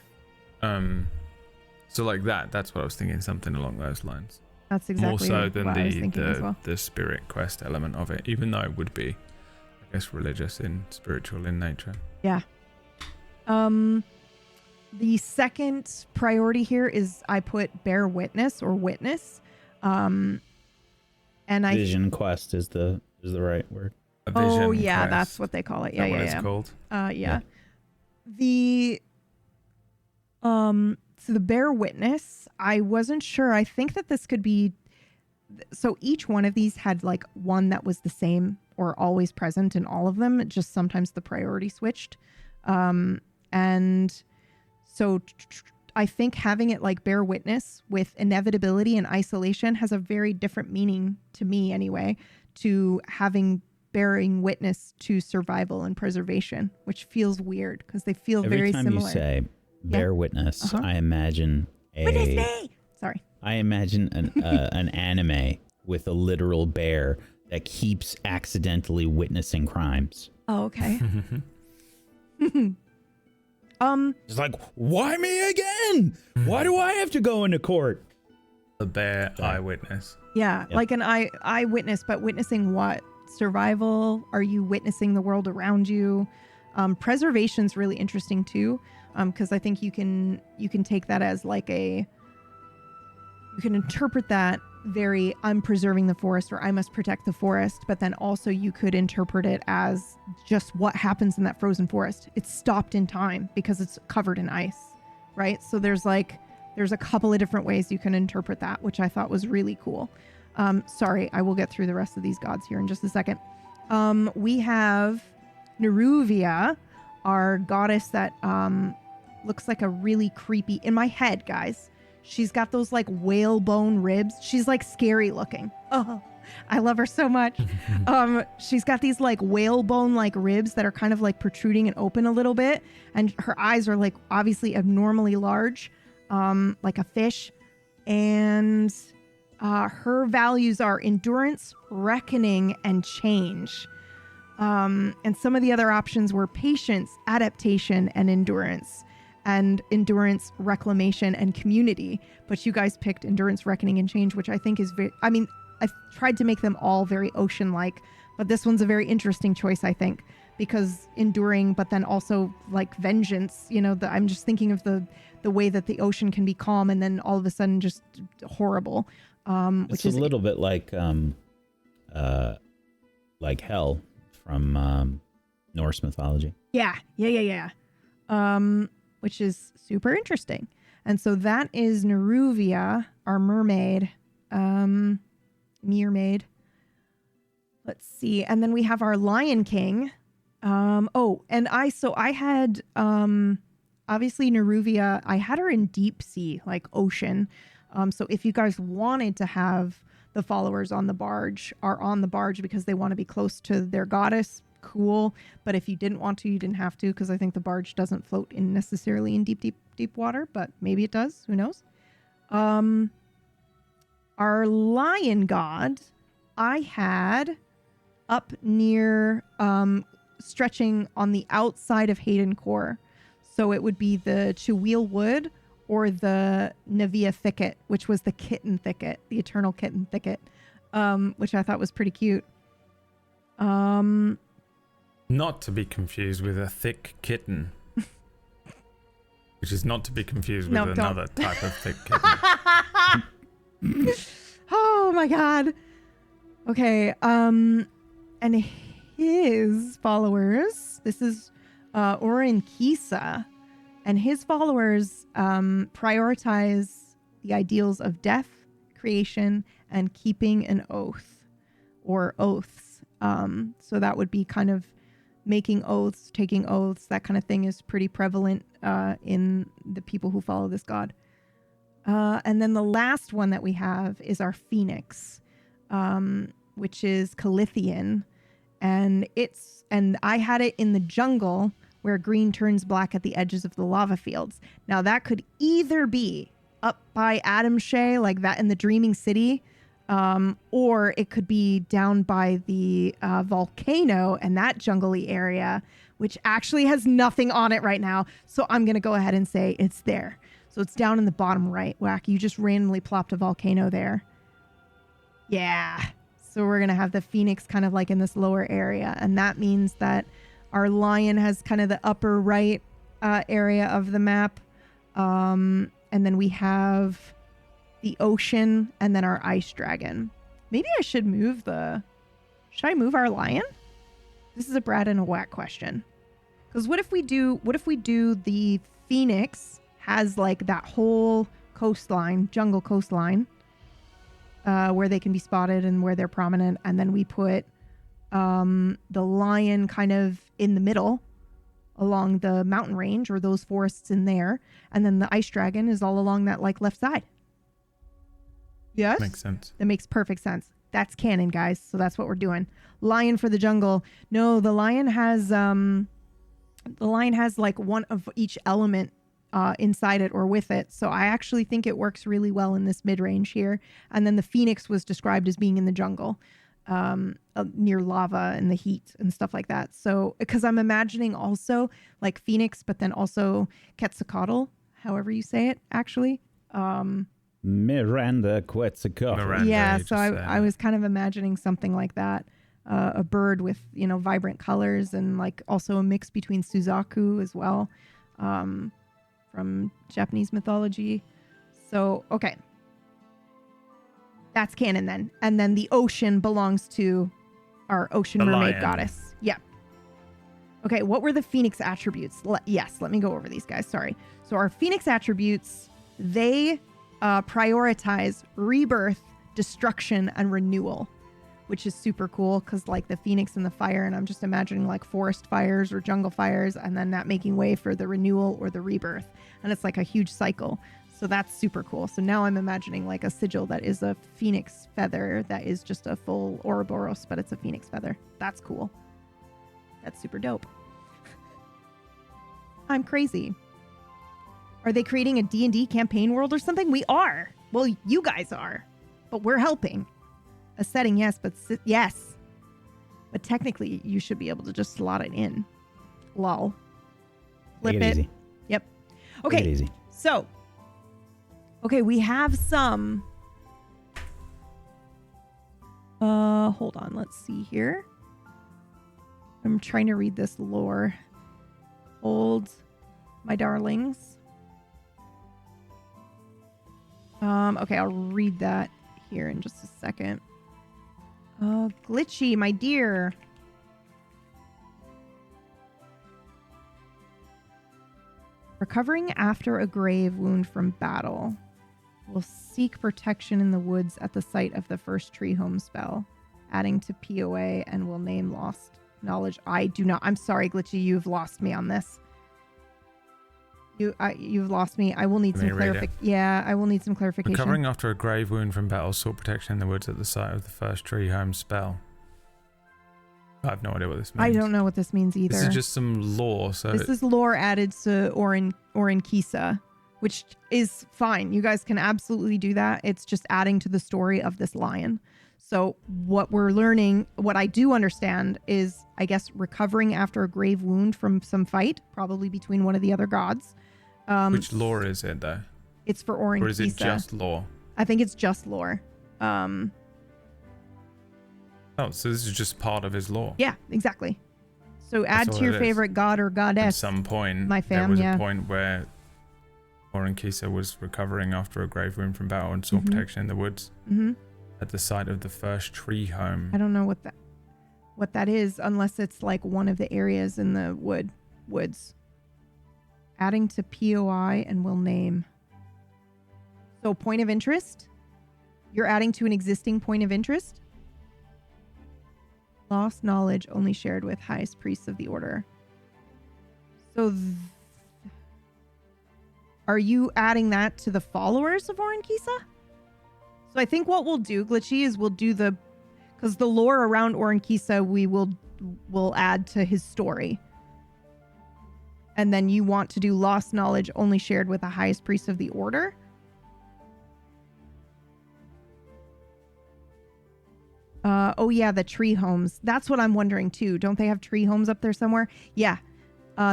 So like that's what I was thinking, something along those lines. That's exactly more so than what I was thinking as well. The spirit quest element of it, even though it would be, I guess, religious and spiritual in nature. Yeah. The second priority here is I put bear witness or witness. And vision quest is the right word. A vision quest. That's what they call it. Yeah, what it's called. Yeah. So the bear witness, I wasn't sure. I think that this could be, so each one of these had like one that was the same or always present in all of them. It just sometimes the priority switched. And so I think having it like bear witness with inevitability and isolation has a very different meaning to me anyway, to having bearing witness to survival and preservation, which feels weird because they feel very similar. Every time you say bear witness, I imagine witness me! Sorry. I imagine an anime with a literal bear that keeps accidentally witnessing crimes. Oh, okay. It's like, why me again? Why do I have to go into court? The bear eyewitness. Yeah, like an eyewitness, but witnessing what? Survival? Are you witnessing the world around you? Preservation's really interesting too, because I think you can take that as like you can interpret that very, I'm preserving the forest or I must protect the forest, but then also you could interpret it as just what happens in that frozen forest. It's stopped in time because it's covered in ice, right? So there's a couple of different ways you can interpret that, which I thought was really cool. Sorry, I will get through the rest of these gods here in just a second. We have Neruvia, our goddess that looks like a really creepy, in my head, guys, she's got those like whalebone ribs. She's like scary looking. Oh, I love her so much. She's got these like whalebone like ribs that are kind of like protruding and open a little bit. And her eyes are like obviously abnormally large, like a fish. And her values are endurance, reckoning, and change. And some of the other options were patience, adaptation, and endurance. And endurance, reclamation, and community. But you guys picked endurance, reckoning, and change, which I think is I've tried to make them all very ocean-like, but this one's a very interesting choice, I think, because enduring, but then also like vengeance, I'm just thinking of the way that the ocean can be calm and then all of a sudden just horrible. Which is a little bit like hell from Norse mythology. Yeah. Which is super interesting. And so that is Neruvia, our mermaid, mermaid. Let's see. And then we have our Lion King. I had obviously Neruvia, I had her in deep sea, like ocean. So if you guys wanted to have the followers on the barge are on the barge because they want to be close to their goddess, cool. But if you didn't want to, you didn't have to, because I think the barge doesn't float in necessarily in deep water, but maybe it does. Who knows? Our lion god, I had up near stretching on the outside of Hayden Core. So it would be the Cheweel Wood or the Nevia Thicket, which was the Kitten Thicket, the Eternal Kitten Thicket, which I thought was pretty cute. Not to be confused with a thick kitten. Which is not to be confused with another type of thick kitten. Oh my god. Okay, and his followers, this is Orin Kisa, and his followers prioritize the ideals of death, creation, and keeping an oath or oaths. So that would be kind of making oaths, taking oaths, that kind of thing is pretty prevalent in the people who follow this god. And then the last one that we have is our Phoenix, which is Calithian. And I had it in the jungle where green turns black at the edges of the lava fields. Now that could either be up by Adamshay, like that in the Dreaming City, or it could be down by the volcano and that jungly area, which actually has nothing on it right now. So I'm going to go ahead and say it's there. So it's down in the bottom right. Whack, you just randomly plopped a volcano there. Yeah. So we're going to have the Phoenix kind of like in this lower area. And that means that our lion has kind of the upper right area of the map. And then we have the ocean and then our ice dragon. Maybe I should move should I move our lion? This is a Brad and a Whack question. Because what if we do the Phoenix has like that whole coastline, jungle coastline, where they can be spotted and where they're prominent. And then we put the lion kind of in the middle along the mountain range or those forests in there. And then the ice dragon is all along that like left side. Yes? Makes sense. That makes perfect sense. That's canon, guys. So that's what we're doing. Lion for the jungle. No, the lion has like one of each element inside it or with it. So I actually think it works really well in this mid-range here. And then the Phoenix was described as being in the jungle, near lava and the heat and stuff like that. So, because I'm imagining also like Phoenix, but then also Quetzalcoatl, however you say it, actually. Miranda Quetzalcoatl. Yeah, so I was kind of imagining something like that. A bird with, vibrant colors and like also a mix between Suzaku as well. From Japanese mythology. So, okay. That's canon then. And then the ocean belongs to our ocean mermaid goddess. Yeah. Okay, what were the Phoenix attributes? Yes, let me go over these guys. Sorry. So our Phoenix attributes, they prioritize rebirth, destruction, and renewal, which is super cool because like the Phoenix and the fire, and I'm just imagining like forest fires or jungle fires, and then that making way for the renewal or the rebirth. And it's like a huge cycle. So that's super cool. So now I'm imagining like a sigil that is a phoenix feather that is just a full Ouroboros, but it's a phoenix feather. That's cool. That's super dope. I'm crazy. Are they creating a D&D campaign world or something? We are. Well, you guys are, but we're helping. A setting, yes, but yes. But technically, you should be able to just slot it in. Lol. Flip it. Easy. Yep. Okay. Take it easy. So, okay, we have some. Hold on. Let's see here. I'm trying to read this lore. Hold, my darlings. Okay, I'll read that here in just a second. Glitchy, my dear. Recovering after a grave wound from battle. Will seek protection in the woods at the site of the first tree home spell. Adding to POA and will name lost knowledge. I do not. I'm sorry, Glitchy. You've lost me on this. You've lost me. I will need some clarification. Yeah, I will need some clarification. Recovering after a grave wound from battle, sought protection in the woods at the site of the first tree home spell. I have no idea what this means. I don't know what this means either. This is just some lore. So this is lore added to Orin Kisa, which is fine. You guys can absolutely do that. It's just adding to the story of this lion. So what we're learning, what I do understand is, I guess, recovering after a grave wound from some fight, probably between one of the other gods. Which lore is it, though? It's for Orin Kisa. Or is it just lore? I think it's just lore. Oh, so this is just part of his lore. Yeah, exactly. So add to your favorite god or goddess. At some point, my fam, there was a point where Orin Kisa was recovering after a grave wound from battle and sought protection in the woods at the site of the first tree home. I don't know what that is, unless it's like one of the areas in the woods. Adding to POI and we'll name. So point of interest. You're adding to an existing point of interest. Lost knowledge only shared with highest priests of the order. So are you adding that to the followers of Orin Kisa? So I think what we'll do, Glitchy, is we'll do because the lore around Orin Kisa we'll add to his story. And then you want to do lost knowledge only shared with the highest priest of the order? Oh yeah, the tree homes. That's what I'm wondering too. Don't they have tree homes up there somewhere? Yeah,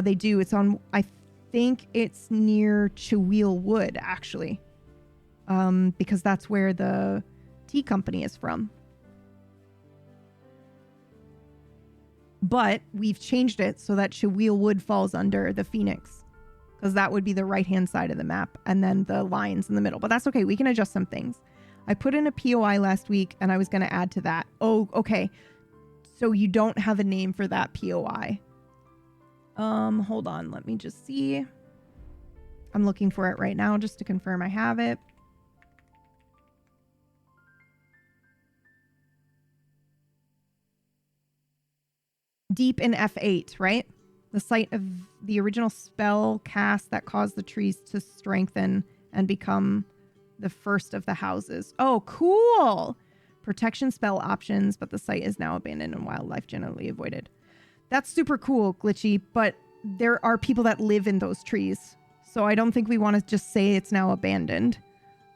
they do. It's on, I think it's near Cheweel Wood, actually. Because that's where the tea company is from. But we've changed it so that Cheweel Wood falls under the Phoenix. Because that would be the right-hand side of the map. And then the lions in the middle. But that's okay. We can adjust some things. I put in a POI last week and I was going to add to that. Oh, okay. So you don't have a name for that POI. Hold on. Let me just see. I'm looking for it right now just to confirm I have it. Deep in F8, right? The site of the original spell cast that caused the trees to strengthen and become the first of the houses. Oh, cool. Protection spell options, but the site is now abandoned and wildlife generally avoided. That's super cool, Glitchy, but there are people that live in those trees. So I don't think we want to just say it's now abandoned.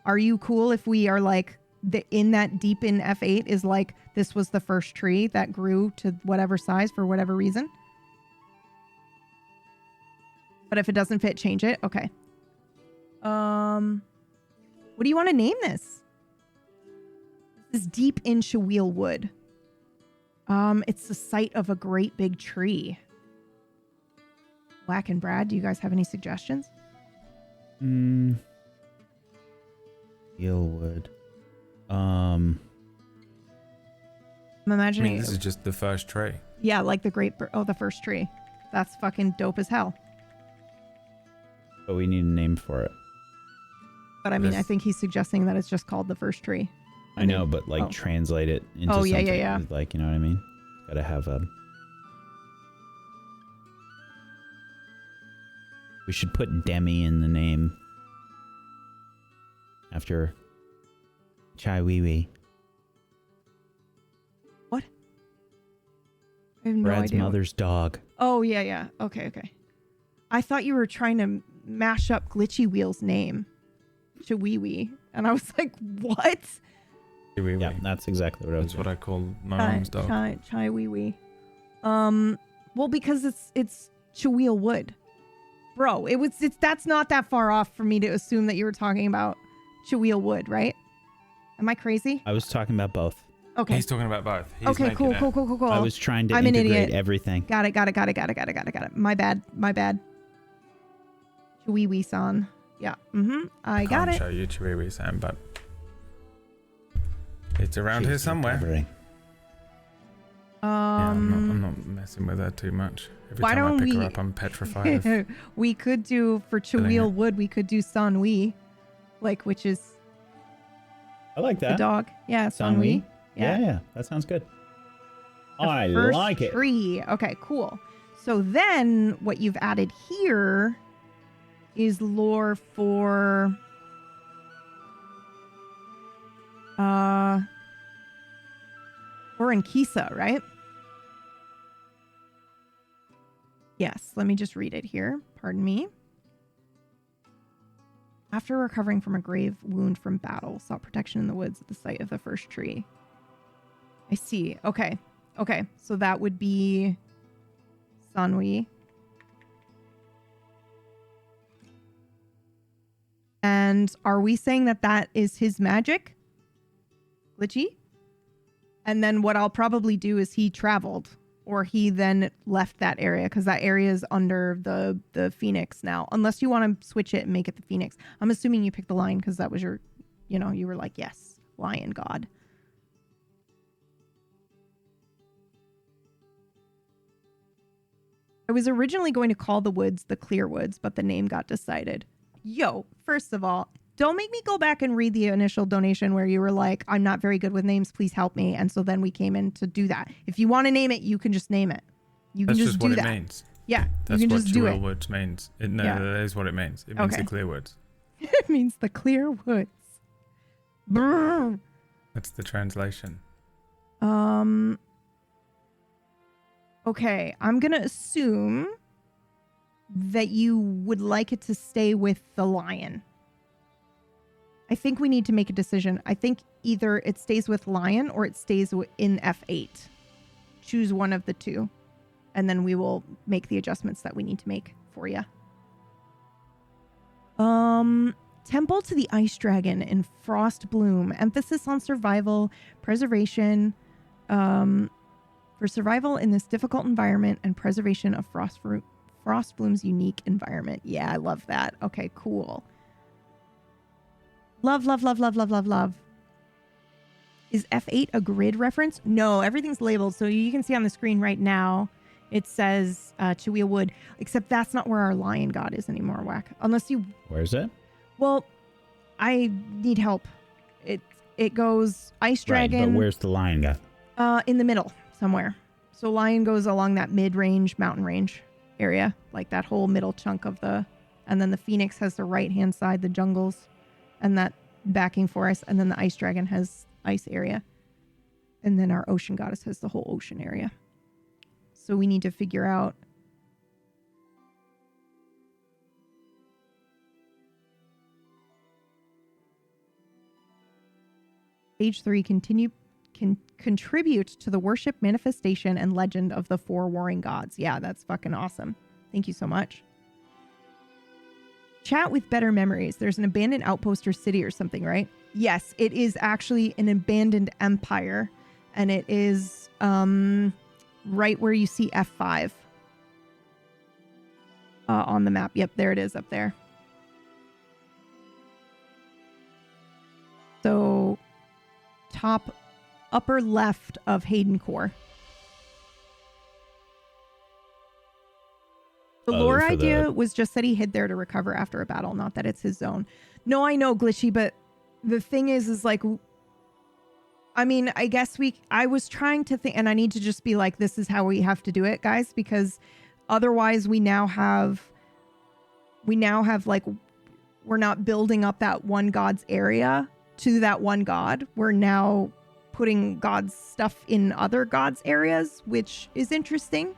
Are you cool if we are like, in that deep in F8 is like, this was the first tree that grew to whatever size for whatever reason? But if it doesn't fit, change it. Okay. What do you want to name this? This is deep in Cheweel Wood. It's the site of a great big tree. Whack and Brad, do you guys have any suggestions? Cheweel Wood. I'm imagining. I mean, this is just the first tree. Yeah, like the first tree. That's fucking dope as hell. But we need a name for it. But I mean, I think he's suggesting that it's just called the first tree. I know, but like translate it into something. Yeah. Like, you know what I mean? Gotta have a... We should put Demi in the name. After Chai Wee Wee. What? I have no Brad's idea. mother's dog. Oh, yeah. Okay. I thought you were trying to mash up Glitchy Wheel's name. Chiwiwi. And I was like, what? Yeah, that's exactly what I was That's what I call my mom's dog. Chai Wee Wee. Well, because it's Cheweel Wood. Bro, that's not that far off for me to assume that you were talking about Cheweel Wood, right? Am I crazy? I was talking about both. Okay. He's talking about both. He's Okay, cool. I was trying to I'm an integrate idiot. everything. Got it. My bad. Chiwiwi-san. Yeah. I got can't it. show you Chiwiwi-san, but it's around here somewhere. Recovering. I'm not messing with her too much. Every Why time I don't pick we- her up, I'm petrified. Of We could do, for Killing Cheweel it. Wood, we could do Sanwi. Which is I like the that. dog. Yeah, Sanwi? Sanwi. Yeah, that sounds good. The I first like it. tree. Okay, cool. So then what you've added here is lore for Kisa, right? Yes, let me just read it here. Pardon me. After recovering from a grave wound from battle, sought protection in the woods at the site of the first tree. I see. Okay. Okay. So that would be Sanwi. And are we saying that that is his magic? Glitchy? And then what I'll probably do is he traveled, or he then left that area, because that area is under the Phoenix now. Unless you want to switch it and make it the Phoenix. I'm assuming you picked the lion because that was your, you were like, yes, lion god. I was originally going to call the woods the Clear Woods, but the name got decided. Yo, first of all, don't make me go back and read the initial donation where you were like, I'm not very good with names, please help me. And so then we came in to do that. If you want to name it, you can just name it. You can just do that. That's just what it means. Yeah, that's you can what just do it. Woods means. That is what it means. It means the Clear Woods. It means the Clear Woods. Brr. That's the translation. Okay, I'm going to assume that you would like it to stay with the lion. I think we need to make a decision. I think either it stays with lion or it stays in F8. Choose one of the two, and then we will make the adjustments that we need to make for you. Temple to the Ice Dragon in Frost Bloom. Emphasis on survival, preservation, for survival in this difficult environment and preservation of Frost Bloom's unique environment. Yeah, I love that. Okay, cool. Love, love, love, love, love, love, love. Is F8 a grid reference? No, everything's labeled. So you can see on the screen right now, it says Chewia Wood, except that's not where our lion god is anymore, Whack. Unless you... Where is it? Well, I need help. It goes Ice Dragon... Right, but where's the lion god? In the middle, somewhere. So lion goes along that mid-range mountain range area, like that whole middle chunk of the... And then the Phoenix has the right-hand side, the jungles, and that backing forest, and then the Ice Dragon has ice area. And then our Ocean Goddess has the whole ocean area. So we need to figure out... Stage 3 can contribute to the worship, manifestation, and legend of the 4 warring gods. Yeah, that's fucking awesome. Thank you so much. Chat with better memories. There's an abandoned outpost or city or something, right? Yes, it is actually an abandoned empire. And it is right where you see F5 on the map. Yep, there it is up there. So upper left of Hayden Core. The lore idea was just that he hid there to recover after a battle, not that it's his zone. No, I know, Glitchy, but the thing is like, I mean, I guess I was trying to think, and I need to just be like, this is how we have to do it, guys, because otherwise we now have like, we're not building up that one god's area to that one god. We're now putting God's stuff in other gods' areas, which is interesting.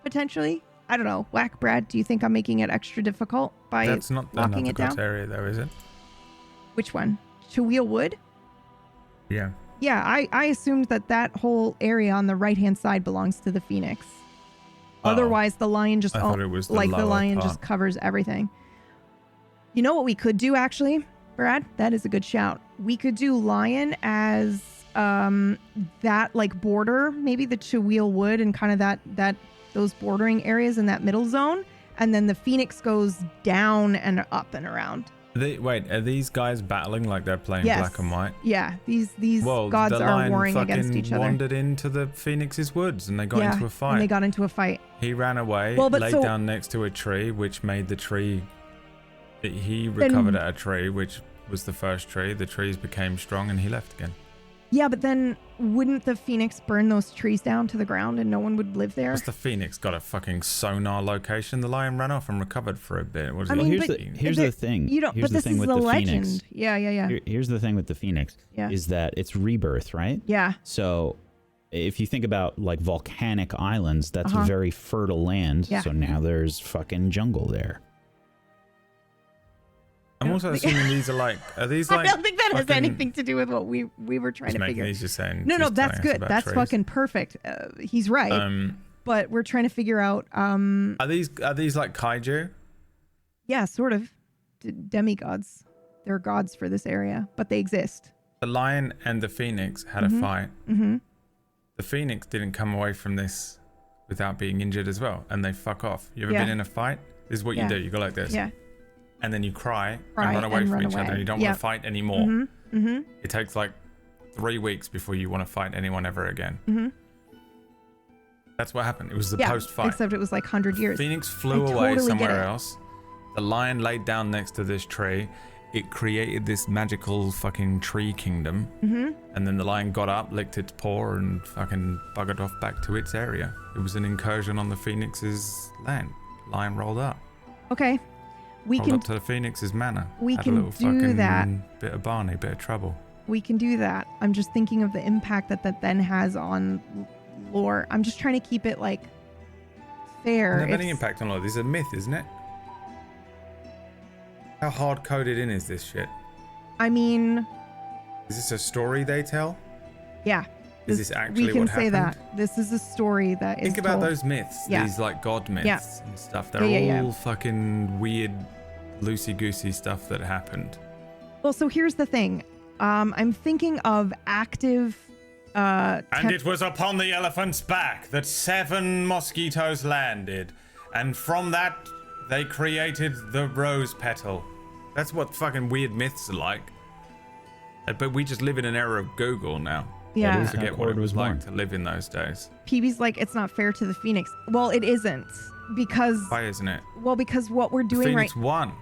Potentially. I don't know. Whack, Brad, do you think I'm making it extra difficult by That's not locking it down? God's area though, is it? Which one? Chewia Wood? Yeah. Yeah, I assumed that whole area on the right-hand side belongs to the Phoenix. Oh. Otherwise, the lion just... I thought it was the lion part. Just covers everything. You know what we could do, actually, Brad? That is a good shout. We could do lion as that, like, border, maybe the Chewia Wood and kind of that those bordering areas in that middle zone, and then the Phoenix goes down and up and around. Wait, are these guys battling like they're playing black and white? Yeah, these gods are warring against each other. Wandered into the Phoenix's woods and they got into a fight. And they got into a fight. He ran away, laid down next to a tree, which made the tree... He recovered at a tree, which was the first tree. The trees became strong and he left again. Yeah, but then wouldn't the Phoenix burn those trees down to the ground and no one would live there? What's the Phoenix got a fucking sonar location? The lion ran off and recovered for a bit. What is I it? mean, here's the thing. You don't. Here's But the this thing is with the legend. Phoenix. Yeah. Here's the thing with the Phoenix. Yeah. Is that it's rebirth, right? Yeah. So if you think about like volcanic islands, that's very fertile land. Yeah. So now there's fucking jungle there. I'm also assuming these are like, are these I like? don't think that has fucking- anything to do with what we were trying to figure. He's just saying. No, just that's telling us good. about That's trees. fucking perfect. He's right. But we're trying to figure out. Are these like kaiju? Yeah, sort of. Demigods. They're gods for this area, but they exist. The lion and the phoenix had a fight. Mm-hmm. The phoenix didn't come away from this without being injured as well, and they fuck off. You ever been in a fight? This is what you do. You go like this. Yeah. And then you cry and run away from each other, and you don't want to fight anymore. Mm-hmm. It takes like 3 weeks before you want to fight anyone ever again. Mm-hmm. That's what happened. It was the post-fight. Except it was like 100 years. Phoenix flew away somewhere else. The lion laid down next to this tree. It created this magical fucking tree kingdom. Mm-hmm. And then the lion got up, licked its paw, and fucking buggered off back to its area. It was an incursion on the Phoenix's land. Lion rolled up. Okay. We rolled can up to the Phoenix's manor. We Had can a little do fucking that. Bit of Barney, bit of trouble. We can do that. I'm just thinking of the impact that then has on lore. I'm just trying to keep it like fair. Doesn't have any impact on lore. This is a myth, isn't it? How hard coded in is this shit? I mean, Is this a story they tell? yeah. Is this actually we can what say happened? that this is a story that is Think about told. those myths, Yeah. these like god myths Yeah. and stuff. They're Yeah. all fucking weird, loosey-goosey stuff that happened. Well, so here's the thing. I'm thinking of active. And it was upon the elephant's back that 7 mosquitoes landed, and from that they created the rose petal. That's what fucking weird myths are like. But we just live in an era of Google now. Yeah. I is how forget what it Cord was was like born. to live in those days. PB's like, it's not fair to the Phoenix. Well, it isn't because. Why isn't it? Well, because what we're The doing Phoenix won.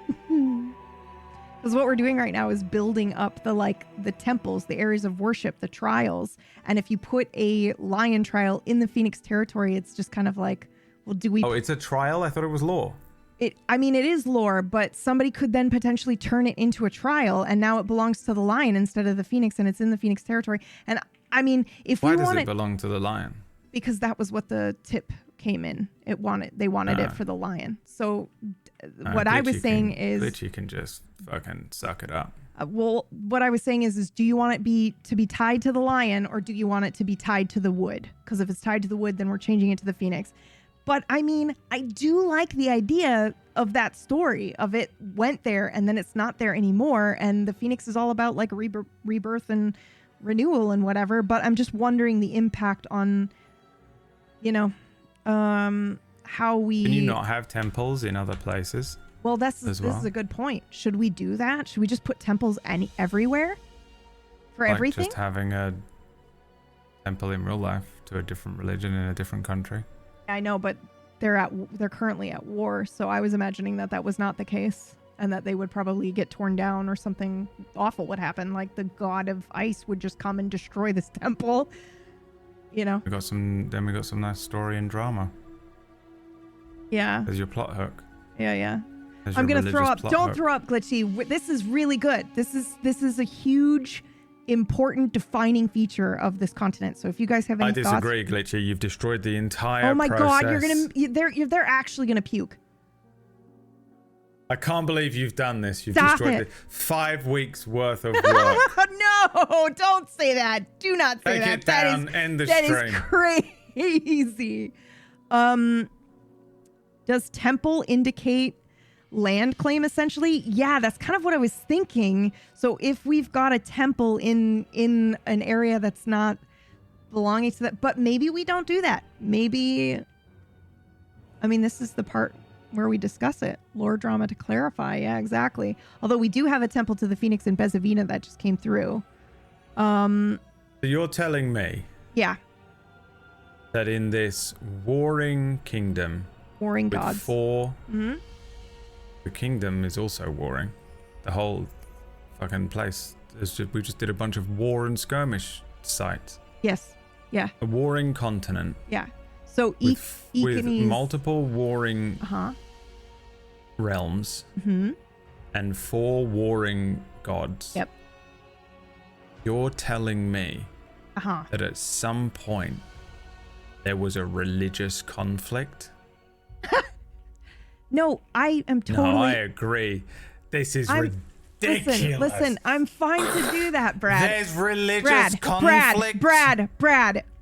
Because what we're doing right now is building up the temples, the areas of worship, the trials. And if you put a lion trial in the Phoenix territory, it's just kind of like, well, do we? Oh, it's a trial? I thought it was law. I mean, it is lore, but somebody could then potentially turn it into a trial, and now it belongs to the lion instead of the Phoenix, and it's in the Phoenix territory. And I mean, if Why we does want it belong to the lion? because that was what the tip came in. They wanted it for the lion. So what I was saying is, Glitchy can just fucking suck it up. well, what I was saying is do you want it to be tied to the lion, or do you want it to be tied to the wood? Because if it's tied to the wood, then we're changing it to the Phoenix. But I mean, I do like the idea of that story of it went there and then it's not there anymore. And the Phoenix is all about like rebirth and renewal and whatever. But I'm just wondering the impact on, how we. Can you not have temples in other places? Well, this as is well? a good point. Should we do that? Should we just put temples everywhere for Like everything? just having a temple in real life to a different religion in a different country. I know, but they're currently at war, so I was imagining that was not the case, and that they would probably get torn down or something awful would happen, like the god of ice would just come and destroy this temple. We got some nice story and drama. Yeah. There's your plot hook. Yeah. There's I'm your gonna throw religious up. plot Don't hook. throw up, Glitchy. This is really good. This is a huge, important, defining feature of this continent. So if you guys have any I thoughts, disagree, Glitchy. You've destroyed the entire oh my process. God, they're actually gonna puke. I can't believe you've done this. You've Stop destroyed it. 5 weeks worth of work. No, don't say that. Do not say Take that. it That down, is end the that stream. is crazy. Does temple indicate land claim essentially? Yeah, that's kind of what I was thinking. So if we've got a temple in an area that's not belonging to that, but maybe we don't do that. Maybe, I mean, this is the part where we discuss it. Lore drama to clarify. Yeah, exactly. Although we do have a temple to the Phoenix in Bezavina that just came through. So you're telling me Yeah, that in this warring kingdom warring with gods. 4, Mhm. the kingdom is also warring. The whole fucking place we just did a bunch of war and skirmish sites. Yes. Yeah. A warring continent. Yeah. So with multiple warring realms and 4 warring gods. Yep. You're telling me that at some point there was a religious conflict? No, I am totally. No, I agree. This is ridiculous. Listen, I'm fine to do that, Brad. There's religious conflict. Brad,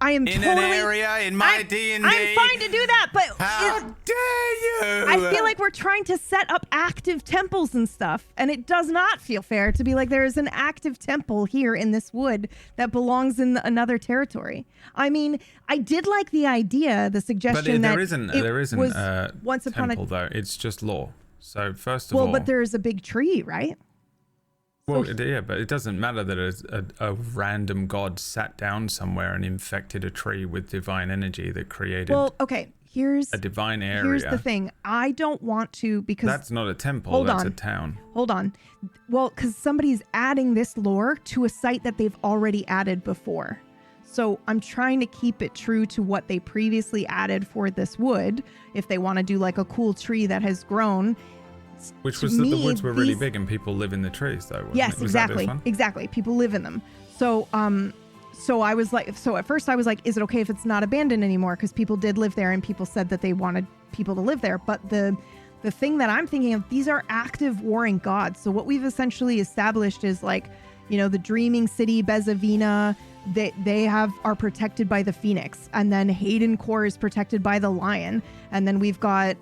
I am in totally. an area in my D&D. I'm fine to do that, but how dare you? I feel like we're trying to set up active temples and stuff, and it does not feel fair to be like there is an active temple here in this wood that belongs in another territory. I mean, I did like the idea, the suggestion that there isn't was a once upon temple though. It's just law. So first of well, all, but there is a big tree, right? Well, yeah, but it doesn't matter that a random god sat down somewhere and infected a tree with divine energy that created. Well, okay. Here's a divine area. Here's the thing. I don't want to because that's not a temple. That's a town. Hold on. Well, because somebody's adding this lore to a site that they've already added before. So I'm trying to keep it true to what they previously added for this wood. If they want to do like a cool tree that has grown. Which was that the woods were really big and people live in the trees, though. Yes, exactly. Exactly. People live in them. So, so I was like, so at first I was like, is it okay if it's not abandoned anymore? Because people did live there and people said that they wanted people to live there. But the thing that I'm thinking of, these are active warring gods. So what we've essentially established is like, you know, the dreaming city, Bezavina, they are protected by the phoenix. And then Hayden Core is protected by the lion. And then we've got,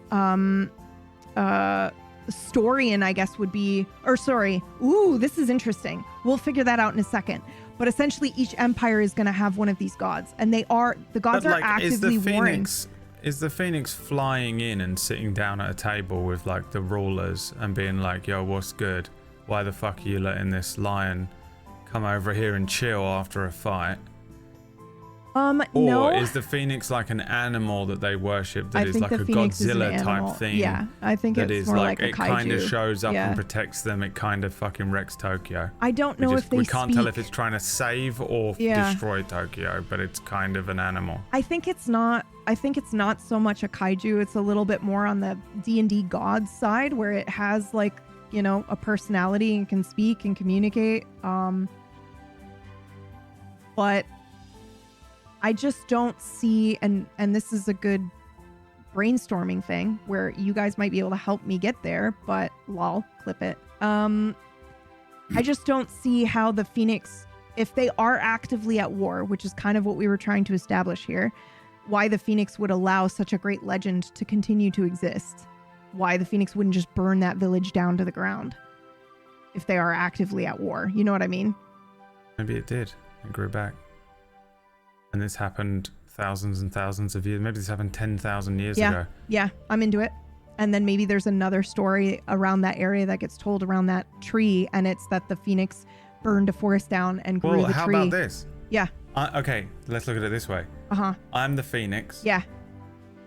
Storian, I guess, would be, or sorry. Ooh, this is interesting. We'll figure that out in a second. But essentially, each empire is going to have one of these gods, and the gods are actively warring. Is the phoenix flying in and sitting down at a table with like the rulers and being like, "Yo, what's good? Why the fuck are you letting this lion come over here and chill after a fight?" No. Or is the phoenix like an animal that they worship that is like a Godzilla type thing? Yeah, I think it's more like a kaiju. It kind of shows up and protects them. It kind of fucking wrecks Tokyo. I don't know if we can't tell if it's trying to save or destroy Tokyo, but it's kind of an animal. I think it's not so much a kaiju. It's a little bit more on the D&D god side where it has like, you know, a personality and can speak and communicate. But I just don't see, and this is a good brainstorming thing where you guys might be able to help me get there, but lol, clip it. I just don't see how the Phoenix, if they are actively at war, which is kind of what we were trying to establish here, why the Phoenix would allow such a great legend to continue to exist. Why the Phoenix wouldn't just burn that village down to the ground if they are actively at war. You know what I mean? Maybe it did. It grew back. And this happened thousands and thousands of years. Maybe this happened 10,000 years ago. Yeah, I'm into it. And then maybe there's another story around that area that gets told around that tree, and it's that the Phoenix burned a forest down and grew the tree. How about this? Yeah. Okay, let's look at it this way. I'm the Phoenix. Yeah.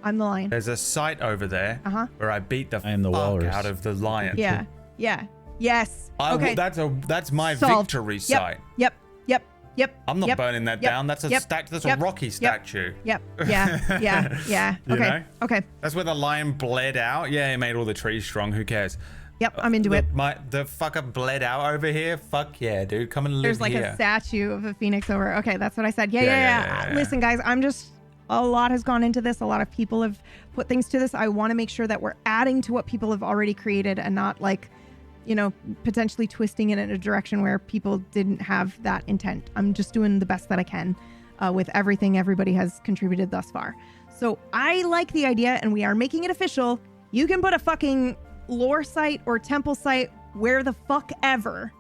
I'm the lion. There's a site over there where I beat the fuck out of the lion. Yeah. Yeah. Yes. Okay. That's my victory site. Yep. I'm not burning that down. That's a That's a Rocky statue. Yeah. Okay. You know? Okay. That's where the lion bled out. Yeah, it made all the trees strong. Who cares? Yep, I'm into it. The fucker bled out over here. Fuck yeah, dude. Come and live here. There's like a statue of a phoenix over. Okay, that's what I said. Yeah. Listen, guys, a lot has gone into this. A lot of people have put things to this. I want to make sure that we're adding to what people have already created and not like, you know, potentially twisting it in a direction where people didn't have that intent. I'm just doing the best that I can with everything everybody has contributed thus far. So I like the idea, and we are making it official. You can put a fucking lore site or temple site where the fuck ever.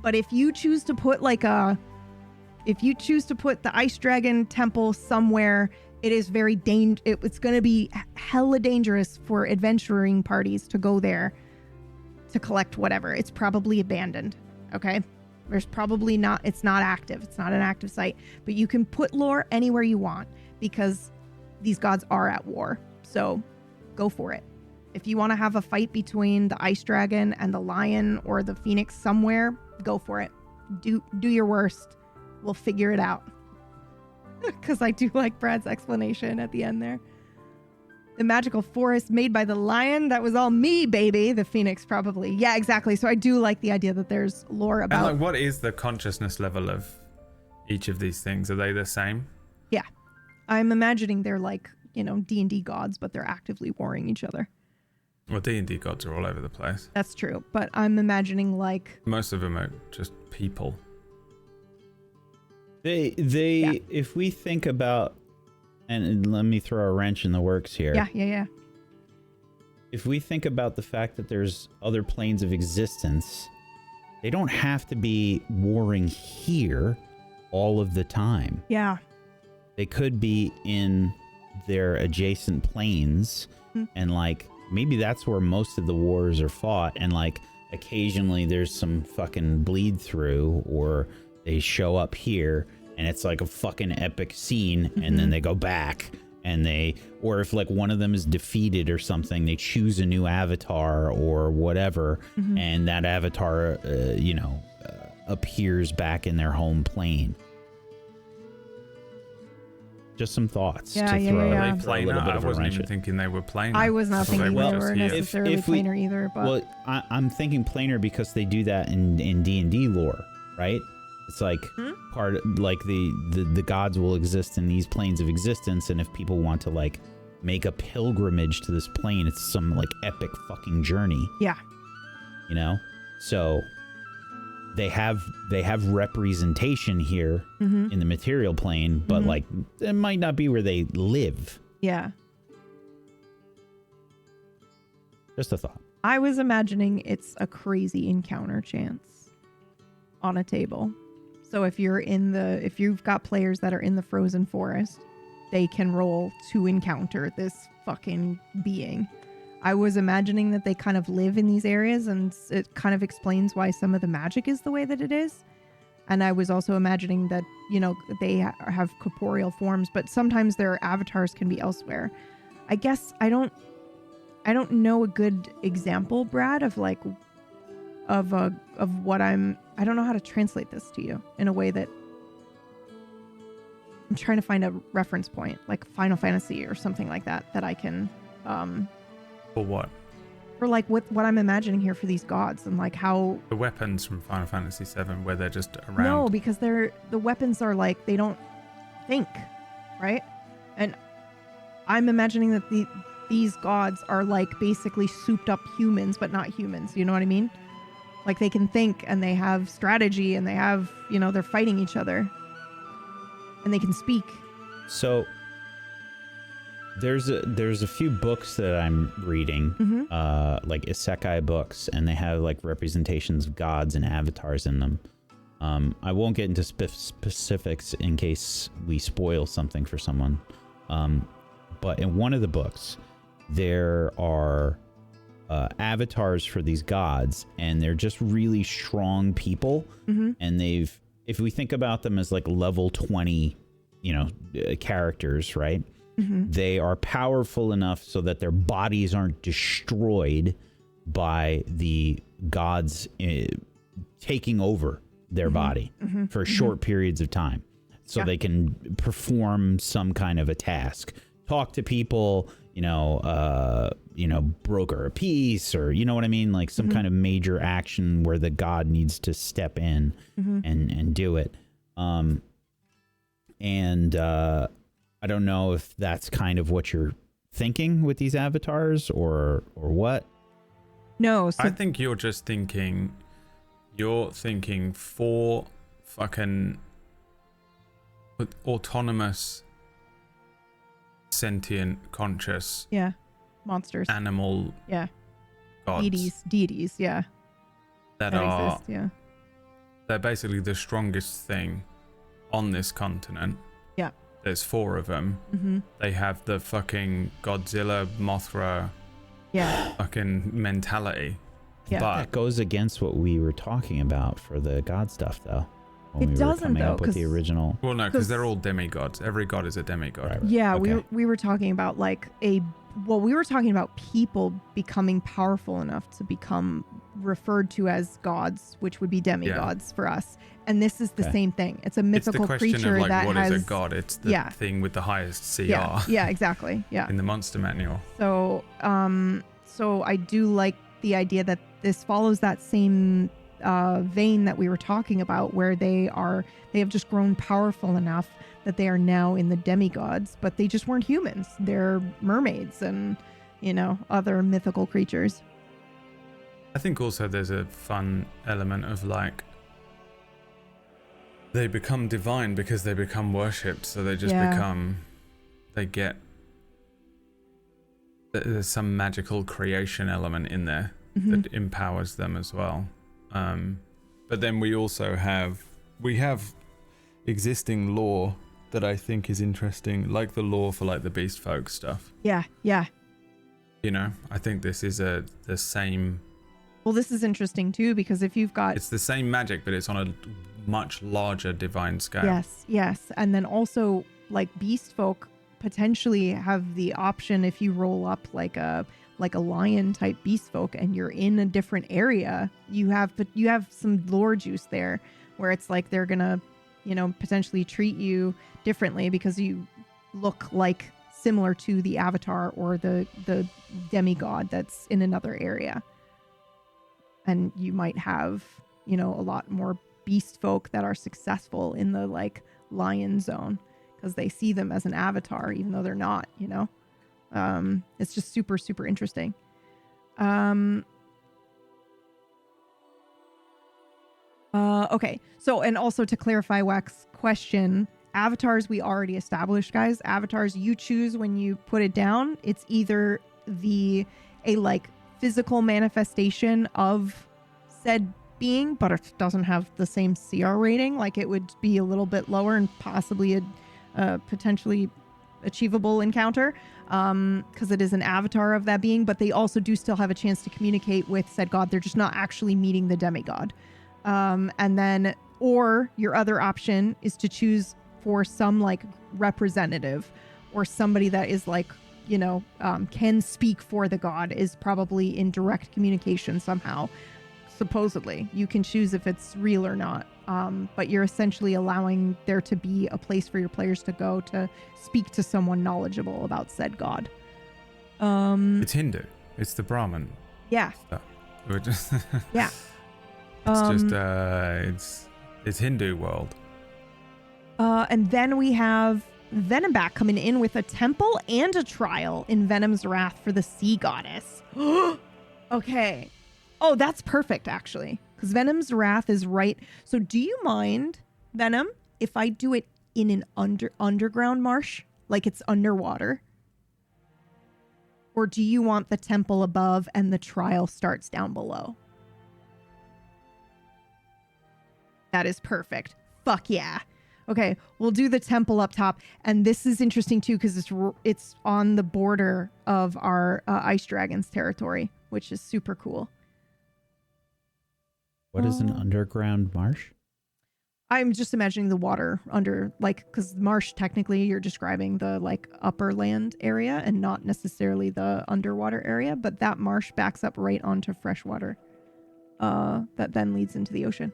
But if you choose to put the Ice Dragon temple somewhere, it is very it's going to be hella dangerous for adventuring parties to go there to collect whatever. It's probably abandoned. Okay. There's probably it's not active. It's not an active site, but you can put lore anywhere you want because these gods are at war. So go for it. If you want to have a fight between the Ice Dragon and the lion or the Phoenix somewhere, go for it. do your worst. We'll figure it out. Because I do like Brad's explanation at the end there. The magical forest made by the lion, that was all me, baby. The phoenix, probably. Yeah, exactly. So I do like the idea that there's lore about... And like, what is the consciousness level of each of these things? Are they the same? Yeah. I'm imagining they're like, D&D gods, but they're actively warring each other. Well, D&D gods are all over the place. That's true. But I'm imagining like... Most of them are just people. If we think about... And let me throw a wrench in the works here. Yeah. If we think about the fact that there's other planes of existence, they don't have to be warring here all of the time. Yeah. They could be in their adjacent planes, and like maybe that's where most of the wars are fought, and like occasionally there's some fucking bleed through, or they show up here and it's like a fucking epic scene, and then they go back and or if like one of them is defeated or something, they choose a new avatar or whatever, and that avatar appears back in their home plane. Just some thoughts to throw. Are they planar? I wasn't even thinking they were planar. I was not thinking they were necessarily planar either. But well, I'm thinking planar because they do that in D&D lore, right? It's like part like the gods will exist in these planes of existence, and if people want to like make a pilgrimage to this plane, it's some like epic fucking journey. Yeah. So they have representation here in the material plane, but like it might not be where they live. Yeah. Just a thought. I was imagining it's a crazy encounter chance on a table. So if you've got players that are in the frozen forest, they can roll to encounter this fucking being. I was imagining that they kind of live in these areas, and it kind of explains why some of the magic is the way that it is. And I was also imagining that, they have corporeal forms, but sometimes their avatars can be elsewhere. I guess I don't know a good example, Brad, of like of what I don't know how to translate this to you in a way that I'm trying to find a reference point, like Final Fantasy or something like that I can For what? For like what I'm imagining here for these gods, and like how the weapons from Final Fantasy VII, where they're just around. No, because the weapons are like, they don't think, right? And I'm imagining that these gods are like basically souped up humans, but not humans. You know what I mean? Like they can think, and they have strategy, and they have, they're fighting each other, and they can speak. So there's a few books that I'm reading, like isekai books, and they have like representations of gods and avatars in them. I won't get into specifics in case we spoil something for someone. But in one of the books, there are avatars for these gods, and they're just really strong people. And if we think about them as like level 20, characters, right? They are powerful enough so that their bodies aren't destroyed by the gods taking over their body for short periods of time. So they can perform some kind of a task, talk to people, broker a peace, or you know what I mean? Like some kind of major action where the god needs to step in and do it. I don't know if that's kind of what you're thinking with these avatars or what. No, so I think you're just thinking, for fucking autonomous, sentient, conscious, monsters, animal, gods, deities, that are exist, they're basically the strongest thing on this continent. There's 4 of them. They have the fucking Godzilla, Mothra, fucking mentality. Yeah. But that goes against what we were talking about for the god stuff, though. when It we were doesn't, coming though, up with the 'cause- original. Well, no, because 'Cause- they're all demigods. Every god is a demigod. Right. Yeah, Okay. we were talking about like we were talking about people becoming powerful enough to become referred to as gods, which would be demigods for us. And this is the Okay. same thing. It's a It's mythical the question creature of like that what has is a god? It's the yeah. thing with the highest CR yeah, exactly. Yeah. in the monster manual. So, so I do like the idea that this follows that same vein that we were talking about, where they have just grown powerful enough that they are now in the demigods, but they just weren't humans. They're mermaids and, other mythical creatures. I think also there's a fun element of like they become divine because they become worshipped, so they just there's some magical creation element in there that empowers them as well. But then we also have existing lore that I think is interesting, like the lore for like the beast folk stuff. Yeah. I think this is the same. Well, this is interesting too, because if you've got It's the same magic, but it's on a much larger divine scale. yes, and then also like beast folk potentially have the option, if you roll up like a lion type beast folk and you're in a different area, you have some lore juice there, where it's like they're gonna potentially treat you differently because you look like similar to the avatar or the demigod that's in another area. And you might have, a lot more beast folk that are successful in the like lion zone because they see them as an avatar, even though they're not, it's just super, super interesting. Okay. So, and also to clarify Wax's question, avatars we already established, guys. Avatars you choose when you put it down. It's either a like physical manifestation of said being, but it doesn't have the same CR rating. Like it would be a little bit lower and possibly a potentially achievable encounter, because it is an avatar of that being, but they also do still have a chance to communicate with said god. They're just not actually meeting the demigod. And then, or your other option is to choose for some like representative or somebody that is like, can speak for the god, is probably in direct communication somehow. Supposedly, you can choose if it's real or not. But you're essentially allowing there to be a place for your players to go to speak to someone knowledgeable about said god. It's Hindu. It's the Brahmin Yeah. stuff. We're just Yeah. it's Hindu world. And then we have Venomback coming in with a temple and a trial in Venom's Wrath for the sea goddess. Okay. Oh, that's perfect, actually, because Venom's Wrath is right. So do you mind, Venom, if I do it in an underground marsh, like it's underwater? Or do you want the temple above and the trial starts down below? That is perfect. Fuck yeah. Okay, we'll do the temple up top. And this is interesting too, because it's on the border of our Ice Dragon's territory, which is super cool. What is an underground marsh? I'm just imagining the water under, like, because marsh, technically you're describing the like upper land area and not necessarily the underwater area, but that marsh backs up right onto fresh water that then leads into the ocean.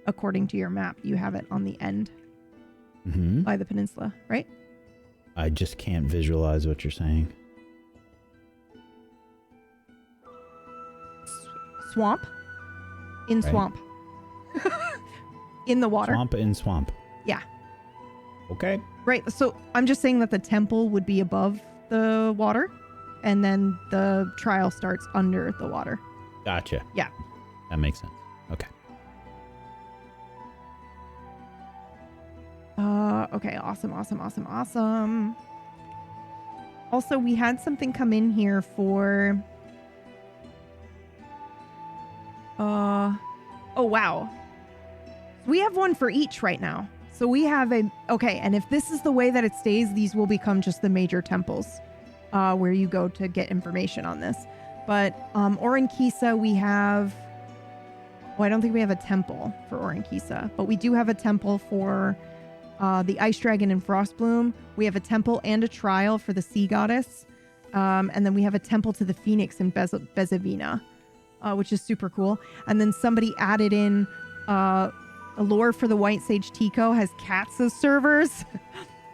According to your map, you have it on the end by the peninsula, right? I just can't visualize what you're saying. Swamp? In Right. swamp. In the water. Swamp in swamp. Yeah. Okay. Right. So I'm just saying that the temple would be above the water and then the trial starts under the water. Gotcha. Yeah. That makes sense. Okay. Okay. Awesome. Also, we had something come in here for... oh, wow. We have one for each right now. So we have okay, and if this is the way that it stays, these will become just the major temples where you go to get information on this. But Orenkisa, we have Well, I don't think we have a temple for Orinkisa, but we do have a temple for the Ice Dragon and Frostbloom. We have a temple and a trial for the Sea Goddess. And then we have a temple to the Phoenix in Bezavina, which is super cool. And then somebody added in a lore for the White Sage Tico has cats as servers.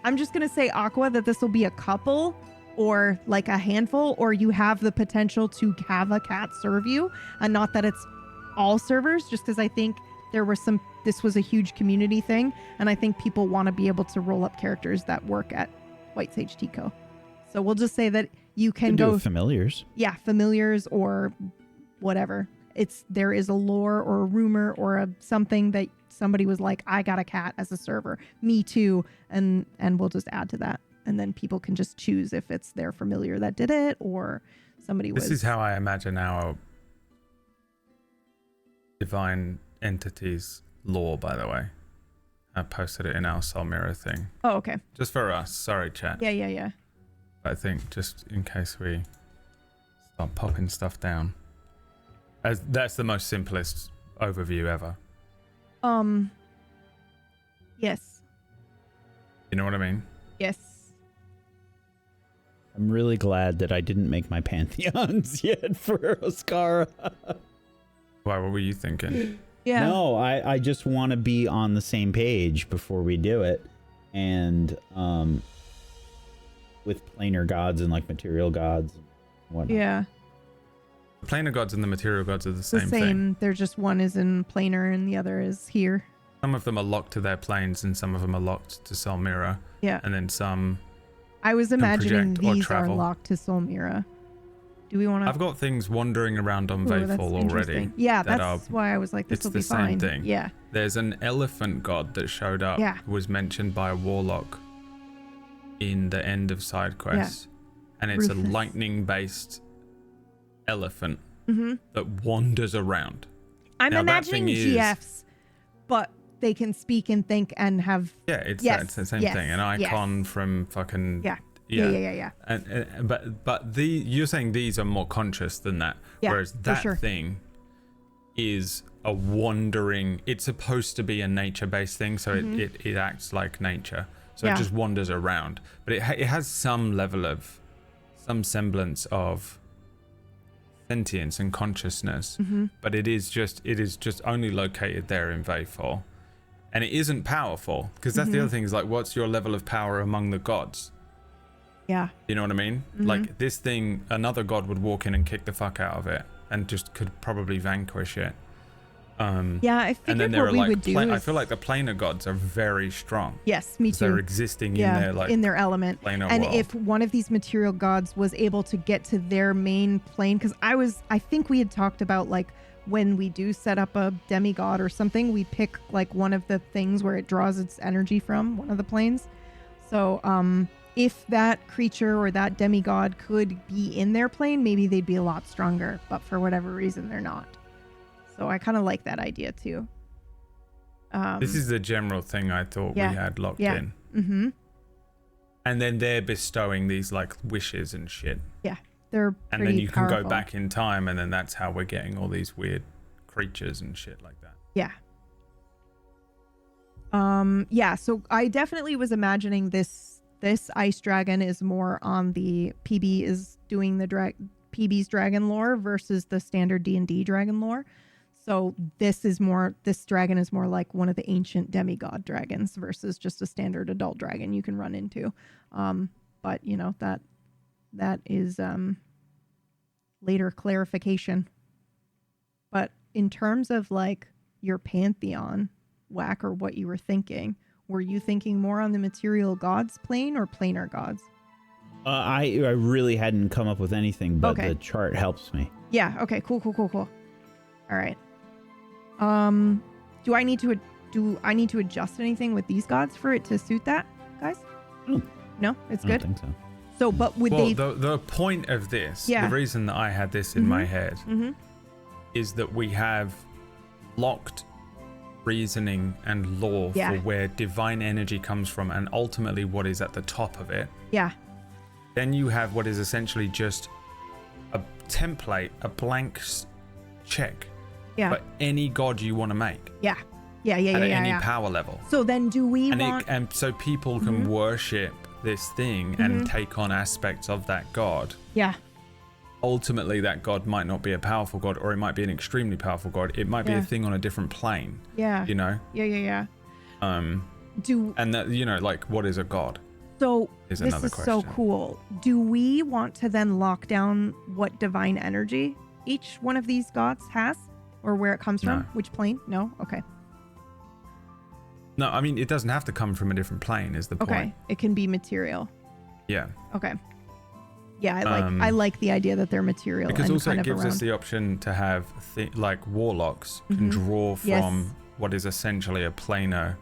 I'm just going to say, Aqua, that this will be a couple or like a handful, or you have the potential to have a cat serve you, and not that it's all servers, just because I think this was a huge community thing, and I think people want to be able to roll up characters that work at White Sage Tico. So we'll just say that you can go familiars. Yeah, familiars or whatever. There is a lore or a rumor or something that somebody was like, I got a cat as a server. Me too. And we'll just add to that. And then people can just choose if it's their familiar that did it or somebody was. This is how I imagine our divine entities lore, by the way. I posted it in our Solmira thing. Oh, okay. Just for us. Sorry, chat. Yeah. I think just in case we start popping stuff down. That's the most simplest overview ever. Yes. You know what I mean? Yes. I'm really glad that I didn't make my pantheons yet for Oscara. Why, what were you thinking? Yeah. No, I just want to be on the same page before we do it. And with planar gods and like material gods and whatnot. Yeah. The planar gods and the material gods are the same The same. thing. They're just one is in planar and the other is here. Some of them are locked to their planes and some of them are locked to Solmira. Yeah. And then some I was imagining project or these are travel. locked to Solmira. Do we want to? I've got things wandering around on Vayful already. Yeah, that that's why I was like, this will be fine. It's the same thing. Yeah. There's an elephant god that showed up, was mentioned by a warlock in the end of side quest. And it's Rufus. a lightning-based elephant that wanders around. I'm Now, that imagining thing is- GFs, but they can speak and think and have. Yeah, it's the same yes, thing. An icon from fucking... Yeah. And but you're saying these are more conscious than that, whereas that thing is a wandering. It's supposed to be a nature-based thing, so it acts like nature, so it just wanders around. But it has some semblance of sentience and consciousness, but it is just only located there in Vayful, and it isn't powerful because that's the other thing is like, what's your level of power among the gods? Yeah. You know what I mean? Like this thing, another god would walk in and kick the fuck out of it and just could probably vanquish it. I figured and then there what are we like would do I feel like the planar gods are very strong. Yes, me too. They're existing in their element. Planar and world. if one of these material gods was able to get to their main plane, because I think we had talked about like when we do set up a demigod or something, we pick like one of the things where it draws its energy from, one of the planes. So if that creature or that demigod could be in their plane, maybe they'd be a lot stronger, but for whatever reason they're not. So I kind of like that idea too. This is the general thing I thought we had locked in. Mm-hmm. And then they're bestowing these like wishes and shit. Yeah, they're pretty And then you can powerful. go back in time, and then that's how we're getting all these weird creatures and shit like that. Yeah. So I definitely was imagining this ice dragon is more on the PB is doing the PB's dragon lore versus the standard D&D dragon lore. So this dragon is more like one of the ancient demigod dragons versus just a standard adult dragon you can run into. But you know, that is later clarification. But in terms of like your pantheon, Whack, or what you were thinking, were you thinking more on the material gods plane or planar gods? I really hadn't come up with anything, but the chart helps me. Yeah. Okay. Cool. All right. Do I need to adjust anything with these gods for it to suit that, guys? No, it's good. I don't think so. So, but would the point of this, the reason that I had this in my head, is that we have locked reasoning and lore for where divine energy comes from, and ultimately what is at the top of it. Yeah. Then you have what is essentially just a template, a blank check for any god you want to make. Yeah. At any power level. So then do we and so people can worship this thing and take on aspects of that god. Yeah. Ultimately, that god might not be a powerful god, or it might be an extremely powerful god. It might be a thing on a different plane. Yeah. You know? Yeah. And that, you know, like, what is a god? So is this another is question. so cool. Do we want to then lock down what divine energy each one of these gods has, or where it comes from? Which plane? No? Okay. No, I mean, it doesn't have to come from a different plane, is the point. Okay. It can be material. Yeah. Okay. Yeah, I like the idea that they're material. Because and also kind it of gives around. us the option to have, like, warlocks can draw from what is essentially a planar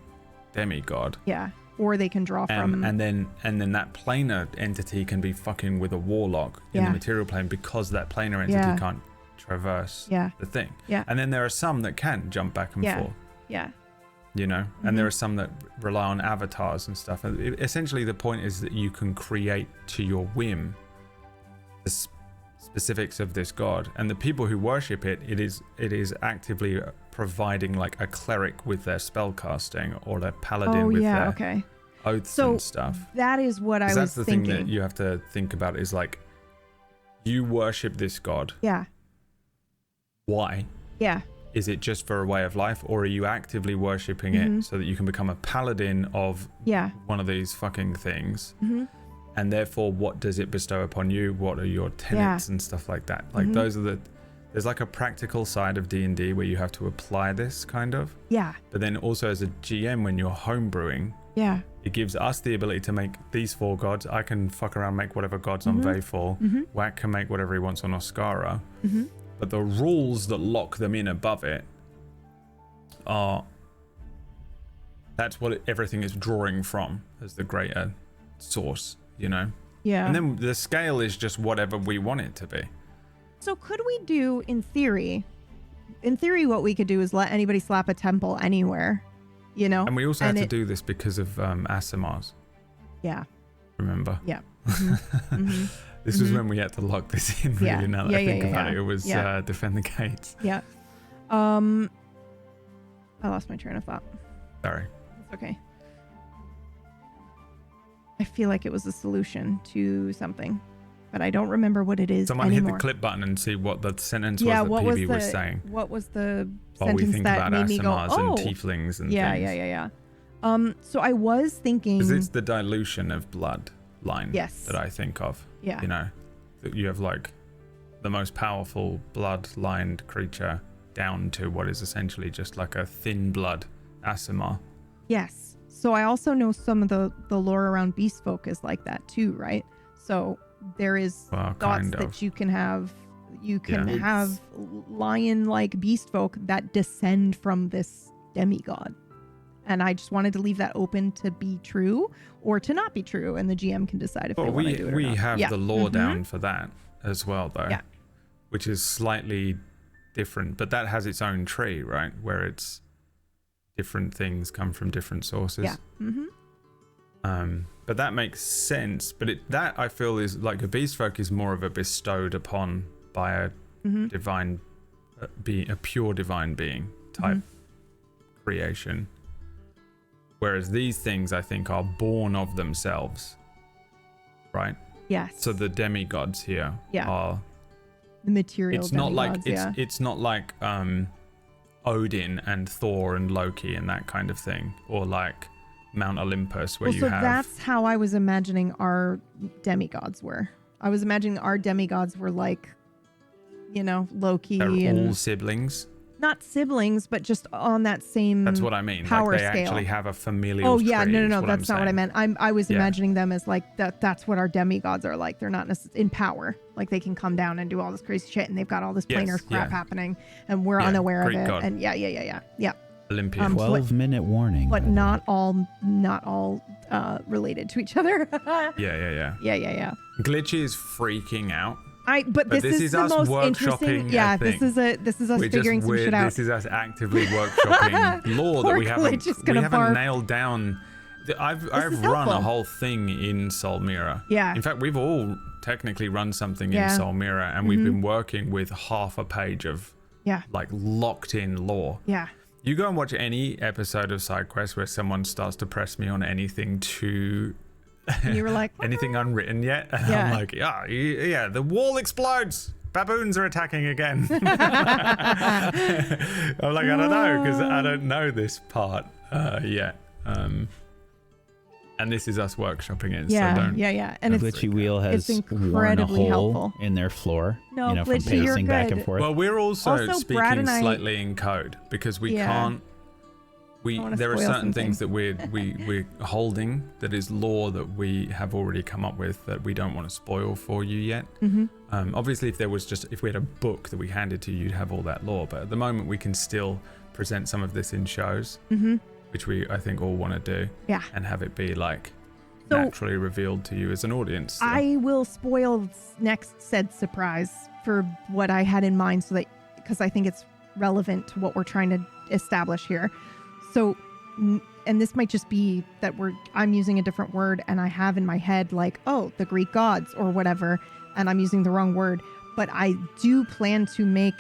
demigod. Yeah. Or they can draw from... And then that planar entity can be fucking with a warlock in the material plane, because that planar entity can't traverse the thing. Yeah. And then there are some that can jump back and forth. Yeah. You know, and there are some that rely on avatars and stuff. And essentially, the point is that you can create to your whim the specifics of this god, and the people who worship it, it is actively providing like a cleric with their spell casting, or a paladin with their oaths and stuff. That is what I was that's the thinking. thing that you have to think about, is like, you worship this god. Yeah. Why? Yeah. Is it just for a way of life, or are you actively worshipping it so that you can become a paladin of one of these fucking things? And therefore, what does it bestow upon you? What are your tenets and stuff like that? Like those are there's like a practical side of D&D where you have to apply this kind of. Yeah. But then also as a GM, when you're homebrewing, it gives us the ability to make these 4 gods. I can fuck around, make whatever gods on Vayfall. Whack can make whatever he wants on Oscara. But the rules that lock them in above it that's what everything is drawing from as the greater source, you know? Yeah. And then the scale is just whatever we want it to be. So could we do, in theory, what we could do is let anybody slap a temple anywhere, you know? And we also have to do this because of Asimars. Yeah. Remember? Yeah. This was when we had to lock this in, really, now that I think about it. It was defend the gates. Yeah. I lost my train of thought. Sorry. It's okay. I feel like it was a solution to something, but I don't remember what it is Someone anymore. hit the clip button and see what the sentence was that PB was saying. What was the While we sentence think that about made me go, Asimars and tieflings and things. Yeah. So I was thinking... Because it's the dilution of blood line that I think of. Yeah. You know, that you have like the most powerful blood-lined creature down to what is essentially just like a thin blood Asimar. Yes. So I also know some of the lore around beast folk is like that too, right? So there is thoughts that you can have. You can have lion-like beast folk that descend from this demigod. And I just wanted to leave that open to be true or to not be true, and the GM can decide if they want to do it or not. We have the lore down for that as well, though, which is slightly different, but that has its own tree, right? Where it's different things come from different sources. Yeah. But that makes sense. But that I feel is like a beast folk is more of a bestowed upon by a divine, a pure divine being type creation. Whereas these things, I think, are born of themselves, right? Yes. So the demigods here are the material. It's not like it's not like Odin and Thor and Loki and that kind of thing, or like Mount Olympus, where you have. So that's how I was imagining our demigods were. I was imagining our demigods were like, you know, Loki. They're all siblings. Not siblings, but just on that same. That's what I mean. Power like they scale. Actually have a familial. Oh yeah, tree, no, that's not what I meant. I was imagining them as like that. That's what our demigods are like. They're not in power. Like they can come down and do all this crazy shit, and they've got all this planar crap happening, and we're unaware Greek of it. God. And yeah. Olympian. 12-minute warning. But not all related to each other. Yeah. Glitchy is freaking out. But this is the us most interesting. Yeah, this is us figuring some shit out. This is us actively workshopping lore that we haven't nailed down. I've run a whole thing in Solmira. Yeah. In fact, we've all technically run something in Solmira, and we've been working with half a page of like locked in lore. Yeah. You go and watch any episode of Side Quest where someone starts to press me on anything too And you were like, anything unwritten yet, and Yeah. I'm like, yeah, the wall explodes, baboons are attacking again. I'm like, I don't know, because I don't know this part yet, and this is us workshopping it. Yeah, so don't and it's Glitchy Wheel has it's worn a incredibly hole helpful. in their floor, No, from Glitchy, you're pacing back good. and forth. Well, we're also Also, Brad speaking and I- slightly in code because we Yeah. can't. wanna There are spoil certain things something. that we're holding that is lore that we have already come up with that we don't want to spoil for you yet. Mhm. Obviously, if we had a book that we handed to you, you'd have all that lore. But at the moment, we can still present some of this in shows, which I think all want to do. Yeah. And have it be like So- naturally revealed to you as an audience. So. I will spoil next said surprise for what I had in mind, so that because I think it's relevant to what we're trying to establish here. So, and this might just be that I'm using a different word, and I have in my head like, oh, the Greek gods or whatever, and I'm using the wrong word. But I do plan to make,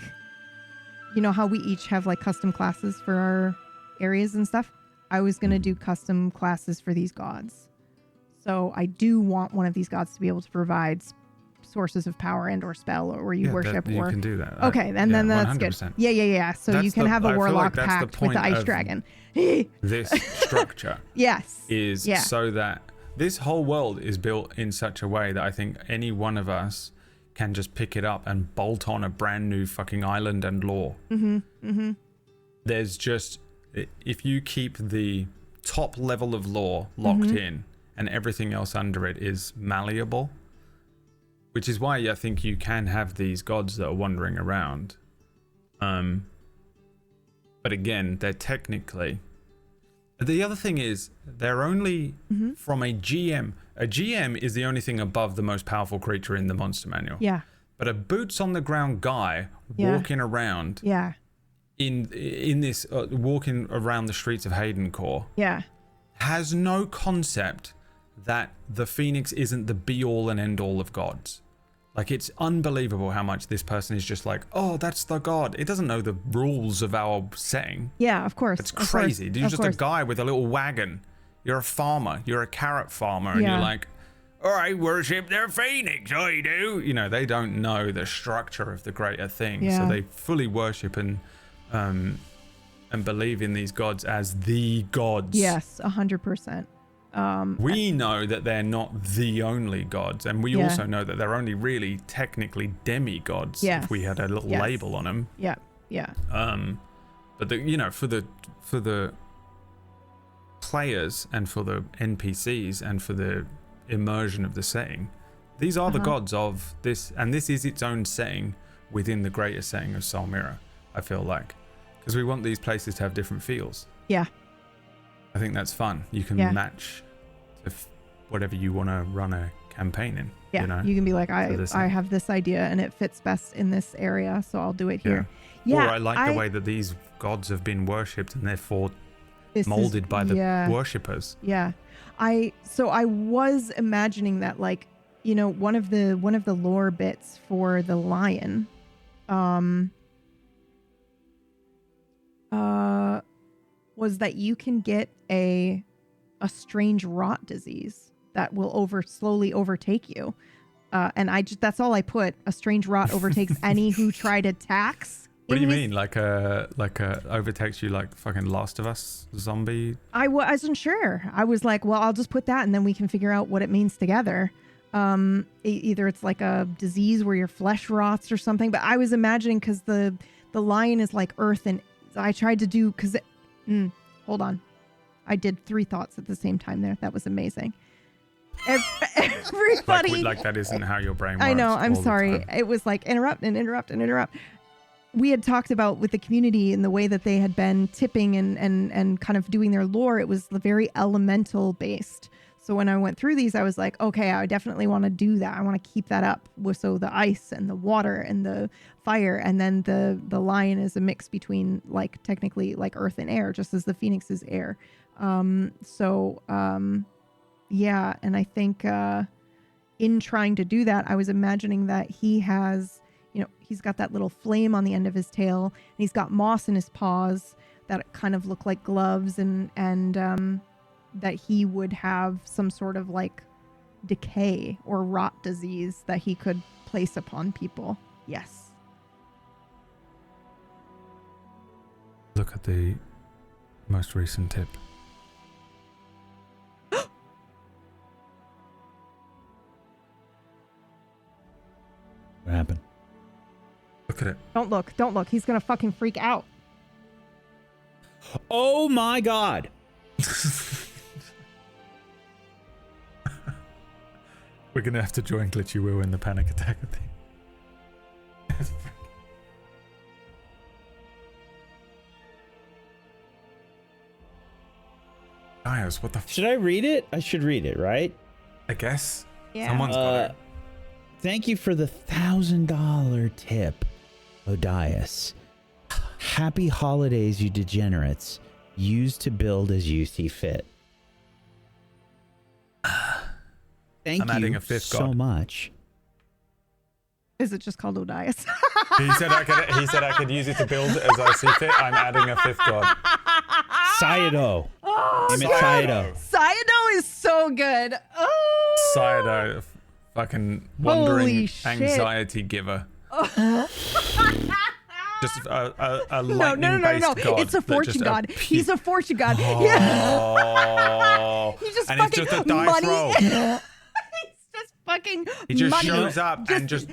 you know how we each have like custom classes for our areas and stuff? I was going to do custom classes for these gods. So I do want one of these gods to be able to provide sources of power and or spell or where you worship. You or can do that. Okay, and then that's 100%. good. Yeah. So That's you can have I a feel warlock like that's the pact with the point ice of dragon. This structure Yes. is Yeah. so that this whole world is built in such a way that I think any one of us can just pick it up and bolt on a brand new fucking island and lore. There's just, if you keep the top level of lore locked in and everything else under it is malleable, which is why I think you can have these gods that are wandering around. But again, they're technically... The other thing is, they're only from a GM. A GM is the only thing above the most powerful creature in the monster manual. Yeah. But a boots-on-the-ground guy walking around Yeah. in this, walking around the streets of Haydencore, Yeah. has no concept that the Phoenix isn't the be-all and end-all of gods. Like, it's unbelievable how much this person is just like, oh, that's the god. It doesn't know the rules of our setting. Yeah, of course. It's crazy. You're just a guy with a little wagon. You're a farmer. You're a carrot farmer. And you're like, I worship their Phoenix. I do. You know, they don't know the structure of the greater thing. Yeah. So they fully worship and believe in these gods as the gods. Yes, 100%. We know that they're not the only gods, and we also know that they're only really technically demigods if we had a little label on them. Yeah. But for the players and for the NPCs and for the immersion of the setting, these are the gods of this, and this is its own setting within the greater setting of Solmira. I feel like, because we want these places to have different feels. Yeah. I think that's fun. You can match to whatever you want to run a campaign in. Yeah, you can be like, I have this idea and it fits best in this area, so I'll do it here. Yeah, or I like the way that these gods have been worshipped and therefore molded by the worshippers. Yeah, I was imagining that, like, you know, one of the lore bits for the lion, was that you can get a strange rot disease that will slowly overtake you. And that's all I put. A strange rot overtakes any who tried attacks. What do you mean? Like a overtakes you like fucking Last of Us zombie? I wasn't sure. I was like, well, I'll just put that and then we can figure out what it means together. Either it's like a disease where your flesh rots or something, but I was imagining, because the lion is like earth, and I tried to do, hold on. I did 3 thoughts at the same time there. That was amazing. Everybody. Like that isn't how your brain works. I know. I'm sorry. It was like interrupt. We had talked about with the community and the way that they had been tipping and kind of doing their lore. It was very elemental based. So when I went through these, I was like, okay, I definitely want to do that. I want to keep that up. So the ice and the water and the fire, and then the lion is a mix between, like, technically like earth and air, just as the phoenix is air. And I think in trying to do that, I was imagining that he has, he's got that little flame on the end of his tail, and he's got moss in his paws that kind of look like gloves, and that he would have some sort of like decay or rot disease that he could place upon people. Yes. Look at the most recent tip. What happened? Look at it. Don't look. He's gonna fucking freak out. Oh my god. We're gonna have to join Glitchy Will in the panic attack, I think. Guys, what the Should I read it? I should read it, right? I guess. Yeah. Someone's got it. Thank you for the $1,000 tip, Odias. Happy holidays, you degenerates. Use to build as you see fit. Thank I'm adding you a fifth so god. much. Is it just called Odias? He said I could use it to build as I see fit. I'm adding a fifth god. Sayado. Oh, Name it Sayado. Sayado is so good. Oh. Sayado, fucking Holy wandering shit. anxiety giver. Just a No. lightning-based god. It's a that fortune just god. appears. He's a fortune god. Yeah. Oh. He just And it's fucking just a dice money. roll. He's just fucking He just money. shows up and just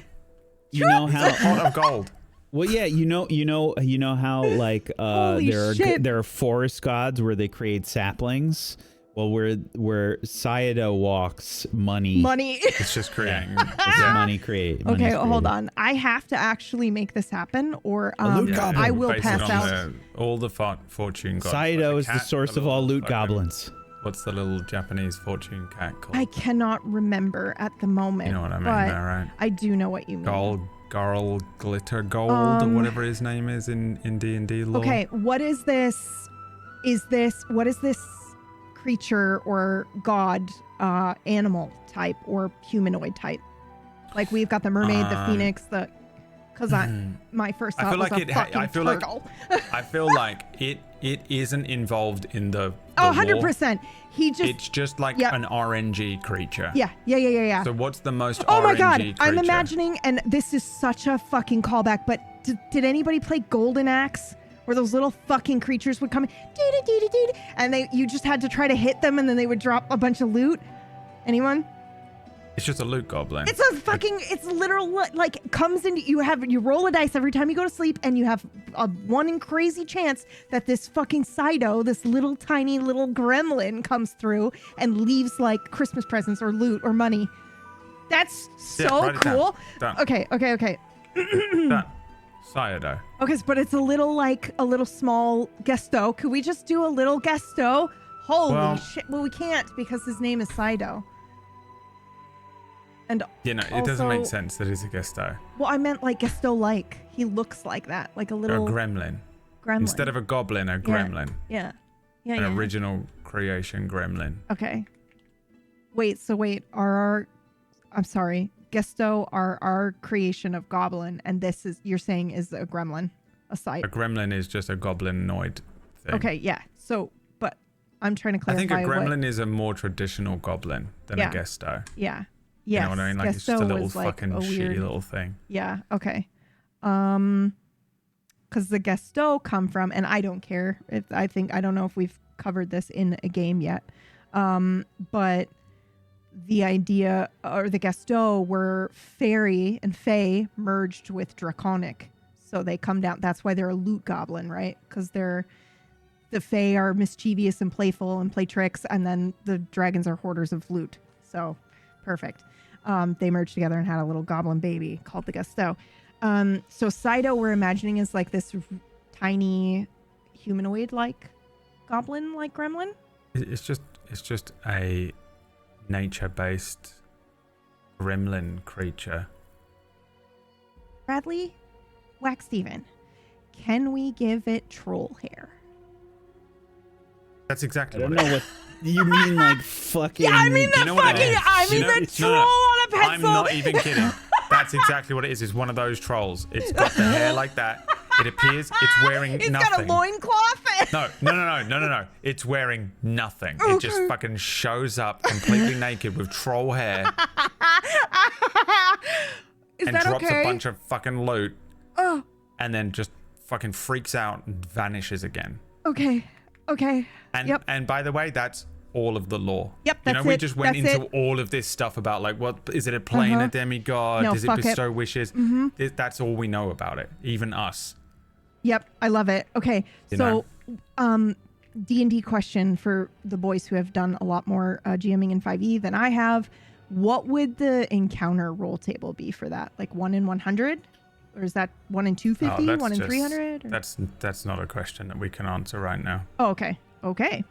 You know a how? pot of gold. Well, yeah, you know how like Holy shit. there are forest gods where they create saplings. Well, where Sayado walks, money. It's just creating. It's money create. Okay, hold on. I have to actually make this happen, or loot goblin. I will Base it pass on out. all the fortune gods. Sayado Like is the cat, source of little all loot fucking- goblins. What's the little Japanese fortune cat called? I cannot remember at the moment. You know what I mean, but though, right? I do know what you mean. Garl, glitter gold, or whatever his name is in D&D lore. Okay, what is this? What is this creature or god, animal type or humanoid type? Like we've got the mermaid, the phoenix, because my first thought was a fucking turtle. I feel like it isn't involved in the Oh, lore. 100%. It's just like an RNG creature. Yeah. So what's the most Oh RNG my god, creature? I'm imagining, and this is such a fucking callback, but did anybody play Golden Axe? Where those little fucking creatures would come in, and you just had to try to hit them, and then they would drop a bunch of loot? Anyone? It's just a loot goblin. It's a fucking, it's literal, like, comes in, you roll a dice every time you go to sleep, and you have a one in crazy chance that this fucking Sayado, this little tiny little gremlin, comes through and leaves, like, Christmas presents or loot or money. That's so write it down. cool. Done. Okay. Done. Sayado. Okay, but it's a little small Gesto. Could we just do a little Gesto? Holy shit. Well, we can't because his name is Sayado. And You know, it doesn't also- make sense that he's a Gesto. well, I meant like Gesto-like. He looks like that, like a Or little a gremlin. gremlin. Instead of a goblin, a gremlin. Yeah. An original creation gremlin. Okay. Wait, I'm sorry. Gesto are our creation of goblin, and this is, you're saying, is a gremlin, a sight. A gremlin is just a goblinoid thing. Okay, yeah. So, but I'm trying to I clarify. think a gremlin is a more traditional goblin than a Gesto. Yeah. Yes. You know what I mean? Like it's just a Gesto little was, like, fucking a shitty weird- little thing. Yeah. Okay. Because the Gesto come from, and I don't care if I don't know if we've covered this in a game yet, but the idea or the Gesto were fairy and fae merged with draconic, so they come down. That's why they're a loot goblin, right? Because the fae are mischievous and playful and play tricks, and then the dragons are hoarders of loot. So perfect. They merged together and had a little goblin baby called the Gesto. So Sayado, we're imagining, is like this tiny humanoid-like goblin-like gremlin. It's just a nature-based gremlin creature. Bradley, Wax Steven, can we give it troll hair? That's I exactly don't what know what you mean, like fucking. Yeah, I mean the You know what it fucking, is? I You mean know- the no, troll no. on a pencil. I'm not even kidding. That's exactly what it is. It's one of those trolls. It's got the hair like that. It appears it's wearing It's nothing. got a loincloth. No. It's wearing nothing. It just fucking shows up completely naked with troll hair Is and that drops okay? a bunch of fucking loot Oh, and then just fucking freaks out and vanishes again. okay. And Yep. and by the way, that's all of the lore. Yep, that's we it. just went That's into all of this stuff about like, what is it, a plane, a demigod? No, Does it fuck it. bestow wishes? That's all we know about it. Even us. Yep, I love it. Okay, You so D&D question for the boys who have done a lot more GMing in 5e than I have. What would the encounter roll table be for that? Like 1 in 100? Or is that 1 in 250? that's 1 in just- 300? Or? That's not a question that we can answer right now. Oh, okay. Okay.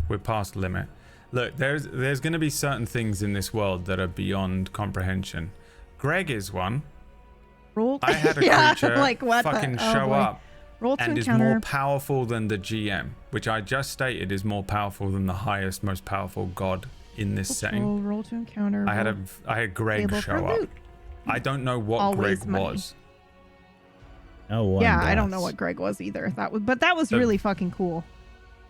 We're past limit. Look, there's going to be certain things in this world that are beyond comprehension. Greg is one. Roll. I had a Yeah, creature like what the- fucking oh show boy. up Roll to and is encounter. more powerful than the GM, which I just stated is more powerful than the highest, most powerful god in this setting. Roll to encounter. I had Greg table show for up. loot. I don't know what Always Greg money. was. No one. Yeah, I don't know does. what Greg was either. That was really fucking cool.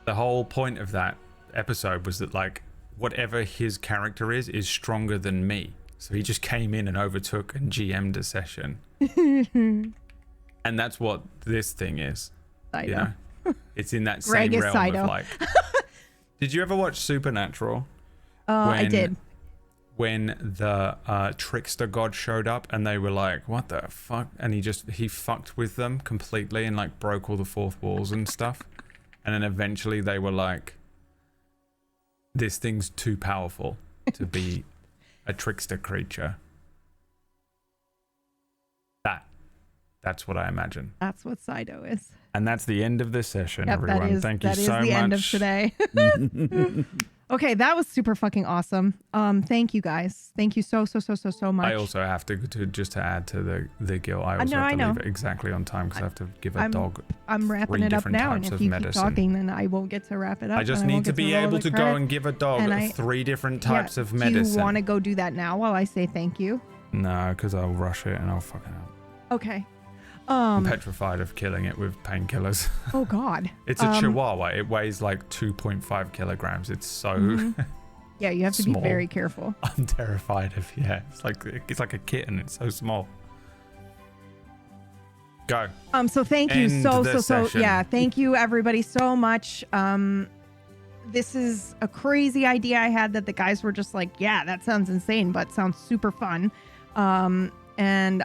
The whole point of that episode was that like whatever his character is stronger than me. So he just came in and overtook and GM'd a session. And that's what this thing is. I You know. know? It's in that Greg same is realm Sido. of like. Did you ever watch Supernatural? I did. When the trickster god showed up and they were like, what the fuck? And he fucked with them completely and like broke all the fourth walls and stuff. And then eventually they were like, this thing's too powerful to be a trickster creature. That's what I imagine. That's what Sido is. And that's the end of this session, Yep, everyone. Thank you that so is the much. end of today. Okay, that was super fucking awesome. Thank you guys. Thank you so much. I also have to add to the guild. I also know, have I to know. leave it exactly on time because I have to give a dog. I'm wrapping 3 it up different now, and types if of you medicine. keep talking, then I won't get to wrap it up. I just and need won't to get be roll able the to go credits. and give a dog And 3 different types of Do medicine. you want to go do that now while I say thank you? No, because I'll rush it and I'll fucking up. Okay. I'm petrified of killing it with painkillers. Oh God. It's a chihuahua. It weighs like 2.5 kilograms. It's so Yeah, you have to small. be very careful. I'm terrified of. Yeah, it's like a kitten. It's so small. Go. So thank you End so the session. yeah, thank you everybody so much. This is a crazy idea I had that the guys were just like, yeah, that sounds insane, but sounds super fun. And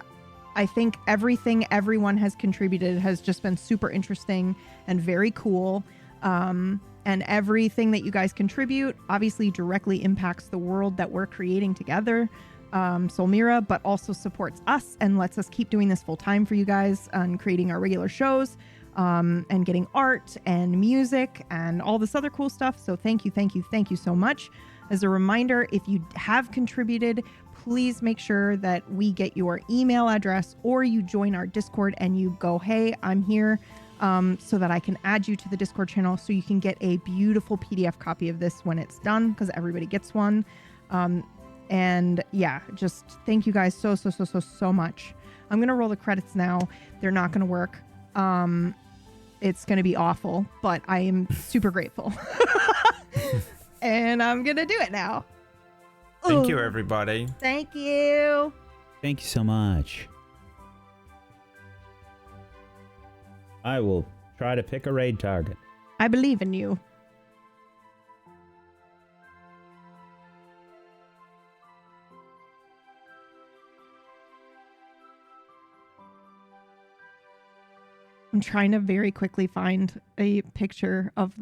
I think everything everyone has contributed has just been super interesting and very cool. And everything that you guys contribute obviously directly impacts the world that we're creating together, Solmira, but also supports us and lets us keep doing this full time for you guys and creating our regular shows, and getting art and music and all this other cool stuff. So thank you so much. As a reminder, if you have contributed, please make sure that we get your email address or you join our Discord and you go, hey, I'm here, so that I can add you to the Discord channel so you can get a beautiful PDF copy of this when it's done, because everybody gets one. And yeah, just thank you guys so much. I'm going to roll the credits now. They're not going to work. It's going to be awful, but I am super grateful. And I'm going to do it now. Thank you, everybody. Thank you. Thank you so much. I will try to pick a raid target. I believe in you. I'm trying to very quickly find a picture of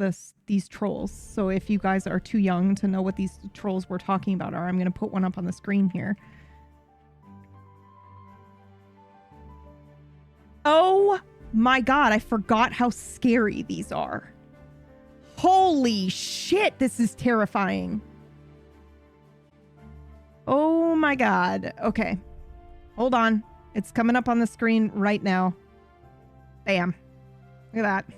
these trolls. So if you guys are too young to know what these trolls we're talking about are, I'm going to put one up on the screen here. Oh my God, I forgot how scary these are. Holy shit, this is terrifying. Oh my God. Okay. Hold on. It's coming up on the screen right now. Bam. Look at that.